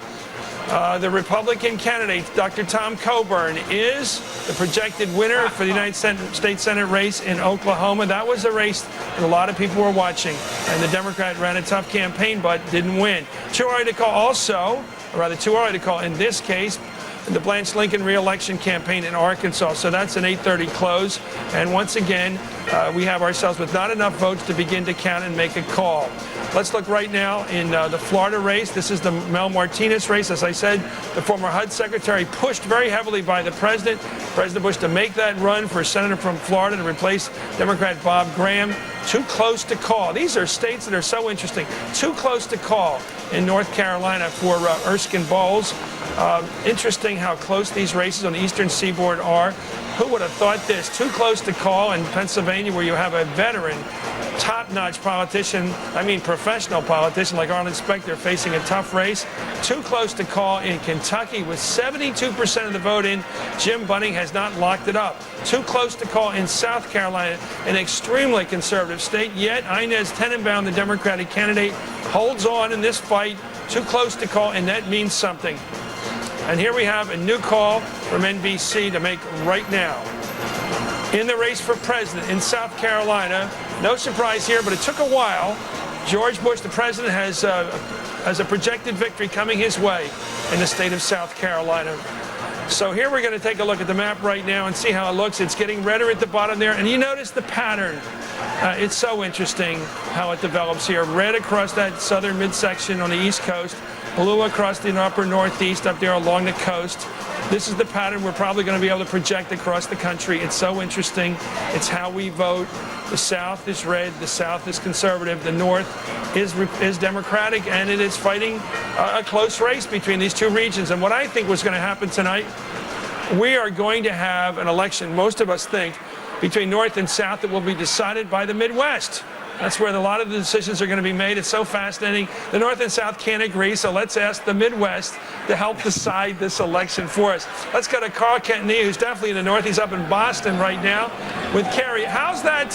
The Republican candidate, Dr. Tom Coburn, is the projected winner for the United States Senate race in Oklahoma. That was a race that a lot of people were watching, and the Democrat ran a tough campaign but didn't win. Too early to call also, or rather too early to call in this case, the Blanche Lincoln re-election campaign in Arkansas. So that's an 8:30 close. And once again, we have ourselves with not enough votes to begin to count and make a call. Let's look right now in the Florida race. This is the Mel Martinez race. As I said, the former HUD secretary pushed very heavily by the President Bush, to make that run for senator from Florida to replace Democrat Bob Graham. Too close to call. These are states that are so interesting. Too close to call in North Carolina for Erskine Bowles. Interesting how close these races on the eastern seaboard are. Who would have thought this? Too close to call in Pennsylvania, where you have a veteran top-notch politician, I mean professional politician like Arlen Specter facing a tough race. Too close to call in Kentucky with 72% of the vote in. Jim Bunning has not locked it up. Too close to call in South Carolina, an extremely conservative state, yet Inez Tenenbaum, the Democratic candidate, holds on in this fight. Too close to call, and that means something. And here we have a new call from NBC to make right now. In the race for president in South Carolina, no surprise here, but it took a while. George Bush, the president, has a projected victory coming his way in the state of South Carolina. So here we're going to take a look at the map right now and see how it looks. It's getting redder at the bottom there, and you notice the pattern. It's so interesting how it develops here. Red across that southern midsection on the East Coast, blue across the upper Northeast up there along the coast. This is the pattern we're probably going to be able to project across the country. It's so interesting. It's how we vote. The South is red, the South is conservative, the North is Democratic, and it is fighting a close race between these two regions. And what I think was going to happen tonight, we are going to have an election, most of us think, between North and South that will be decided by the Midwest. That's where a lot of the decisions are going to be made. It's so fascinating. The North and South can't agree, so let's ask the Midwest to help decide this election for us. Let's go to Carl Kentney, who's definitely in the North. He's up in Boston right now with Kerry. How's that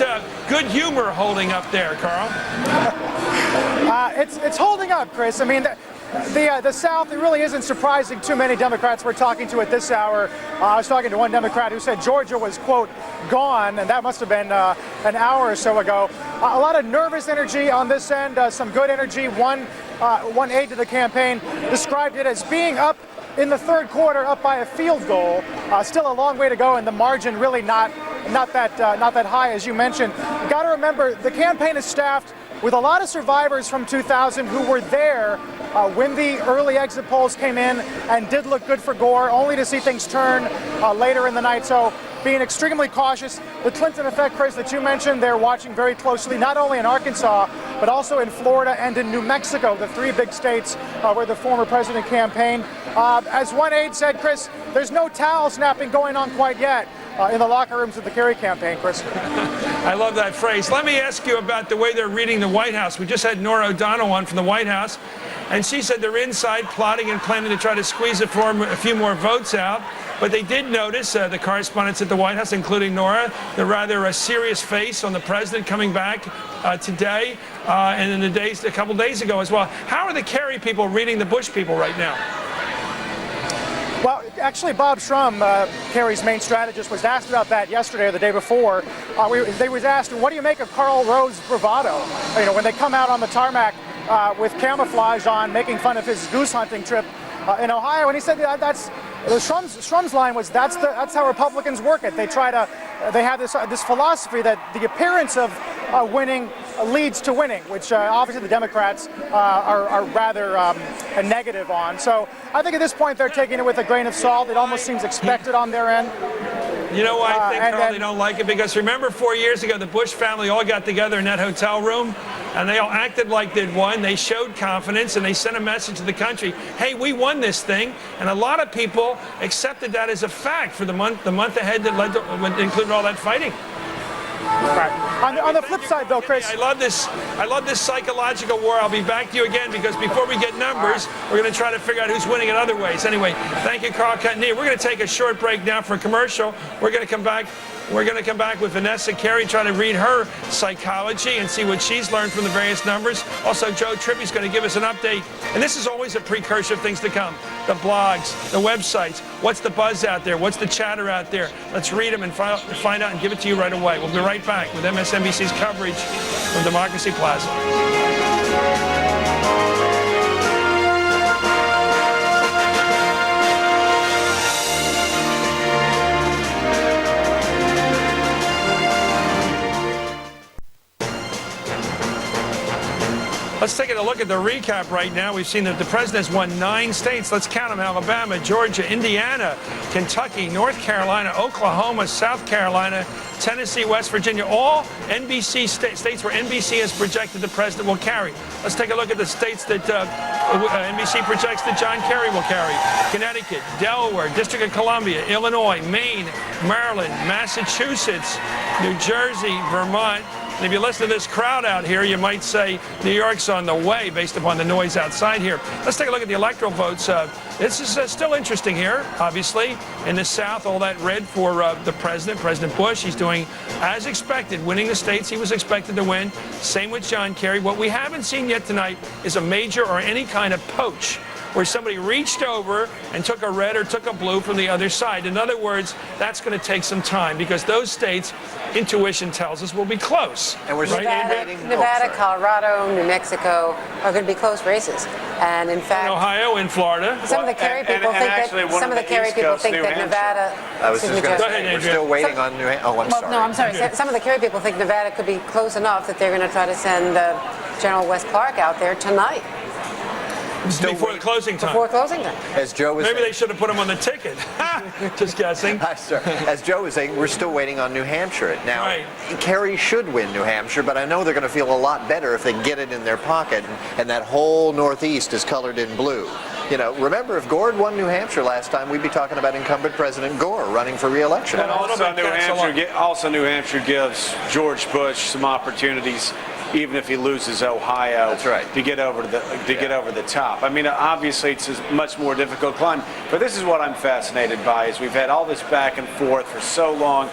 good humor holding up there, Carl? It's holding up, Chris. I mean, the South, it really isn't surprising too many Democrats we're talking to at this hour. I was talking to one Democrat who said Georgia was, quote, gone, and that must have been an hour or so ago. A lot of nervous energy on this end, some good energy. One aide to the campaign described it as being up in the third quarter, up by a field goal. Still a long way to go, and the margin really not that high, as you mentioned. You've got to remember, the campaign is staffed with a lot of survivors from 2000 who were there when the early exit polls came in and did look good for Gore, only to see things turn later in the night. So being extremely cautious. The Clinton effect, Chris, that you mentioned, they're watching very closely, not only in Arkansas, but also in Florida and in New Mexico, the three big states where the former president campaigned. As one aide said, Chris, there's no towel snapping going on quite yet in the locker rooms of the Kerry campaign, Chris. I love that phrase. Let me ask you about the way they're reading the White House. We just had Nora O'Donnell on from the White House, and she said they're inside plotting and planning to try to squeeze a few more votes out. But they did notice, the correspondents at the White House, including Nora, the rather serious face on the president coming back today and in the a couple days ago as well. How are the Kerry people reading the Bush people right now? Well, actually, Bob Shrum, Kerry's main strategist, was asked about that yesterday or the day before. They was asked, what do you make of Karl Rove's bravado? You know, when they come out on the tarmac with camouflage on, making fun of his goose hunting trip in Ohio, and he said that's Shrum's line was that's how Republicans work it. They have this philosophy that the appearance of winning leads to winning, which obviously the Democrats are rather negative on. So I think at this point they're taking it with a grain of salt. It almost seems expected on their end. You know why I think, Carl, they don't like it? Because remember 4 years ago, the Bush family all got together in that hotel room, and they all acted like they'd won. They showed confidence, and they sent a message to the country, hey, we won this thing. And a lot of people accepted that as a fact for the month ahead that included all that fighting. Right. On the flip side, though, Chris, I love this psychological war. I'll be back to you again because before we get numbers, we're going to try to figure out who's winning in other ways. Anyway, thank you, Carl Kentney. We're going to take a short break now for a commercial. We're going to come back. We're going to come back with Vanessa Carey, try to read her psychology and see what she's learned from the various numbers. Also, Joe Trippi's going to give us an update. And this is always a precursor of things to come. The blogs, the websites, what's the buzz out there, what's the chatter out there. Let's read them and find out and give it to you right away. We'll be right back with MSNBC's coverage from Democracy Plaza. Let's take a look at the recap right now. We've seen that the president has won 9 states. Let's count them: Alabama, Georgia, Indiana, Kentucky, North Carolina, Oklahoma, South Carolina, Tennessee, West Virginia, all NBC states where NBC has projected the president will carry. Let's take a look at the states that NBC projects that John Kerry will carry: Connecticut, Delaware, District of Columbia, Illinois, Maine, Maryland, Massachusetts, New Jersey, Vermont, And if you listen to this crowd out here, you might say New York's on the way based upon the noise outside here. Let's take a look at the electoral votes. This is still interesting here, obviously. In the South, all that red for the president, President Bush. He's doing as expected, winning the states he was expected to win. Same with John Kerry. What we haven't seen yet tonight is a major or any kind of poach where somebody reached over and took a red or took a blue from the other side. In other words, that's going to take some time because those states, intuition tells us, will be close. And we're Nevada, Colorado, New Mexico are going to be close races. And in fact, in Ohio and Florida. Some of the Kerry people think that Nevada. I was just going to say, we're still waiting on New Hampshire. Oh, I'm sorry. No, I'm sorry. Some of the Kerry people think Nevada could be close enough that they're going to try to send General Wes Clark out there tonight. Before the closing time. Before closing time. As Joe was Maybe they should have put him on the ticket. Just guessing. As Joe was saying, we're still waiting on New Hampshire. Now, Kerry should win New Hampshire, but I know they're going to feel a lot better if they get it in their pocket and that whole Northeast is colored in blue. You know, remember, if Gore won New Hampshire last time, we'd be talking about incumbent President Gore running for re-election. And also, New Hampshire gives George Bush some opportunities, even if he loses Ohio, to get over the top. I mean, obviously, it's a much more difficult climb. But this is what I'm fascinated by: is we've had all this back and forth for so long,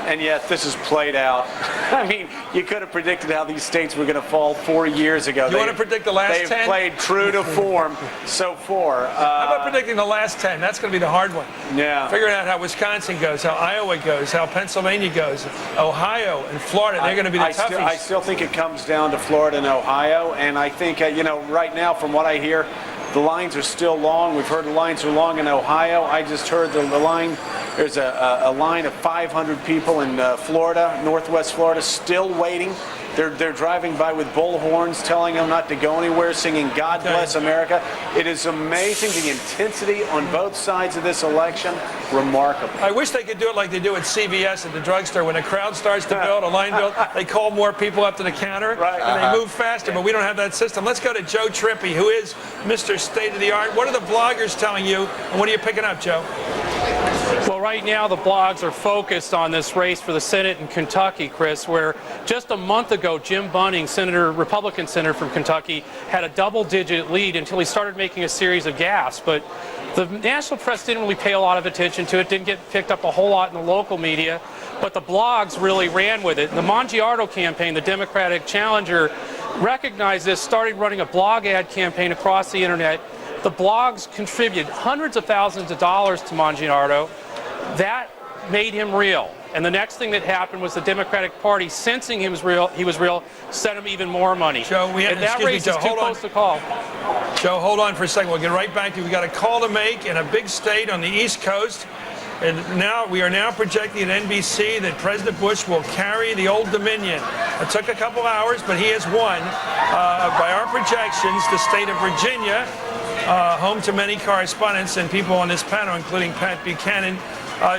and yet this is played out. I mean, you could have predicted how these states were going to fall 4 years ago. You want to predict the last 10? They've played true to form so far. How about predicting the last 10? That's going to be the hard one. Yeah. Figuring out how Wisconsin goes, how Iowa goes, how Pennsylvania goes, Ohio and Florida. They're going to be the toughest. I still think it comes down to Florida and Ohio, and I think, right now, from what I hear, the lines are still long. We've heard the lines are long in Ohio. I just heard the line. There's a line of 500 people in Florida, Northwest Florida, still waiting. They're driving by with bullhorns, telling them not to go anywhere, singing "God Bless America." It is amazing, the intensity on both sides of this election. Remarkable. I wish they could do it like they do at CVS at the drugstore. When a crowd starts to build, a line build, they call more people up to the counter, and they move faster, but we don't have that system. Let's go to Joe Trippi, who is Mr. State-of-the-Art. What are the bloggers telling you, and what are you picking up, Joe? Well, right now the blogs are focused on this race for the Senate in Kentucky, Chris, where just a month ago Jim Bunning, Republican senator from Kentucky, had a double-digit lead until he started making a series of gaffes. But the national press didn't really pay a lot of attention to it, didn't get picked up a whole lot in the local media, but the blogs really ran with it. And the Mongiardo campaign, the Democratic challenger, recognized this, started running a blog ad campaign across the internet. The blogs contributed hundreds of thousands of dollars to Mongiardo. That made him real. And the next thing that happened was the Democratic Party, sensing he was real, sent him even more money. Joe, and that race is too close to call. Joe, hold on for a second. We'll get right back to you. We've got a call to make in a big state on the East Coast. And now we are now projecting at NBC that President Bush will carry the Old Dominion. It took a couple hours, but he has won. By our projections, the state of Virginia, home to many correspondents and people on this panel, including Pat Buchanan.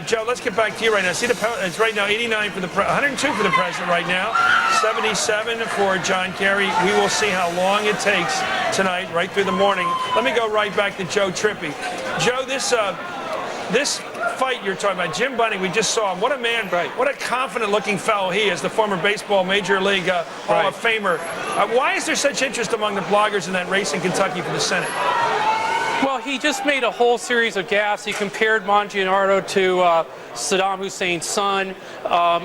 Joe, let's get back to you right now. See, it's right now 89 for 102 for the president right now, 77 for John Kerry. We will see how long it takes tonight, right through the morning. Let me go right back to Joe Trippi. Joe, this fight you're talking about, Jim Bunning, we just saw him. What a man, what a confident-looking fellow he is, the former baseball Major League Hall of Famer. Why is there such interest among the bloggers in that race in Kentucky for the Senate? Well, he just made a whole series of gaffes. He compared Mongiardo to Saddam Hussein's son.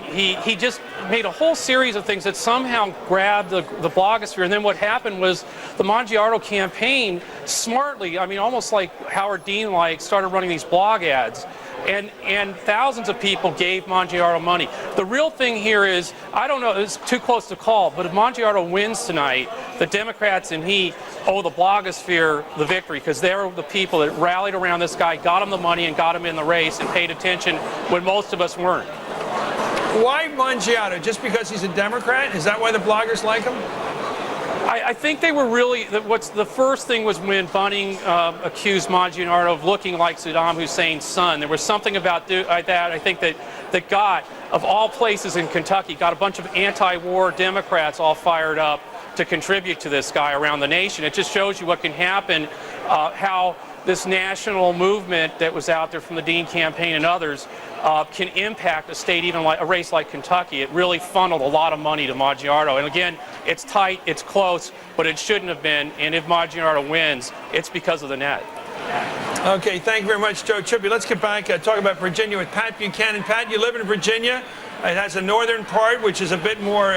He just made a whole series of things that somehow grabbed the blogosphere. And then what happened was the Mongiardo campaign smartly, I mean, almost like Howard Dean-like, started running these blog ads. And thousands of people gave Mongiardo money. The real thing here is, I don't know, it's too close to call, but if Mongiardo wins tonight, the Democrats and he owe the blogosphere the victory, because they're the people that rallied around this guy, got him the money and got him in the race and paid attention when most of us weren't. Why Mongiardo? Just because he's a Democrat? Is that why the bloggers like him? I think they were really, the first thing was when Bunning accused Mongiardo of looking like Saddam Hussein's son. There was something about that, I think, that got, of all places in Kentucky, got a bunch of anti-war Democrats all fired up to contribute to this guy around the nation. It just shows you what can happen, how this national movement that was out there from the Dean campaign and others can impact a state, even like a race like Kentucky. It really funneled a lot of money to Maggiardo. And again, it's tight, it's close, but it shouldn't have been. And if Maggiardo wins, it's because of the net. Okay, thank you very much, Joe Tribby. Let's get back talk about Virginia with Pat Buchanan. Pat, you live in Virginia. It has a northern part, which is a bit more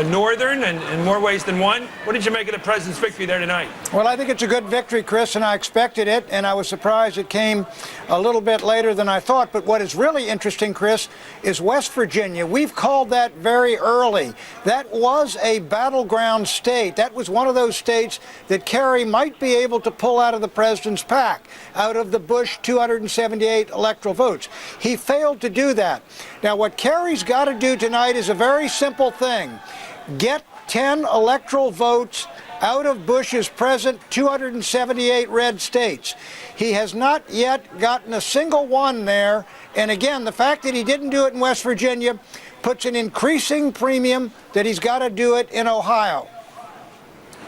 northern in more ways than one. What did you make of the president's victory there tonight? Well, I think it's a good victory, Chris, and I expected it, and I was surprised it came a little bit later than I thought. But what is really interesting, Chris, is West Virginia. We've called that very early. That was a battleground state. That was one of those states that Kerry might be able to pull out of the president's pack, out of the Bush 278 electoral votes. He failed to do that. Now, what Kerry's got to do tonight is a very simple thing. Get 10 electoral votes out of Bush's present 278 red states. He has not yet gotten a single one there. And again, the fact that he didn't do it in West Virginia puts an increasing premium that he's got to do it in Ohio.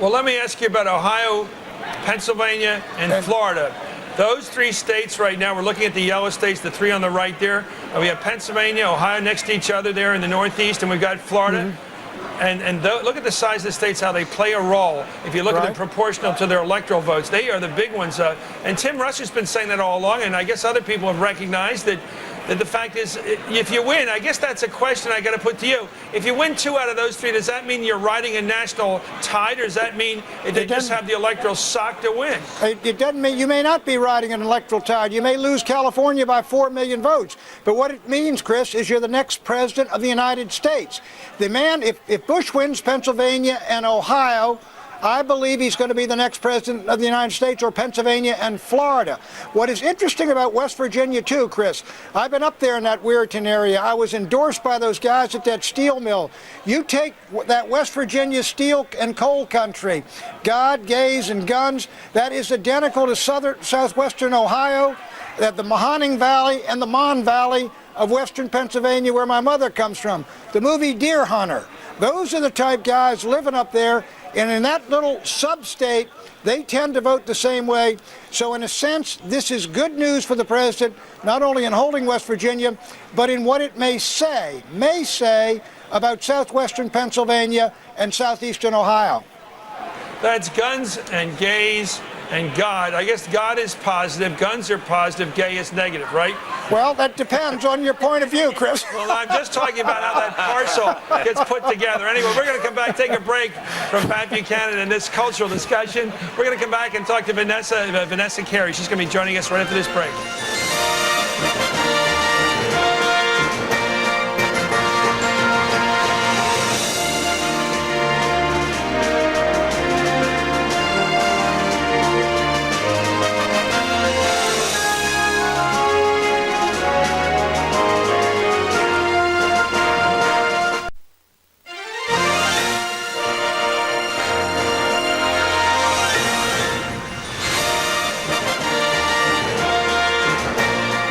Well, let me ask you about Ohio, Pennsylvania, and Florida. Those three states right now, we're looking at the yellow states, the three on the right there. We have Pennsylvania, Ohio next to each other there in the northeast, and we've got Florida. And look at the size of the states, how they play a role. If you look at them proportional to their electoral votes, they are the big ones. And Tim Russell's been saying that all along, and I guess other people have recognized that the fact is, if you win, I guess that's a question I got to put to you. If you win 2 out of those 3, does that mean you're riding a national tide, or does that mean they just have the electoral sock to win? It doesn't mean you may not be riding an electoral tide. You may lose California by 4 million votes. But what it means, Chris, is you're the next president of the United States. The man, if Bush wins Pennsylvania and Ohio, I believe he's going to be the next president of the United States, or Pennsylvania and Florida. What is interesting about West Virginia, too, Chris, I've been up there in that Weirton area. I was endorsed by those guys at that steel mill. You take that West Virginia steel and coal country, God, gays, and guns, that is identical to southwestern Ohio, that the Mahoning Valley and the Mon Valley of western Pennsylvania, where my mother comes from. The movie Deer Hunter. Those are the type guys living up there. And in that little sub-state, they tend to vote the same way. So in a sense, this is good news for the president, not only in holding West Virginia, but in what it may say about southwestern Pennsylvania and southeastern Ohio. That's guns and gays and God. I guess God is positive, guns are positive, gay is negative, right? Well, that depends on your point of view, Chris. Well, I'm just talking about how that parcel gets put together. Anyway, we're going to come back, take a break from Pat Buchanan and this cultural discussion. We're going to come back and talk to Vanessa Carey. She's going to be joining us right after this break.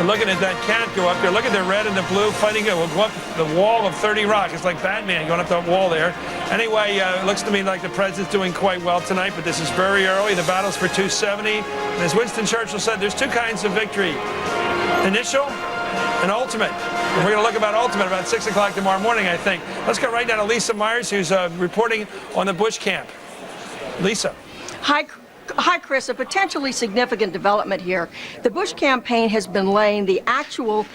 Looking at that cat go up there. Look at the red and the blue fighting. We'll go up the wall of 30 Rock. It's like Batman going up that wall there. Anyway, it looks to me like the president's doing quite well tonight, but this is very early. The battle's for 270. And as Winston Churchill said, there's 2 kinds of victory. Initial and ultimate. And we're going to look about ultimate about 6 o'clock tomorrow morning, I think. Let's go right now to Lisa Myers, who's reporting on the Bush camp. Lisa. Hi, Chris. A potentially significant development here. The Bush campaign has been laying the actual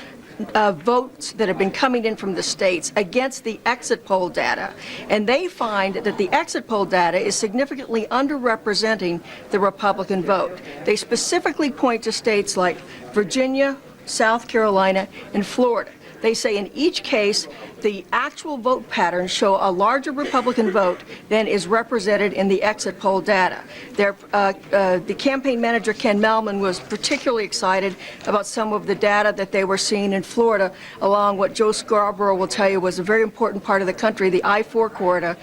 votes that have been coming in from the states against the exit poll data. And they find that the exit poll data is significantly underrepresenting the Republican vote. They specifically point to states like Virginia, South Carolina, and Florida. They say in each case, the actual vote patterns show a larger Republican vote than is represented in the exit poll data. The campaign manager, Ken Melman, was particularly excited about some of the data that they were seeing in Florida, along what Joe Scarborough will tell you was a very important part of the country, the I-4 corridor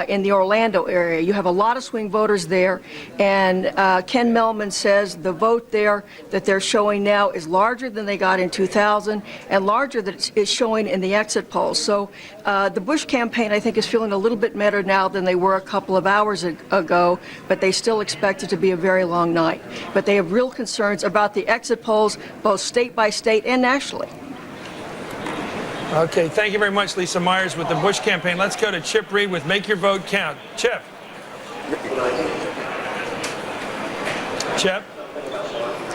in the Orlando area. You have a lot of swing voters there, and Ken Melman says the vote there that they're showing now is larger than they got in 2000 and larger than is showing in the exit polls. So the Bush campaign, I think, is feeling a little bit better now than they were a couple of hours ago, but they still expect it to be a very long night. But they have real concerns about the exit polls, both state by state and nationally. Okay, thank you very much, Lisa Myers, with the Bush campaign. Let's go to Chip Reed with Make Your Vote Count. Chip. Chip.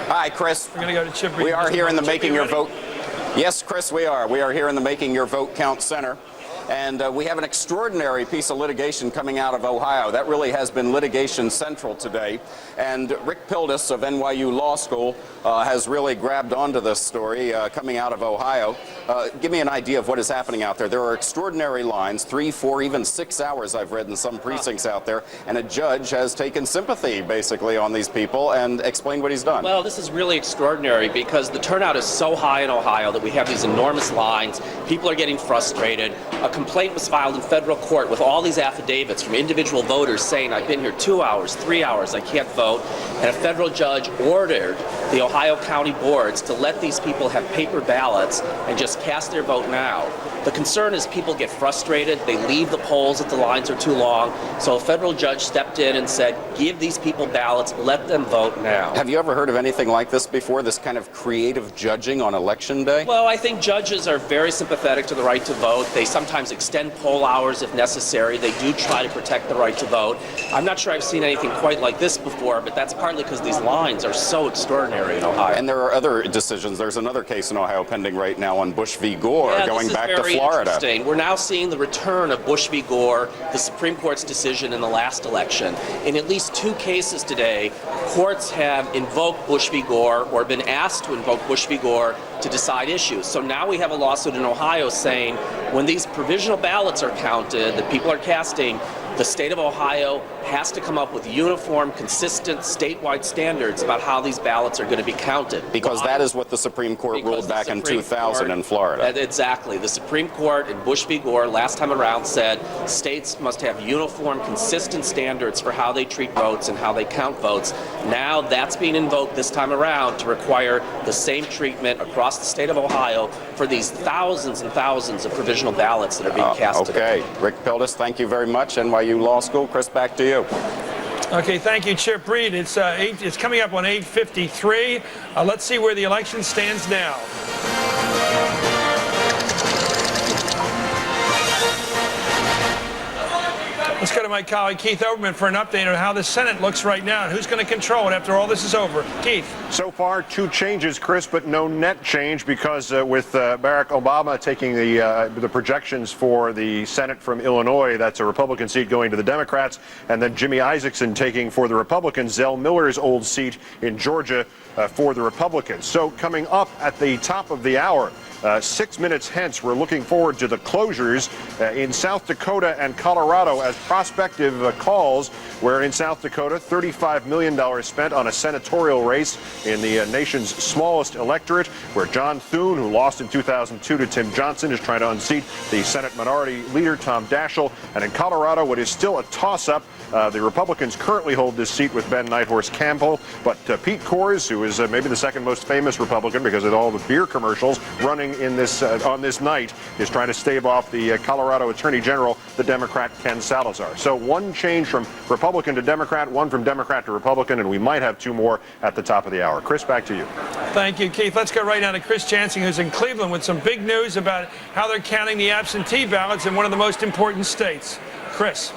Hi, Chris. We're going to go to Chip Reed. We are here in the Making Your ready? Vote. Yes, Chris, we are. We are here in the Making Your Vote Count Center. And we have an extraordinary piece of litigation coming out of Ohio. That really has been litigation central today. And Rick Pildes of NYU Law School has really grabbed onto this story coming out of Ohio. Give me an idea of what is happening out there. There are extraordinary lines, 3, 4, even 6 hours I've read in some precincts out there. And a judge has taken sympathy, basically, on these people and explained what he's done. Well, this is really extraordinary because the turnout is so high in Ohio that we have these enormous lines. People are getting frustrated. A complaint was filed in federal court with all these affidavits from individual voters saying, I've been here 2 hours, 3 hours, I can't vote. And a federal judge ordered the Ohio County boards to let these people have paper ballots and just cast their vote now. The concern is people get frustrated, they leave the polls if the lines are too long. So a federal judge stepped in and said, give these people ballots, let them vote now. Have you ever heard of anything like this before, this kind of creative judging on Election Day? Well, I think judges are very sympathetic to the right to vote. They sometimes extend poll hours if necessary. They do try to protect the right to vote. I'm not sure I've seen anything quite like this before, but that's partly because these lines are so extraordinary in Ohio. And there are other decisions. There's another case in Ohio pending right now on Bush v. Gore, going back to Florida. Interesting. We're now seeing the return of Bush v. Gore, the Supreme Court's decision in the last election. In at least 2 cases today, courts have invoked Bush v. Gore or been asked to invoke Bush v. Gore to decide issues. So now we have a lawsuit in Ohio saying when these provisional ballots are counted that people are casting, the state of Ohio has to come up with uniform, consistent, statewide standards about how these ballots are going to be counted. Because that is what the Supreme Court ruled back in 2000 in Florida. Exactly. The Supreme Court in Bush v. Gore last time around said states must have uniform, consistent standards for how they treat votes and how they count votes. Now that's being invoked this time around to require the same treatment across the state of Ohio for these thousands and thousands of provisional ballots that are being cast today. Okay. Rick Pildes, thank you very much. NYU Law School. Chris, back to you. Okay, thank you, Chip Reed. It's coming up on 8:53. Let's see where the election stands now. Let's go to my colleague Keith Oberman for an update on how the Senate looks right now and who's going to control it after all this is over. Keith. So far, 2 changes, Chris, but no net change because with Barack Obama taking the projections for the Senate from Illinois, that's a Republican seat going to the Democrats, and then Jimmy Isaacson taking for the Republicans Zell Miller's old seat in Georgia for the Republicans. So coming up at the top of the hour, 6 minutes hence, we're looking forward to the closures in South Dakota and Colorado as prospective calls, where in South Dakota, $35 million spent on a senatorial race in the nation's smallest electorate, where John Thune, who lost in 2002 to Tim Johnson, is trying to unseat the Senate Minority Leader Tom Daschle. And in Colorado, what is still a toss-up, the Republicans currently hold this seat with Ben Nighthorse Campbell, but Pete Coors, who is maybe the second most famous Republican because of all the beer commercials running in this on this night, is trying to stave off the Colorado Attorney General, the Democrat Ken Salazar. So 1 change from Republican to Democrat, 1 from Democrat to Republican, and we might have 2 more at the top of the hour. Chris, back to you. Thank you, Keith. Let's go right now to Chris Chansing, who's in Cleveland with some big news about how they're counting the absentee ballots in one of the most important states. Chris.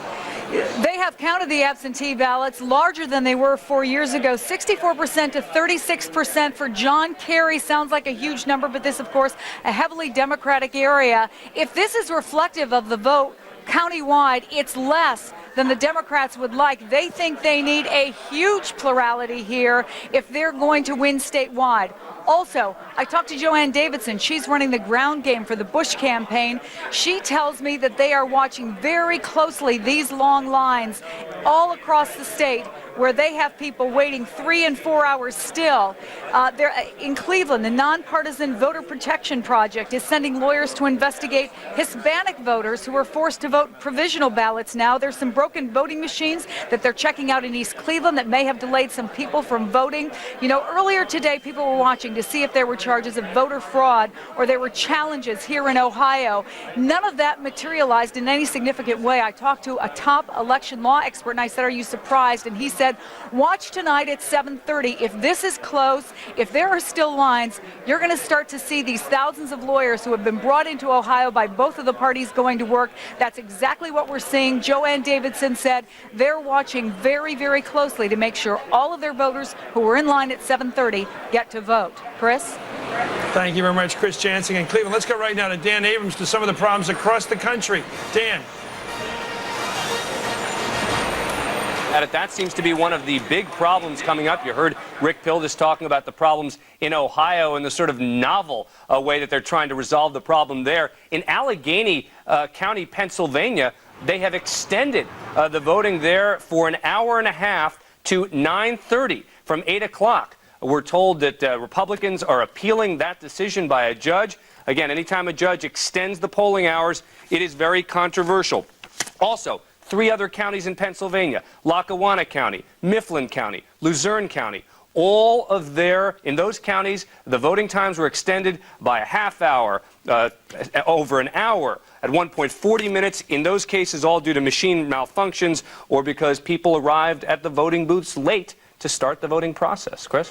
They have counted the absentee ballots larger than they were 4 years ago, 64% to 36% for John Kerry. Sounds like a huge number, but this, of course, a heavily Democratic area. If this is reflective of the vote countywide, it's less than the Democrats would like. They think they need a huge plurality here if they're going to win statewide. Also, I talked to Joanne Davidson. She's running the ground game for the Bush campaign. She tells me that they are watching very closely these long lines all across the state, where they have people waiting 3 and 4 hours still. In Cleveland, the Nonpartisan Voter Protection Project is sending lawyers to investigate Hispanic voters who are forced to vote provisional ballots now. There's some broken voting machines that they're checking out in East Cleveland that may have delayed some people from voting. You know, earlier today, people were watching to see if there were charges of voter fraud or there were challenges here in Ohio. None of that materialized in any significant way. I talked to a top election law expert and I said, "Are you surprised?" And he said, "Watch tonight at 7:30. If this is close, if there are still lines, you're going to start to see these thousands of lawyers who have been brought into Ohio by both of the parties going to work." That's exactly what we're seeing. Joanne Davidson said they're watching very, very closely to make sure all of their voters who were in line at 7:30 get to vote. Chris? Thank you very much, Chris Jansing in Cleveland. Let's go right now to Dan Abrams to some of the problems across the country. Dan. That seems to be one of the big problems coming up. You heard Rick Pildes talking about the problems in Ohio and the sort of novel way that they're trying to resolve the problem there. In Allegheny County, Pennsylvania, they have extended the voting there for an hour and a half to 9:30 from 8 o'clock. We're told that Republicans are appealing that decision by a judge. Again, anytime a judge extends the polling hours, it is very controversial. Also, 3 other counties in Pennsylvania, Lackawanna County, Mifflin County, Luzerne County, in those counties, the voting times were extended by a half hour, over an hour, at one point 40 minutes, in those cases all due to machine malfunctions or because people arrived at the voting booths late to start the voting process. Chris?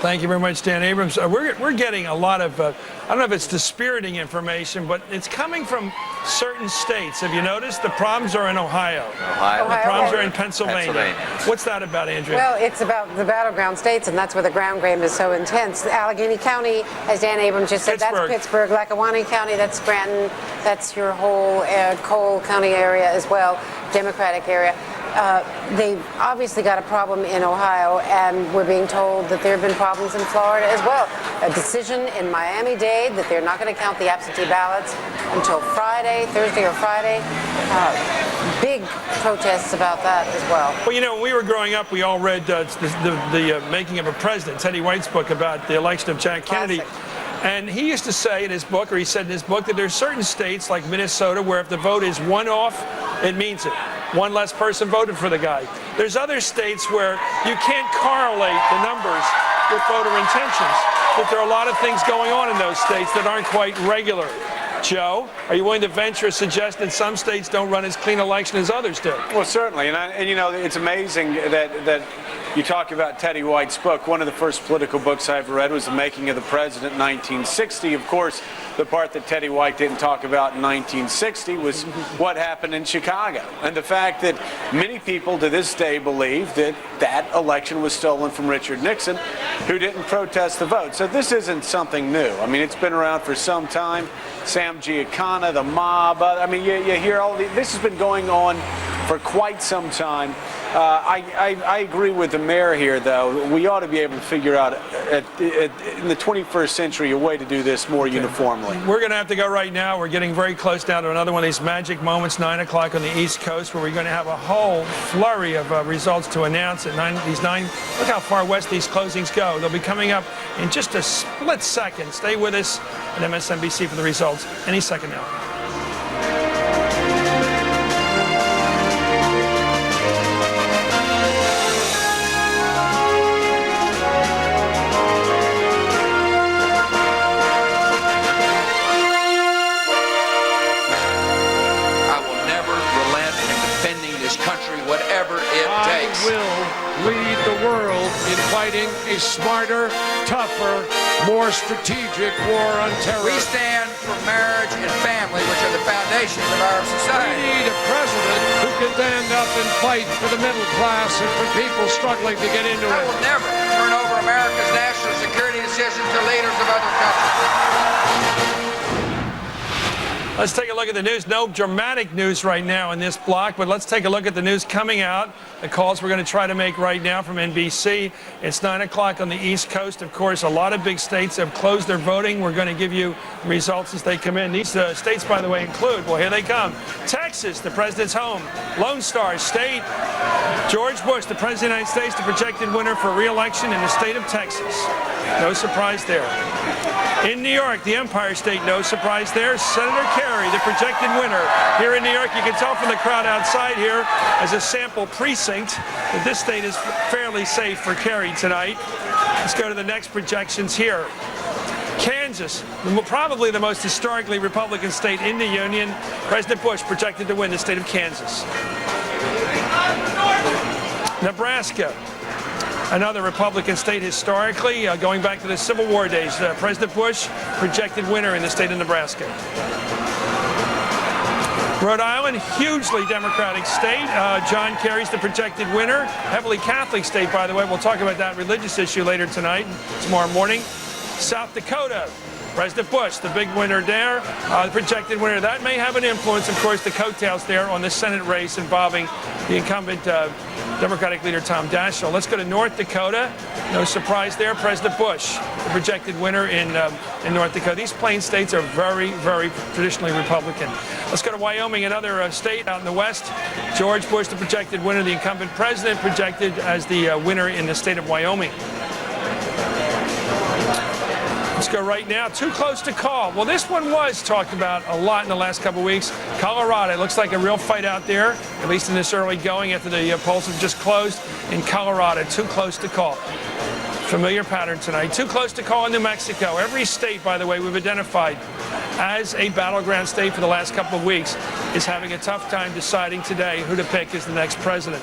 Thank you very much, Dan Abrams. We're getting a lot of, I don't know if it's dispiriting information, but it's coming from certain states. Have you noticed? The problems are in Ohio. The problems are in Pennsylvania. What's that about, Andrea? Well, it's about the battleground states, and that's where the ground game is so intense. Allegheny County, as Dan Abrams just said, that's Pittsburgh. Lackawanna County, that's Scranton. That's your whole Cole County area as well, Democratic area. They've obviously got a problem in Ohio, and we're being told that there have been problems in Florida as well. A decision in Miami-Dade that they're not going to count the absentee ballots until Thursday or Friday. Big protests about that as well. Well, you know, when we were growing up, we all read the Making of a President, Teddy White's book about the election of Jack Kennedy. And he used to say in his book, or he said in his book, that there's certain states like Minnesota where if the vote is one off, it means it. One less person voted for the guy. There's other states where you can't correlate the numbers with voter intentions. That there are a lot of things going on in those states that aren't quite regular. Joe, are you willing to venture a suggestion that some states don't run as clean election as others do? Well, certainly. And you know, it's amazing that you talk about Teddy White's book. One of the first political books I ever read was The Making of the President in 1960. Of course, the part that Teddy White didn't talk about in 1960 was what happened in Chicago. And the fact that many people to this day believe that that election was stolen from Richard Nixon, who didn't protest the vote. So this isn't something new. I mean, it's been around for some time. Sam Giancana, the mob, I mean, you hear all this has been going on for quite some time. I agree with the mayor here, though. We ought to be able to figure out in the 21st century a way to do this more uniformly. We're going to have to go right now. We're getting very close down to another one of these magic moments, 9 o'clock on the East Coast, where we're going to have a whole flurry of results to announce at 9. Look how far west these closings go. They'll be coming up in just a split second. Stay with us at MSNBC for the results any second now. Lead the world in fighting a smarter, tougher, more strategic war on terror. We stand for marriage and family, which are the foundations of our society. We need a president who can stand up and fight for the middle class and for people struggling to get into it. I will never turn over America's national security decisions to leaders of other countries. Let's take a look at the news. No dramatic news right now in this block, but let's take a look at the news coming out. The calls we're going to try to make right now from NBC. It's 9 o'clock on the East Coast. Of course, a lot of big states have closed their voting. We're going to give you results as they come in. These states, by the way, include, well, here they come. Texas, the president's home. Lone Star State. George Bush, the president of the United States, the projected winner for re-election in the state of Texas. No surprise there. In New York, the Empire State, no surprise there. Senator Kerry, the projected winner. Here in New York, you can tell from the crowd outside here as a sample precinct that this state is fairly safe for Kerry tonight. Let's go to the next projections here. Kansas, probably the most historically Republican state in the Union. President Bush projected to win the state of Kansas. Nebraska, another Republican state historically, going back to the Civil War days. President Bush, projected winner in the state of Nebraska. Rhode Island, hugely Democratic state. John Kerry's the projected winner. Heavily Catholic state, by the way. We'll talk about that religious issue later tonight, tomorrow morning. South Dakota, President Bush, the big winner there, the projected winner. That may have an influence, of course, the coattails there on the Senate race involving the incumbent Democratic leader Tom Daschle. Let's go to North Dakota. No surprise there, President Bush, the projected winner in North Dakota. These plain states are very, very traditionally Republican. Let's go to Wyoming, another state out in the west. George Bush, the projected winner, the incumbent president, projected as the winner in the state of Wyoming. Let's go right now. Too close to call. Well, this one was talked about a lot in the last couple of weeks. Colorado, it looks like a real fight out there, at least in this early going after the polls have just closed in Colorado. Too close to call. Familiar pattern tonight. Too close to call in New Mexico. Every state, by the way, we've identified as a battleground state for the last couple of weeks is having a tough time deciding today who to pick as the next president.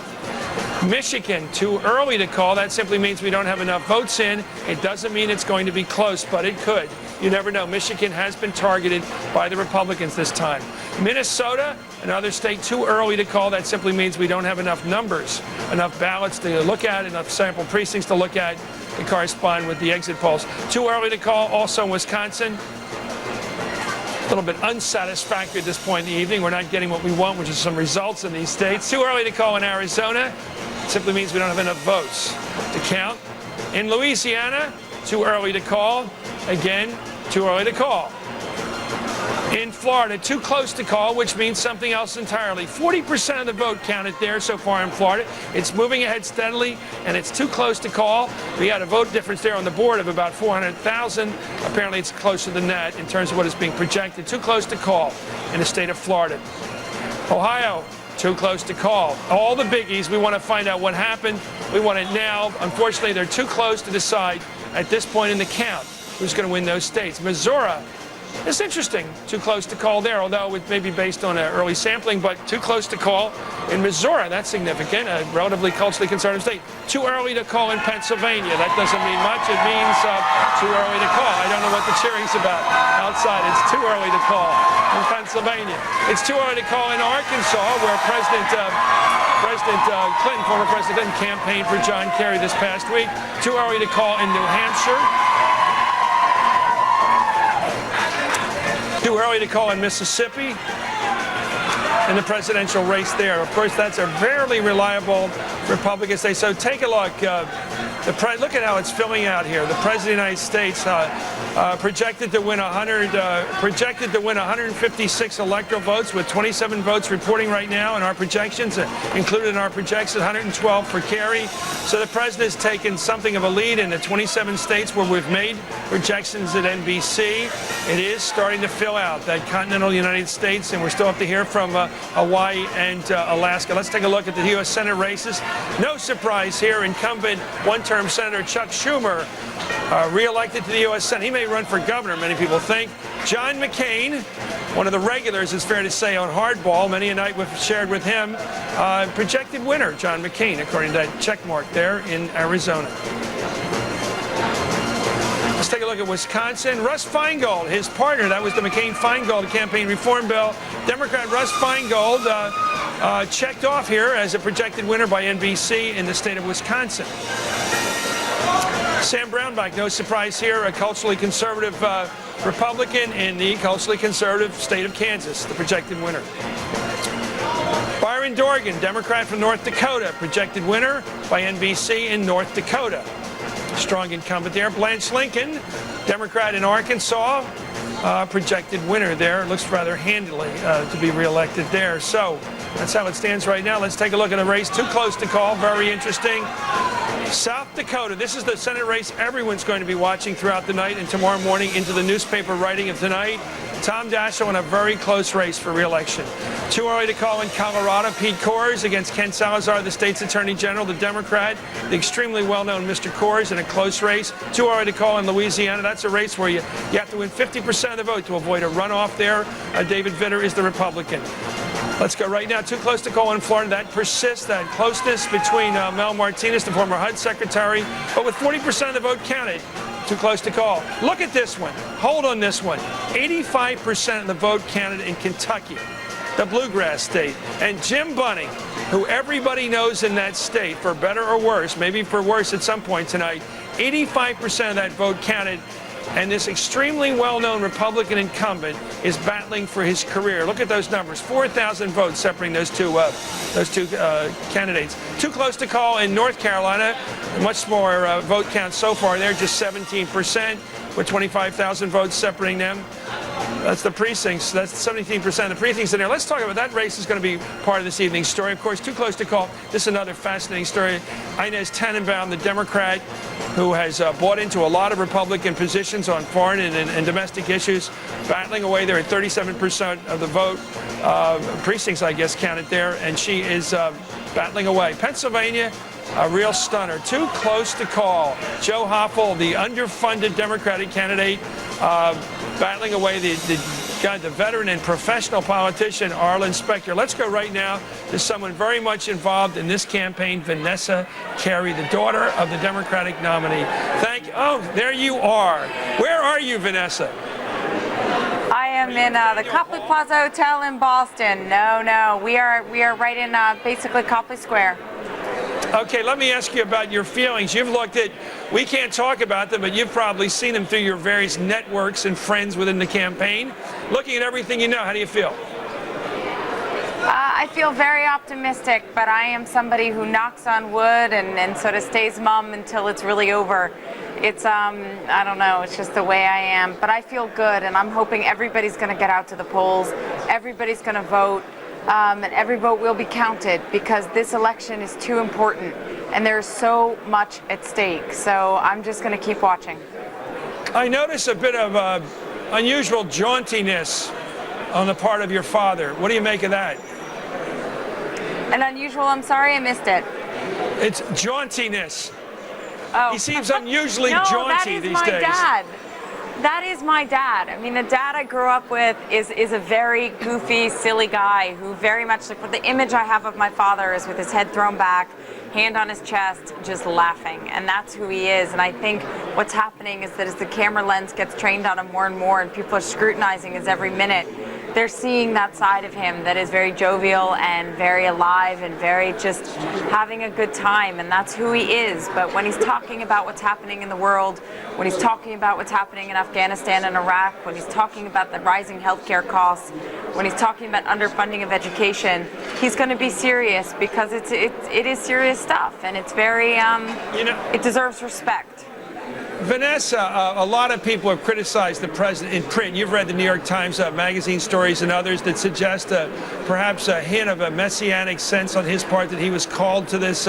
Michigan, too early to call. That simply means we don't have enough votes in. It doesn't mean it's going to be close, but it could. You never know. Michigan has been targeted by the Republicans this time. Minnesota, another state, too early to call. That simply means we don't have enough numbers, enough ballots to look at, enough sample precincts to look at to correspond with the exit polls. Too early to call. Also in Wisconsin. A little bit unsatisfactory at this point in the evening. We're not getting what we want, which is some results in these states. Too early to call in Arizona. Simply means we don't have enough votes to count. In Louisiana, too early to call. Again, too early to call. In Florida, too close to call, which means something else entirely. 40% of the vote counted there so far in Florida. It's moving ahead steadily, and it's too close to call. We had a vote difference there on the board of about 400,000. Apparently, it's closer than that in terms of what is being projected. Too close to call in the state of Florida. Ohio, too close to call. All the biggies, we want to find out what happened. We want it now. Unfortunately, they're too close to decide at this point in the count who's going to win those states. Missouri, it's interesting. Too close to call there, although it may be based on an early sampling, but too close to call in Missouri. That's significant, a relatively culturally conservative state. Too early to call in Pennsylvania. That doesn't mean much. It means too early to call. I don't know what the cheering's about outside. It's too early to call in Pennsylvania. It's too early to call in Arkansas, where President Clinton, former president, campaigned for John Kerry this past week. Too early to call in New Hampshire. Too early to call in Mississippi in the presidential race there. Of course, that's a fairly reliable Republican state. So take a look. Look at how it's filling out here. The President of the United States projected to win 156 electoral votes, with 27 votes reporting right now in our projections, included in our projections, 112 for Kerry. So the president has taken something of a lead in the 27 states where we've made projections at NBC. It is starting to fill out that continental United States, and we're still have to hear from Hawaii and Alaska. Let's take a look at the U.S. Senate races. No surprise here. Incumbent one-term Senator Chuck Schumer, re-elected to the U.S. Senate. He may run for governor, many people think. John McCain, one of the regulars, it's fair to say, on Hardball. Many a night we've shared with him. Projected winner, John McCain, according to that check mark there in Arizona. Let's take a look at Wisconsin. Russ Feingold, his partner, that was the McCain-Feingold campaign reform bill. Democrat Russ Feingold checked off here as a projected winner by NBC in the state of Wisconsin. Sam Brownback, no surprise here, a culturally conservative Republican in the culturally conservative state of Kansas, the projected winner. Byron Dorgan, Democrat from North Dakota, projected winner by NBC in North Dakota. Strong incumbent there. Blanche Lincoln, Democrat in Arkansas, projected winner there. Looks rather handily to be reelected there. So that's how it stands right now. Let's take a look at the race. Too close to call. Very interesting. South Dakota. This is the Senate race everyone's going to be watching throughout the night and tomorrow morning into the newspaper writing of tonight. Tom Daschle in a very close race for re-election. Too early to call in Colorado. Pete Coors against Ken Salazar, the state's attorney general, the Democrat, the extremely well-known Mr. Coors in a close race. Too early to call in Louisiana. That's a race where you have to win 50% of the vote to avoid a runoff there. David Vitter is the Republican. Let's go right now. Too close to call in Florida. That persists, that closeness between Mel Martinez, the former HUD secretary, but with 40% of the vote counted. Too close to call. Look at this one. Hold on this one. 85% of the vote counted in Kentucky, the bluegrass state. And Jim Bunning, who everybody knows in that state, for better or worse, maybe for worse at some point tonight, 85% of that vote counted. And this extremely well-known Republican incumbent is battling for his career. Look at those numbers. 4,000 votes separating those two candidates. Too close to call in North Carolina. Much more vote count so far. They're just 17%, with 25,000 votes separating them. That's the precincts. That's 17% of the precincts in there. Let's talk about that race. Is going to be part of this evening's story. Of course, too close to call. This is another fascinating story. Inez Tannenbaum, the Democrat who has bought into a lot of Republican positions on foreign and domestic issues, battling away there at 37% of the vote. Precincts, I guess, counted there. And she is battling away. Pennsylvania, a real stunner. Too close to call. Joe Hoffel, the underfunded Democratic candidate, battling away the veteran and professional politician, Arlen Specter. Let's go right now to someone very much involved in this campaign, Vanessa Carey, the daughter of the Democratic nominee. Oh, there you are. Where are you, Vanessa? I am in the Copley Plaza Hotel in Boston. No, we are right in basically Copley Square. Okay, let me ask you about your feelings. You've looked at, we can't talk about them, but you've probably seen them through your various networks and friends within the campaign. Looking at everything you know, how do you feel? I feel very optimistic, but I am somebody who knocks on wood and sort of stays mum until it's really over. It's, I don't know, it's just the way I am. But I feel good, and I'm hoping everybody's going to get out to the polls. Everybody's going to vote. And every vote will be counted, because this election is too important and there's so much at stake. So I'm just going to keep watching. I notice a bit of unusual jauntiness on the part of your father. What do you make of that? An unusual, I'm sorry, I missed it. It's jauntiness. Oh. He seems unusually jaunty these days. Dad. That is my dad. I mean, the dad I grew up with is a very goofy, silly guy who very much, like, the image I have of my father is with his head thrown back, hand on his chest, just laughing. And that's who he is. And I think what's happening is that as the camera lens gets trained on him more and more and people are scrutinizing his every minute, they're seeing that side of him that is very jovial and very alive and very just having a good time, and that's who he is. But when he's talking about what's happening in the world, when he's talking about what's happening in Afghanistan and Iraq, when he's talking about the rising healthcare costs, when he's talking about underfunding of education, he's going to be serious, because it is serious stuff, and it's very, it deserves respect. Vanessa, a lot of people have criticized the president in print. You've read the New York Times magazine stories and others that suggest perhaps a hint of a messianic sense on his part that he was called to this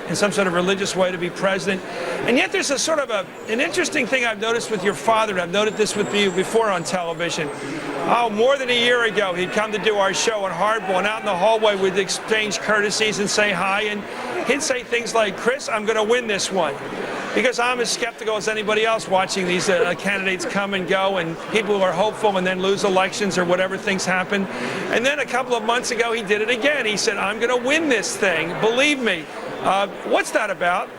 in some sort of religious way to be president. And yet there's a sort of an interesting thing I've noticed with your father, and I've noted this with you before on television. Oh, more than a year ago, he'd come to do our show on Hardball, and out in the hallway we'd exchange courtesies and say hi, and he'd say things like, "Chris, I'm going to win this one." Because I'm as skeptical as anybody else watching these candidates come and go, and people who are hopeful and then lose elections or whatever things happen. And then a couple of months ago, he did it again. He said, "I'm going to win this thing. Believe me." What's that about?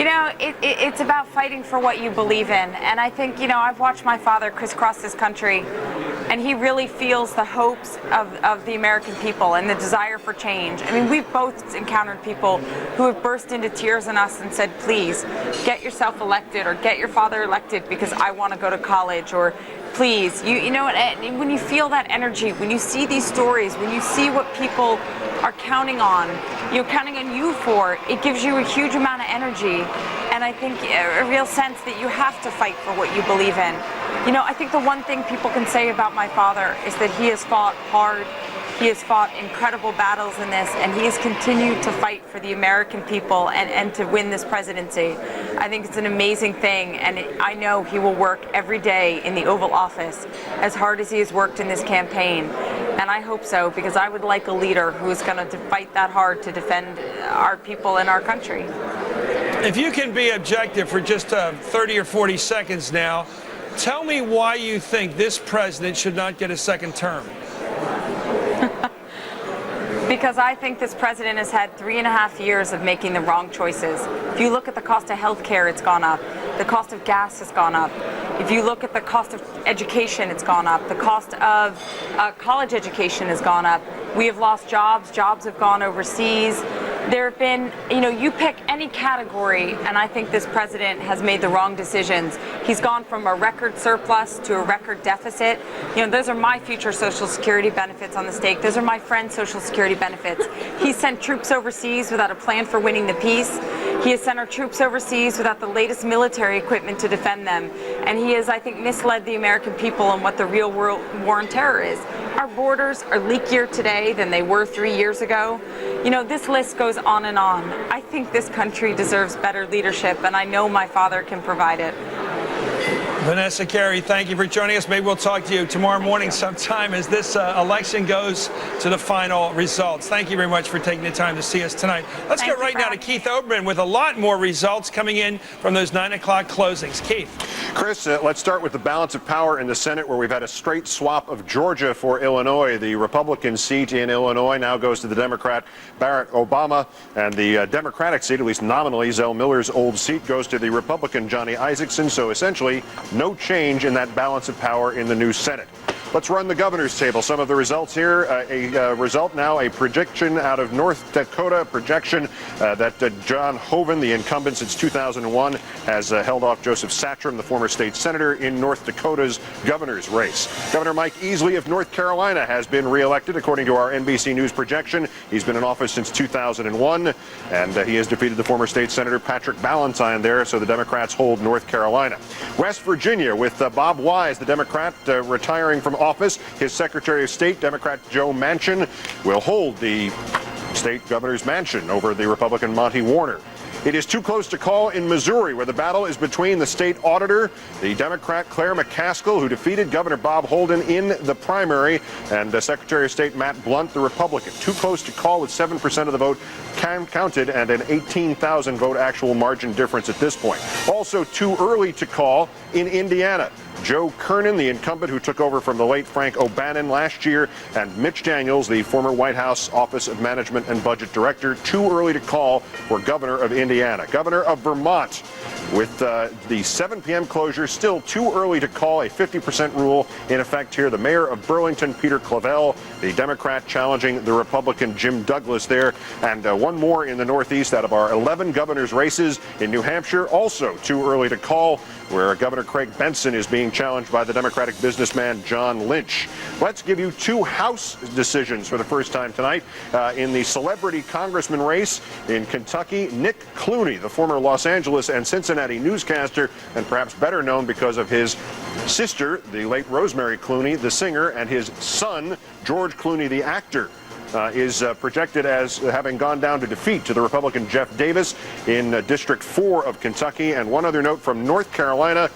You know, it's about fighting for what you believe in. And I think, you know, I've watched my father crisscross this country, and he really feels the hopes of the American people and the desire for change. I mean, we've both encountered people who have burst into tears on us and said, please, get yourself elected or get your father elected because I want to go to college, or please, you know, and when you feel that energy, when you see these stories, when you see what people are counting on you for, it gives you a huge amount of energy, and I think a real sense that you have to fight for what you believe in. You know, I think the one thing people can say about my father is that he has fought hard. He has fought incredible battles in this, and he has continued to fight for the American people and to win this presidency. I think it's an amazing thing, and I know he will work every day in the Oval Office as hard as he has worked in this campaign. And I hope so, because I would like a leader who is going to fight that hard to defend our people and our country. If you can be objective for just 30 or 40 seconds now, tell me why you think this president should not get a second term. Because I think this president has had 3.5 years of making the wrong choices. If you look at the cost of health care, it's gone up. The cost of gas has gone up. If you look at the cost of education, it's gone up. The cost of college education has gone up. We have lost jobs. Jobs have gone overseas. There have been, you know, you pick any category, and I think this president has made the wrong decisions. He's gone from a record surplus to a record deficit. You know, those are my future Social Security benefits on the stake. Those are my friend's Social Security benefits. He sent troops overseas without a plan for winning the peace. He has sent our troops overseas without the latest military equipment to defend them. And he has, I think, misled the American people on what the real world war on terror is. Our borders are leakier today than they were 3 years ago. You know, this list goes on and on. I think this country deserves better leadership, and I know my father can provide it. Vanessa Carey, thank you for joining us. Maybe we'll talk to you tomorrow morning sometime as this election goes to the final results. Thank you very much for taking the time to see us tonight. Let's go right now to Keith Oberman with a lot more results coming in from those 9 o'clock closings. Keith. Chris, let's start with the balance of power in the Senate, where we've had a straight swap of Georgia for Illinois. The Republican seat in Illinois now goes to the Democrat Barack Obama, and the Democratic seat, at least nominally, Zell Miller's old seat, goes to the Republican Johnny Isakson. So essentially, no change in that balance of power in the new Senate. Let's run the governor's table. Some of the results here. A result now, a prediction out of North Dakota, projection that John Hoeven, the incumbent since 2001, has held off Joseph Satcham, the former state senator, in North Dakota's governor's race. Governor Mike Easley of North Carolina has been reelected, according to our NBC News projection. He's been in office since 2001, and he has defeated the former state senator Patrick Ballantyne there, so the Democrats hold North Carolina. West Virginia, with Bob Wise, the Democrat, retiring from office. His Secretary of State, Democrat Joe Manchin, will hold the state governor's mansion over the Republican Monty Warner. It is too close to call in Missouri, where the battle is between the state auditor, the Democrat Claire McCaskill, who defeated Governor Bob Holden in the primary, and Secretary of State Matt Blunt, the Republican. Too close to call with 7% of the vote counted and an 18,000 vote actual margin difference at this point. Also too early to call in Indiana. Joe Kernan, the incumbent who took over from the late Frank O'Bannon last year, and Mitch Daniels, the former White House Office of Management and Budget Director, too early to call for governor of Indiana. Governor of Vermont, with the 7 p.m. closure, still too early to call, a 50% rule in effect here. The mayor of Burlington, Peter Clavelle, the Democrat challenging the Republican Jim Douglas there. And one more in the Northeast out of our 11 governors' races in New Hampshire, also too early to call, where Governor Craig Benson is being challenged by the Democratic businessman John Lynch. Let's give you 2 House decisions for the first time tonight. In the celebrity congressman race in Kentucky, Nick Clooney, the former Los Angeles and Cincinnati newscaster, and perhaps better known because of his sister, the late Rosemary Clooney, the singer, and his son, George Clooney, the actor, is projected as having gone down to defeat to the Republican Jeff Davis in District 4 of Kentucky. And one other note from North Carolina,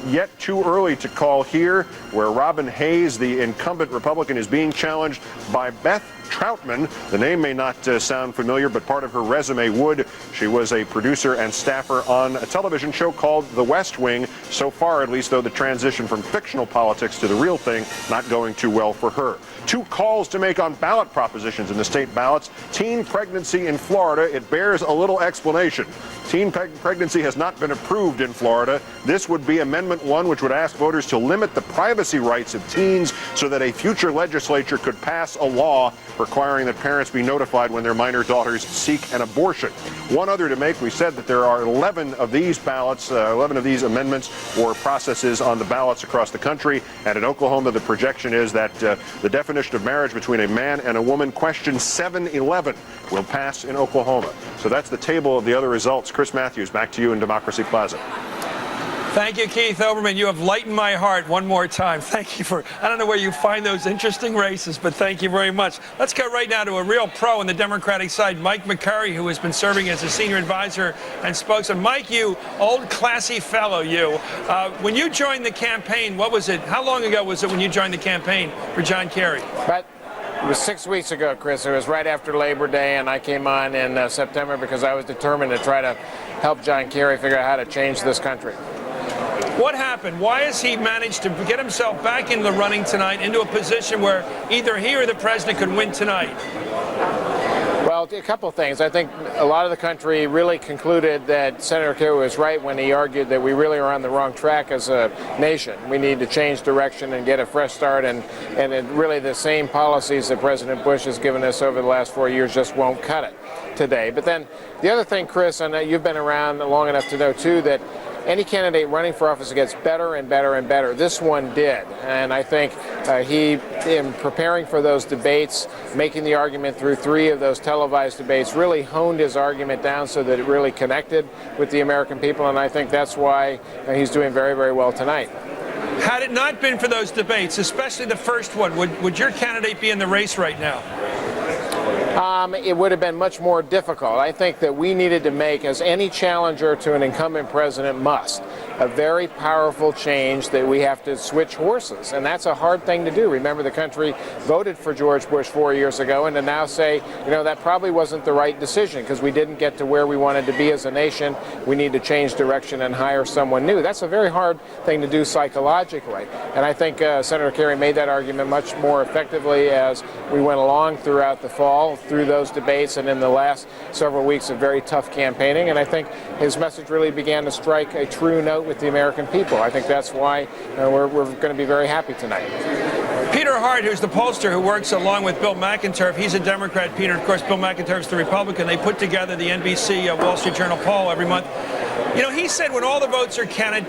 yet too early to call here, where Robin Hayes, the incumbent Republican, is being challenged by Beth Troutman. The name may not sound familiar, but part of her resume would. She was a producer and staffer on a television show called The West Wing. So far, at least, though, the transition from fictional politics to the real thing, not going too well for her. 2 calls to make on ballot propositions propositions in the state ballots. Teen pregnancy in Florida, it bears a little explanation. Teen pregnancy has not been approved in Florida. This would be Amendment 1, which would ask voters to limit the privacy rights of teens so that a future legislature could pass a law requiring that parents be notified when their minor daughters seek an abortion. One other to make, we said that there are 11 of these ballots, 11 of these amendments or processes on the ballots across the country. And in Oklahoma, the projection is that the definition of marriage between a man and a woman, question 711, will pass in Oklahoma. So that's the table of the other results. Chris Matthews, back to you in Democracy Plaza. Thank you, Keith Olbermann. You have lightened my heart one more time. Thank you for, I don't know where you find those interesting races, but thank you very much. Let's go right now to a real pro on the Democratic side, Mike McCurry, who has been serving as a senior advisor and spokesman. Mike, you old classy fellow, you. When you joined the campaign, what was it? How long ago was it when you joined the campaign for John Kerry? It was 6 weeks ago, Chris. It was right after Labor Day, and I came on in September because I was determined to try to help John Kerry figure out how to change this country. What happened? Why has he managed to get himself back into the running tonight, into a position where either he or the president could win tonight? Well, a couple of things. I think a lot of the country really concluded that Senator Kerry was right when he argued that we really are on the wrong track as a nation. We need to change direction and get a fresh start, and really the same policies that President Bush has given us over the last 4 years just won't cut it today. But then the other thing, Chris, and you've been around long enough to know too, that any candidate running for office gets better and better and better. This one did. And I think he, in preparing for those debates, making the argument through 3 of those televised debates, really honed his argument down so that it really connected with the American people. And I think that's why he's doing very, very well tonight. Had it not been for those debates, especially the first one, would your candidate be in the race right now? It would have been much more difficult. I think that we needed to make, as any challenger to an incumbent president must, a very powerful change that we have to switch horses. And that's a hard thing to do. Remember, the country voted for George Bush 4 years ago, and to now say, you know, that probably wasn't the right decision because we didn't get to where we wanted to be as a nation. We need to change direction and hire someone new. That's a very hard thing to do psychologically. And I think Senator Kerry made that argument much more effectively as we went along throughout the fall, through those debates, and in the last several weeks of very tough campaigning. And I think his message really began to strike a true note with the American people. I think that's why we're going to be very happy tonight. Peter Hart, who's the pollster who works along with Bill McIntyre, he's a Democrat. Peter, of course, Bill McIntyre is the Republican. They put together the NBC Wall Street Journal poll every month. You know, he said when all the votes are counted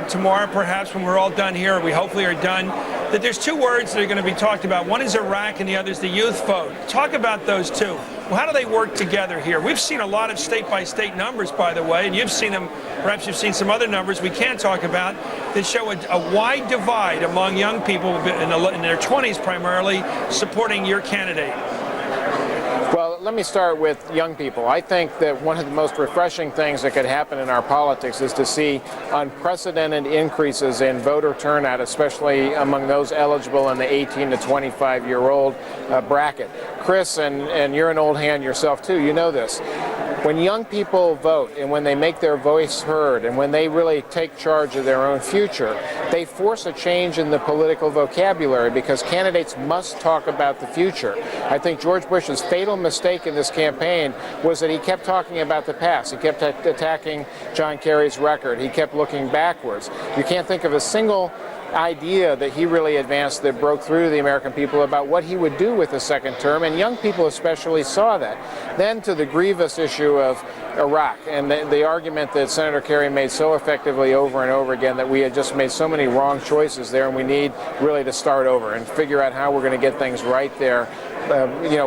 tomorrow, perhaps when we're all done here, or we hopefully are done, that there's 2 words that are going to be talked about. One is Iraq and the other is the youth vote. Talk about those 2. Well, how do they work together here? We've seen a lot of state-by-state numbers, by the way, and you've seen them, perhaps you've seen some other numbers we can't talk about, that show a wide divide among young people in their 20s primarily supporting your candidate. Well, let me start with young people. I think that one of the most refreshing things that could happen in our politics is to see unprecedented increases in voter turnout, especially among those eligible in the 18 to 25-year-old bracket. Chris, and you're an old hand yourself too, you know this. When young people vote and when they make their voice heard and when they really take charge of their own future, they force a change in the political vocabulary because candidates must talk about the future. I think George Bush's fatal mistake in this campaign was that he kept talking about the past. He kept attacking John Kerry's record. He kept looking backwards. You can't think of a single idea that he really advanced that broke through to the American people about what he would do with a second term, and young people especially saw that. Then to the grievous issue of Iraq and the argument that Senator Kerry made so effectively over and over again that we had just made so many wrong choices there, and we need really to start over and figure out how we're going to get things right there.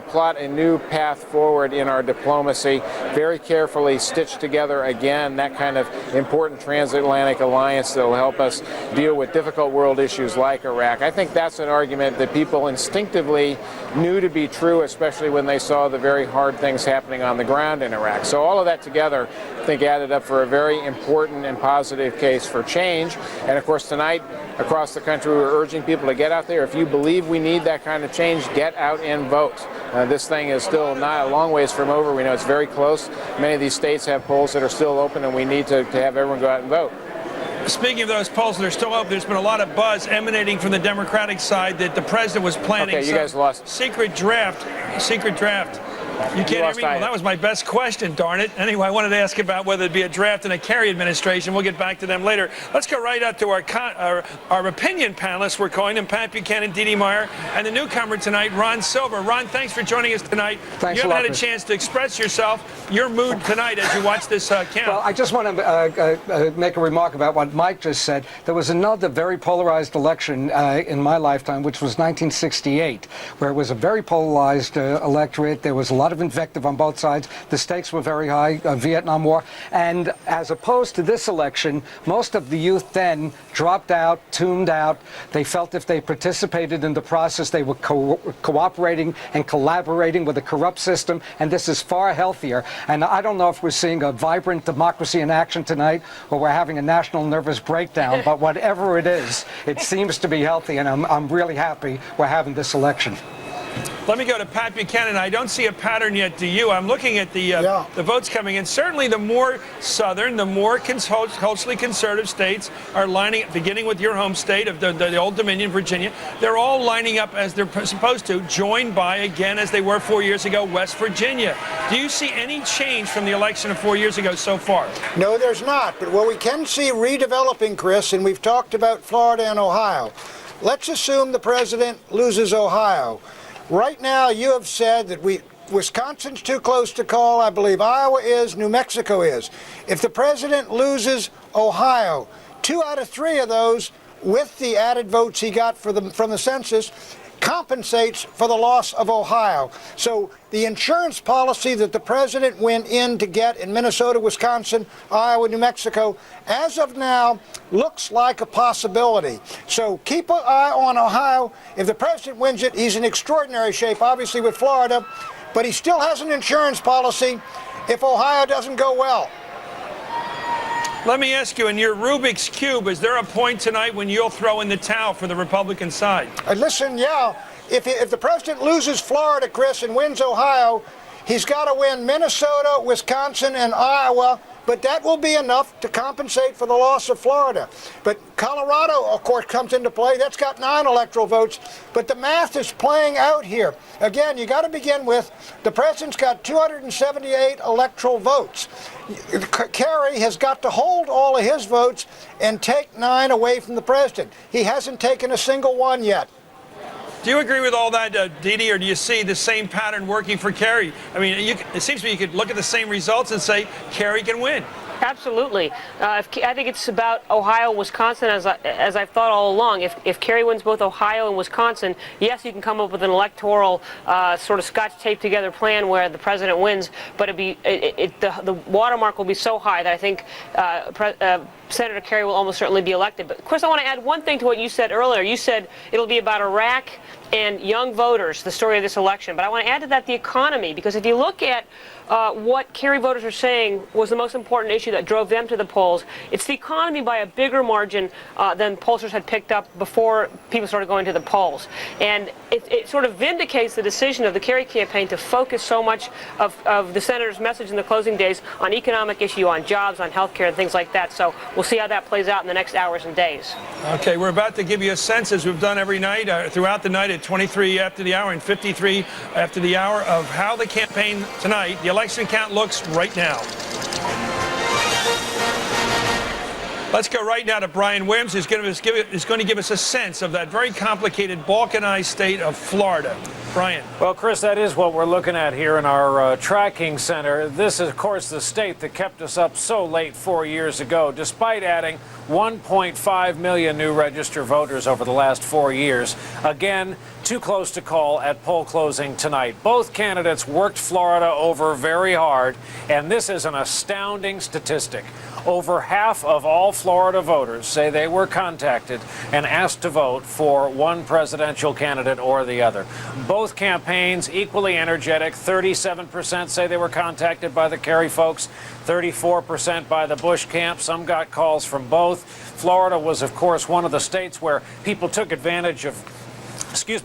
Plot a new path forward in our diplomacy, very carefully stitch together again that kind of important transatlantic alliance that will help us deal with difficult world issues like Iraq. I think that's an argument that people instinctively knew to be true, especially when they saw the very hard things happening on the ground in Iraq. So all of that together, I think, added up for a very important and positive case for change. And of course, tonight, across the country, we're urging people to get out there. If you believe we need that kind of change, get out and vote. This thing is still not a long ways from over. We know it's very close. Many of these states have polls that are still open, and we need to have everyone go out and vote. Speaking of those polls that are still open, there's been a lot of buzz emanating from the Democratic side that the president was planning Okay, you guys lost. secret draft. You can't hear me? Well, that was my best question, darn it. Anyway, I wanted to ask about whether it'd be a draft in a Kerry administration. We'll get back to them later. Let's go right up to our opinion panelists. We're calling them Pat Buchanan, Dee Dee Meyer, and the newcomer tonight, Ron Silver. Ron, thanks for joining us tonight. Thanks you a lot, haven't had a chance to express yourself, your mood tonight as you watch this count. Well, I just want to make a remark about what Mike just said. There was another very polarized election in my lifetime, which was 1968, where it was a very polarized electorate. There was a lot of invective on both sides. The stakes were very high, Vietnam War. And as opposed to this election, most of the youth then dropped out, tuned out. They felt if they participated in the process, they were cooperating and collaborating with a corrupt system. And this is far healthier. And I don't know if we're seeing a vibrant democracy in action tonight or we're having a national nervous breakdown. But whatever it is, it seems to be healthy. And I'm really happy we're having this election. Let me go to Pat Buchanan. I don't see a pattern yet to you. I'm looking at the votes coming in. Certainly the more southern, the more culturally conservative states are lining up, beginning with your home state of the Old Dominion, Virginia. They're all lining up as they're supposed to, joined by, again, as they were 4 years ago, West Virginia. Do you see any change from the election of 4 years ago so far? No, there's not. But what we can see redeveloping, Chris, and we've talked about Florida and Ohio. Let's assume the president loses Ohio. Right now, you have said that Wisconsin's too close to call. I believe Iowa is, New Mexico is. If the president loses Ohio, 2 out of 3 of those, with the added votes he got from the census, compensates for the loss of Ohio. So the insurance policy that the president went in to get in Minnesota, Wisconsin, Iowa, New Mexico, as of now, looks like a possibility. So keep an eye on Ohio. If the president wins it, he's in extraordinary shape, obviously with Florida, but he still has an insurance policy if Ohio doesn't go well. Let me ask you, in your Rubik's Cube, is there a point tonight when you'll throw in the towel for the Republican side? Listen, if the president loses Florida, Chris, and wins Ohio, he's got to win Minnesota, Wisconsin, and Iowa, but that will be enough to compensate for the loss of Florida. But Colorado, of course, comes into play. That's got 9 electoral votes, but the math is playing out here. Again, you got to begin with the president's got 278 electoral votes. Kerry has got to hold all of his votes and take 9 away from the president. He hasn't taken a single one yet. Do you agree with all that, Dee Dee, or do you see the same pattern working for Kerry? I mean, it seems to me you could look at the same results and say Kerry can win. Absolutely. I think it's about Ohio, Wisconsin, as I've thought all along. If Kerry wins both Ohio and Wisconsin, yes, you can come up with an electoral sort of scotch tape together plan where the president wins, but the watermark will be so high that I think Senator Kerry will almost certainly be elected. But Chris, I want to add one thing to what you said earlier. You said it'll be about Iraq and young voters, the story of this election. But I want to add to that the economy, because if you look at what Kerry voters are saying was the most important issue that drove them to the polls, it's the economy by a bigger margin than pollsters had picked up before people started going to the polls. And it sort of vindicates the decision of the Kerry campaign to focus so much of the senator's message in the closing days on economic issue, on jobs, on health care, and things like that. So we'll see how that plays out in the next hours and days. Okay, we're about to give you a sense, as we've done every night, throughout the night at 23 after the hour and 53 after the hour, of how the campaign tonight, the election count, looks right now. Let's go right now to Brian Williams, who's going to give us a sense of that very complicated, balkanized state of Florida. Brian. Well, Chris, that is what we're looking at here in our tracking center. This is, of course, the state that kept us up so late 4 years ago, despite adding 1.5 million new registered voters over the last 4 years. Again, too close to call at poll closing tonight. Both candidates worked Florida over very hard, and this is an astounding statistic. Over half of all Florida voters say they were contacted and asked to vote for one presidential candidate or the other. Both campaigns equally energetic. 37% say they were contacted by the Kerry folks, 34% by the Bush camp. Some got calls from both. Florida was, of course, one of the states where people took advantage of,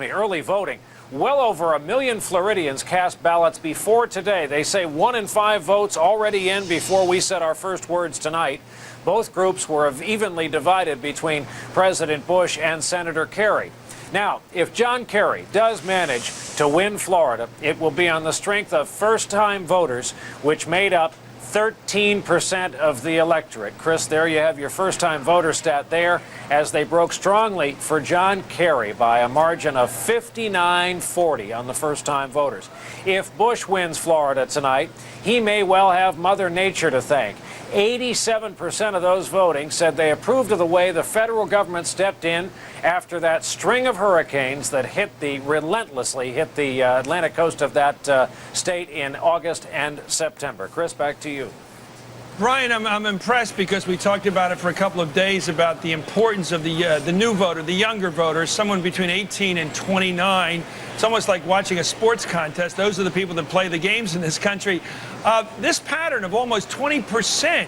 early voting. Well over 1 million Floridians cast ballots before today. They say 1 in 5 votes already in before we said our first words tonight. Both groups were evenly divided between President Bush and Senator Kerry. Now, if John Kerry does manage to win Florida, it will be on the strength of first-time voters, which made up 13% of the electorate. Chris, there you have your first-time voter stat there, as they broke strongly for John Kerry by a margin of 59-40 on the first-time voters. If Bush wins Florida tonight, he may well have Mother Nature to thank. 87% of those voting said they approved of the way the federal government stepped in after that string of hurricanes that relentlessly hit the Atlantic coast of that state in August and September. Chris, back to you. Brian, I'm impressed because we talked about it for a couple of days about the importance of the new voter, the younger voter, someone between 18 and 29. It's almost like watching a sports contest. Those are the people that play the games in this country. This pattern of almost 20%,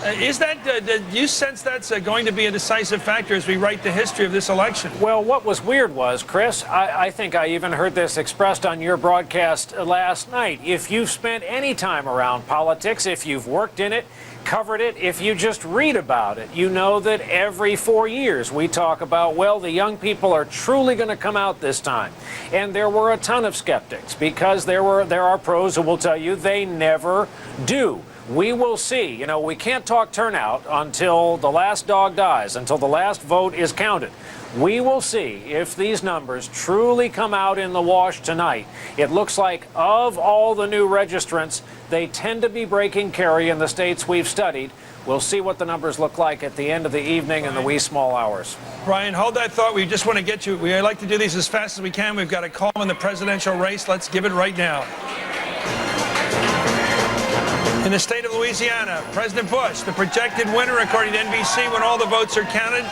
do you sense that's going to be a decisive factor as we write the history of this election? Well, what was weird was, Chris, I think I even heard this expressed on your broadcast last night. If you've spent any time around politics, if you've worked in it, covered it, if you just read about it, you know that every 4 years we talk about, well, the young people are truly going to come out this time. And there were a ton of skeptics because there are pros who will tell you they never do. We will see. You know, we can't talk turnout until the last dog dies, until the last vote is counted. We will see if these numbers truly come out in the wash tonight. It looks like of all the new registrants, they tend to be breaking Kerry in the states we've studied. We'll see what the numbers look like at the end of the evening in the wee small hours. Brian, hold that thought. We just want to get you. We like to do these as fast as we can. We've got a call in the presidential race. Let's give it right now. In the state of Louisiana, President Bush, the projected winner according to NBC when all the votes are counted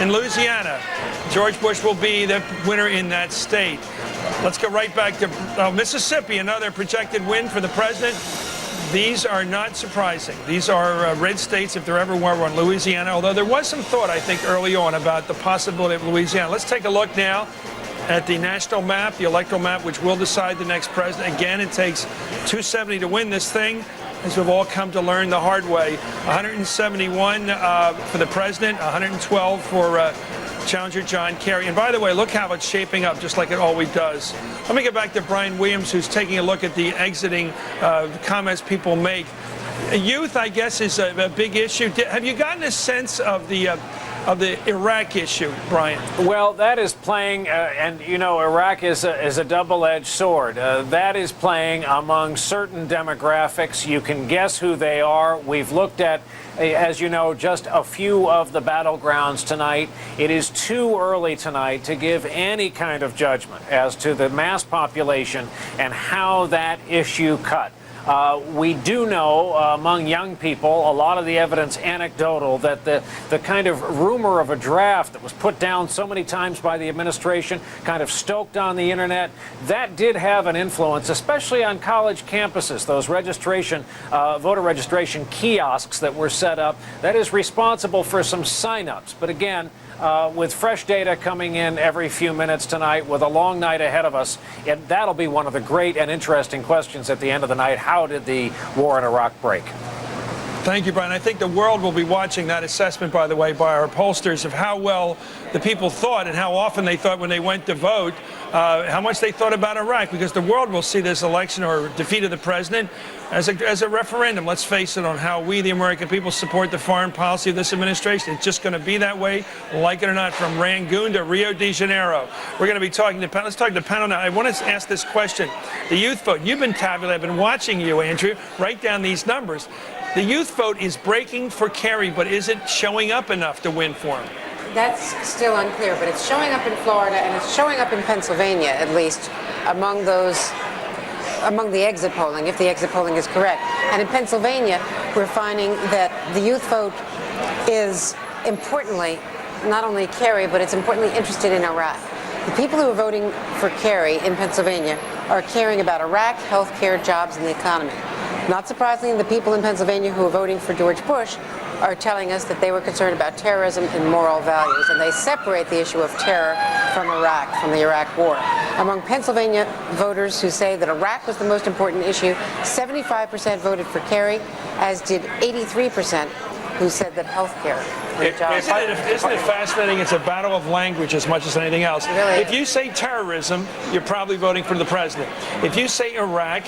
in Louisiana. George Bush will be the winner in that state. Let's go right back to Mississippi, another projected win for the president. These are not surprising. These are red states if there ever were one. Louisiana, although there was some thought, I think, early on about the possibility of Louisiana. Let's take a look now at the national map, the electoral map, which will decide the next president. Again, it takes 270 to win this thing, as we've all come to learn the hard way. 171 for the president, 112 for challenger John Kerry. And by the way, look how it's shaping up, just like it always does. Let me get back to Brian Williams, who's taking a look at the exiting comments people make. Youth, I guess, is a big issue. Have you gotten a sense of the Iraq issue, Brian? Well, that is playing, and you know, Iraq is a double-edged sword. That is playing among certain demographics. You can guess who they are. We've looked at, as you know, just a few of the battlegrounds tonight. It is too early tonight to give any kind of judgment as to the mass population and how that issue cut. We do know among young people, a lot of the evidence anecdotal, that the kind of rumor of a draft that was put down so many times by the administration, kind of stoked on the internet, that did have an influence, especially on college campuses, those voter registration kiosks that were set up. That is responsible for some signups. But again, with fresh data coming in every few minutes tonight, with a long night ahead of us, that'll be one of the great and interesting questions at the end of the night. How did the war in Iraq break? Thank you, Brian. I think the world will be watching that assessment, by the way, by our pollsters of how well the people thought and how often they thought when they went to vote, how much they thought about Iraq, because the world will see this election or defeat of the president as a referendum, let's face it, on how we, the American people, support the foreign policy of this administration. It's just going to be that way, like it or not, from Rangoon to Rio de Janeiro. We're going to be talking to let's talk to the panel now. I want to ask this question. The youth vote, you've been tabulating, I've been watching you, Andrew, write down these numbers. The youth vote is breaking for Kerry, but is it showing up enough to win for him? That's still unclear, but it's showing up in Florida and it's showing up in Pennsylvania, at least, among the exit polling, if the exit polling is correct. And in Pennsylvania, we're finding that the youth vote is importantly not only Kerry, but it's importantly interested in Iraq. The people who are voting for Kerry in Pennsylvania are caring about Iraq, health care, jobs, and the economy. Not surprisingly, the people in Pennsylvania who are voting for George Bush are telling us that they were concerned about terrorism and moral values, and they separate the issue of terror from Iraq, from the Iraq war. Among Pennsylvania voters who say that Iraq was the most important issue, 75% voted for Kerry, as did 83% who said that health care Isn't it fascinating? It's a battle of language as much as anything else. Really if you say terrorism, you're probably voting for the president. If you say Iraq,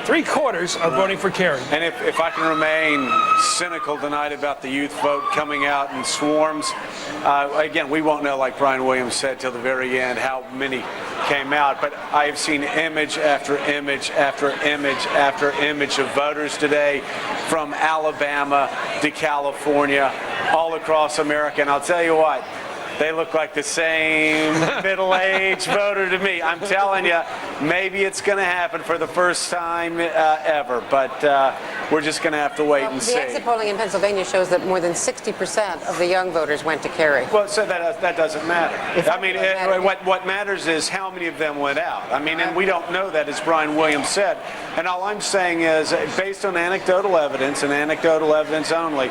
3/4 are voting for Kerry. And if I can remain cynical tonight about the youth vote coming out in swarms, again, we won't know, like Brian Williams said, till the very end how many came out. But I have seen image after image after image after image of voters today from Alabama to California, all across America. And I'll tell you what, they look like the same middle-aged voter to me. I'm telling you, maybe it's going to happen for the first time ever, but we're just going to have to wait and see. The exit polling in Pennsylvania shows that more than 60% of the young voters went to Kerry. Well, so that doesn't matter. I mean, what matters is how many of them went out. I mean, and we don't know that, as Brian Williams said. And all I'm saying is, based on anecdotal evidence and anecdotal evidence only,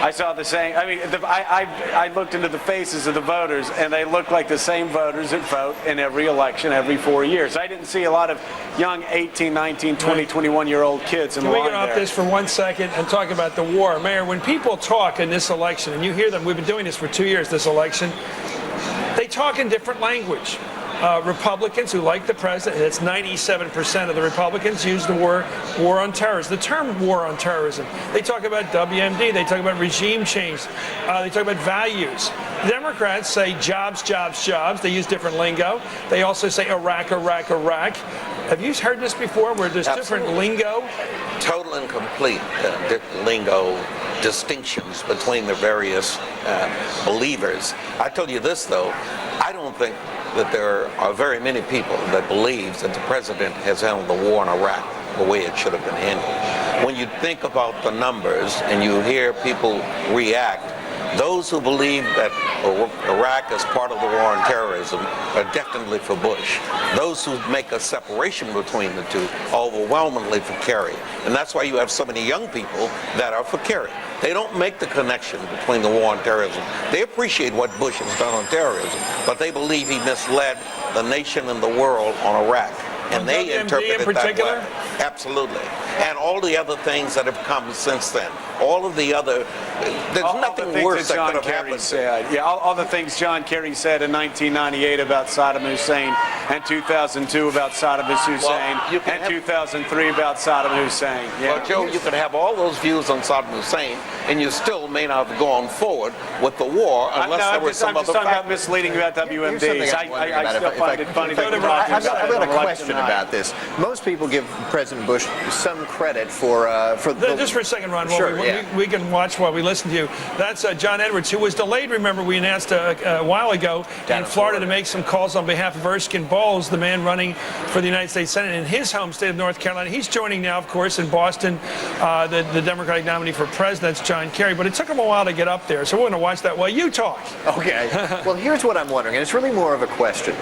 I saw the same. I mean, I looked into the faces of the voters, and they look like the same voters that vote in every election every 4 years. I didn't see a lot of young 18, 19, 20, 21-year-old kids in the line there. Can we get off this for 1 second and talk about the war? Mayor, when people talk in this election, and you hear them, we've been doing this for 2 years, this election, they talk in different language. Republicans who like the president, it's 97% of the Republicans use the war on terrorism, the term war on terrorism. They talk about WMD, they talk about regime change, they talk about values. The Democrats say jobs, jobs, jobs. They use different lingo. They also say Iraq, Iraq, Iraq. Have you heard this before, where there's different lingo? Total and complete lingo distinctions between the various believers. I told you this, though, I don't think that there are very many people that believe that the president has handled the war in Iraq the way it should have been handled. When you think about the numbers and you hear people react, those who believe that Iraq is part of the war on terrorism are definitely for Bush. Those who make a separation between the two are overwhelmingly for Kerry. And that's why you have so many young people that are for Kerry. They don't make the connection between the war on terrorism. They appreciate what Bush has done on terrorism, but they believe he misled the nation and the world on Iraq. And they interpret it that way. Absolutely. And all the other things that have come since then. All of the other, there's nothing worse that could have happened. Yeah, all the things John Kerry said in 1998 about Saddam Hussein, and 2002 about Saddam Hussein, and 2003 about Saddam Hussein. Yeah. Well, Joe, you could have all those views on Saddam Hussein, and you still may not have gone forward with the war unless there were some other factors. I'm just talking about misleading about WMDs. I still find it funny that we're talking about I've got a question about this. Most people give President Bush some credit for just for a second, Ron. Sure, we can watch while we listen to you. That's John Edwards, who was delayed. Remember, we announced a while ago in Florida to make some calls on behalf of Erskine Bowles, the man running for the United States Senate in his home state of North Carolina. He's joining now, of course, in Boston, the Democratic nominee for president, that's John Kerry. But it took him a while to get up there, so we're going to watch that while you talk. Okay. Well, here's what I'm wondering, and it's really more of a question.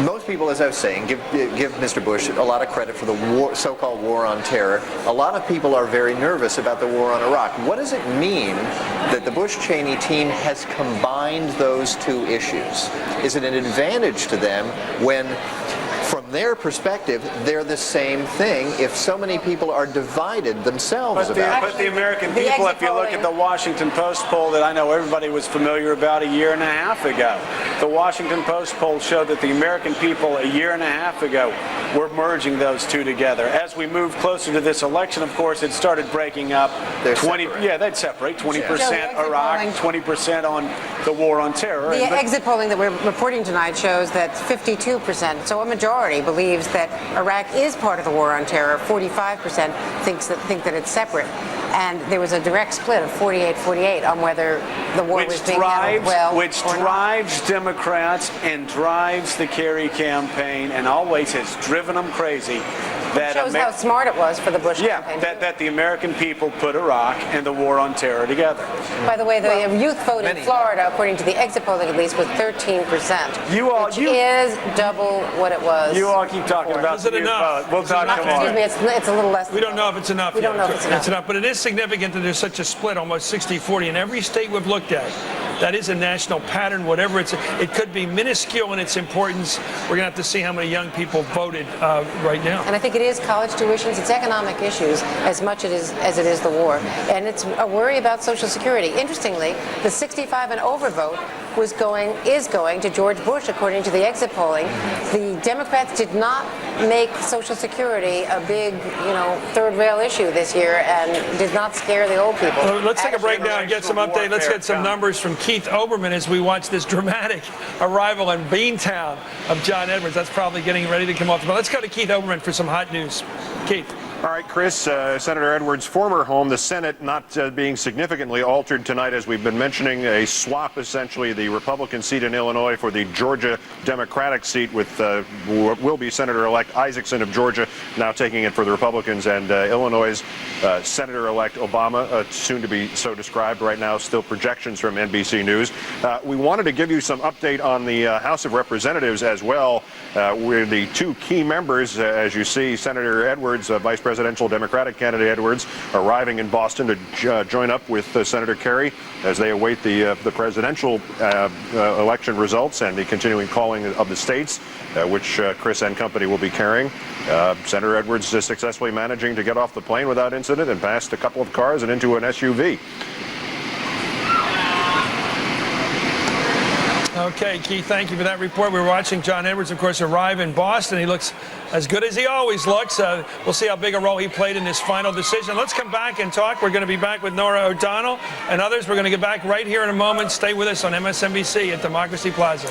Most people, as I was saying, give Mr. Bush a lot of credit for the so-called war on terror. A lot of people are very nervous about the war on Iraq. What does it mean that the Bush-Cheney team has combined those two issues? Is it an advantage to them when, from their perspective, they're the same thing if so many people are divided themselves about it? But the American people, if you look at the Washington Post poll that I know everybody was familiar about a year and a half ago, the Washington Post poll showed that the American people a year and a half ago were merging those two together. As we moved closer to this election, of course, it started breaking up. They'd separate 20% Iraq, 20% on the war on terror. The exit polling that we're reporting tonight shows that 52%, so a majority, believes that Iraq is part of the war on terror. 45% think that it's separate. And there was a direct split of 48-48 on whether the war was being handled well Which drives Democrats and drives the Kerry campaign and always has driven them crazy. That shows how smart it was for the Bush campaign. That the American people put Iraq and the war on terror together. By the way, the youth vote in Florida, according to the exit polling at least, was 13%, which is double what it was. You all keep talking about the youth vote. We'll talk tomorrow. Excuse me, it's a little less. We don't know if it's enough. We don't know if it's enough. But it is significant that there's such a split, almost 60-40 in every state we've looked at. that is a national pattern, whatever it could be minuscule in its importance. We're going to have to see how many young people voted right now. And I think it is college tuitions, it's economic issues as much as it is the war. And it's a worry about Social Security. Interestingly, the 65 and over vote is going to George Bush, according to the exit polling. The Democrats did not make Social Security a big, third rail issue this year and did not scare the old people. Well, let's take a break now and get some update. Let's get some numbers from Keith Oberman as we watch this dramatic arrival in Beantown of John Edwards. That's probably getting ready to come off. But let's go to Keith Oberman for some hot news. Keith. All right, Chris, Senator Edwards' former home, the Senate, not being significantly altered tonight, as we've been mentioning, a swap, essentially, the Republican seat in Illinois for the Georgia Democratic seat with what will be Senator-elect Isaacson of Georgia now taking it for the Republicans, and Illinois' Senator-elect Obama, soon to be so described right now, still projections from NBC News. We wanted to give you some update on the House of Representatives as well, where the two key members, as you see, Senator Edwards, Vice Presidential Democratic candidate Edwards, arriving in Boston to join up with Senator Kerry as they await the presidential election results and the continuing calling of the states, which Chris and company will be carrying. Senator Edwards is successfully managing to get off the plane without incident and past a couple of cars and into an SUV. Okay, Keith, thank you for that report. We were watching John Edwards, of course, arrive in Boston. He looks as good as he always looks. We'll see how big a role he played in this final decision. Let's come back and talk. We're going to be back with Nora O'Donnell and others. We're going to get back right here in a moment. Stay with us on MSNBC at Democracy Plaza.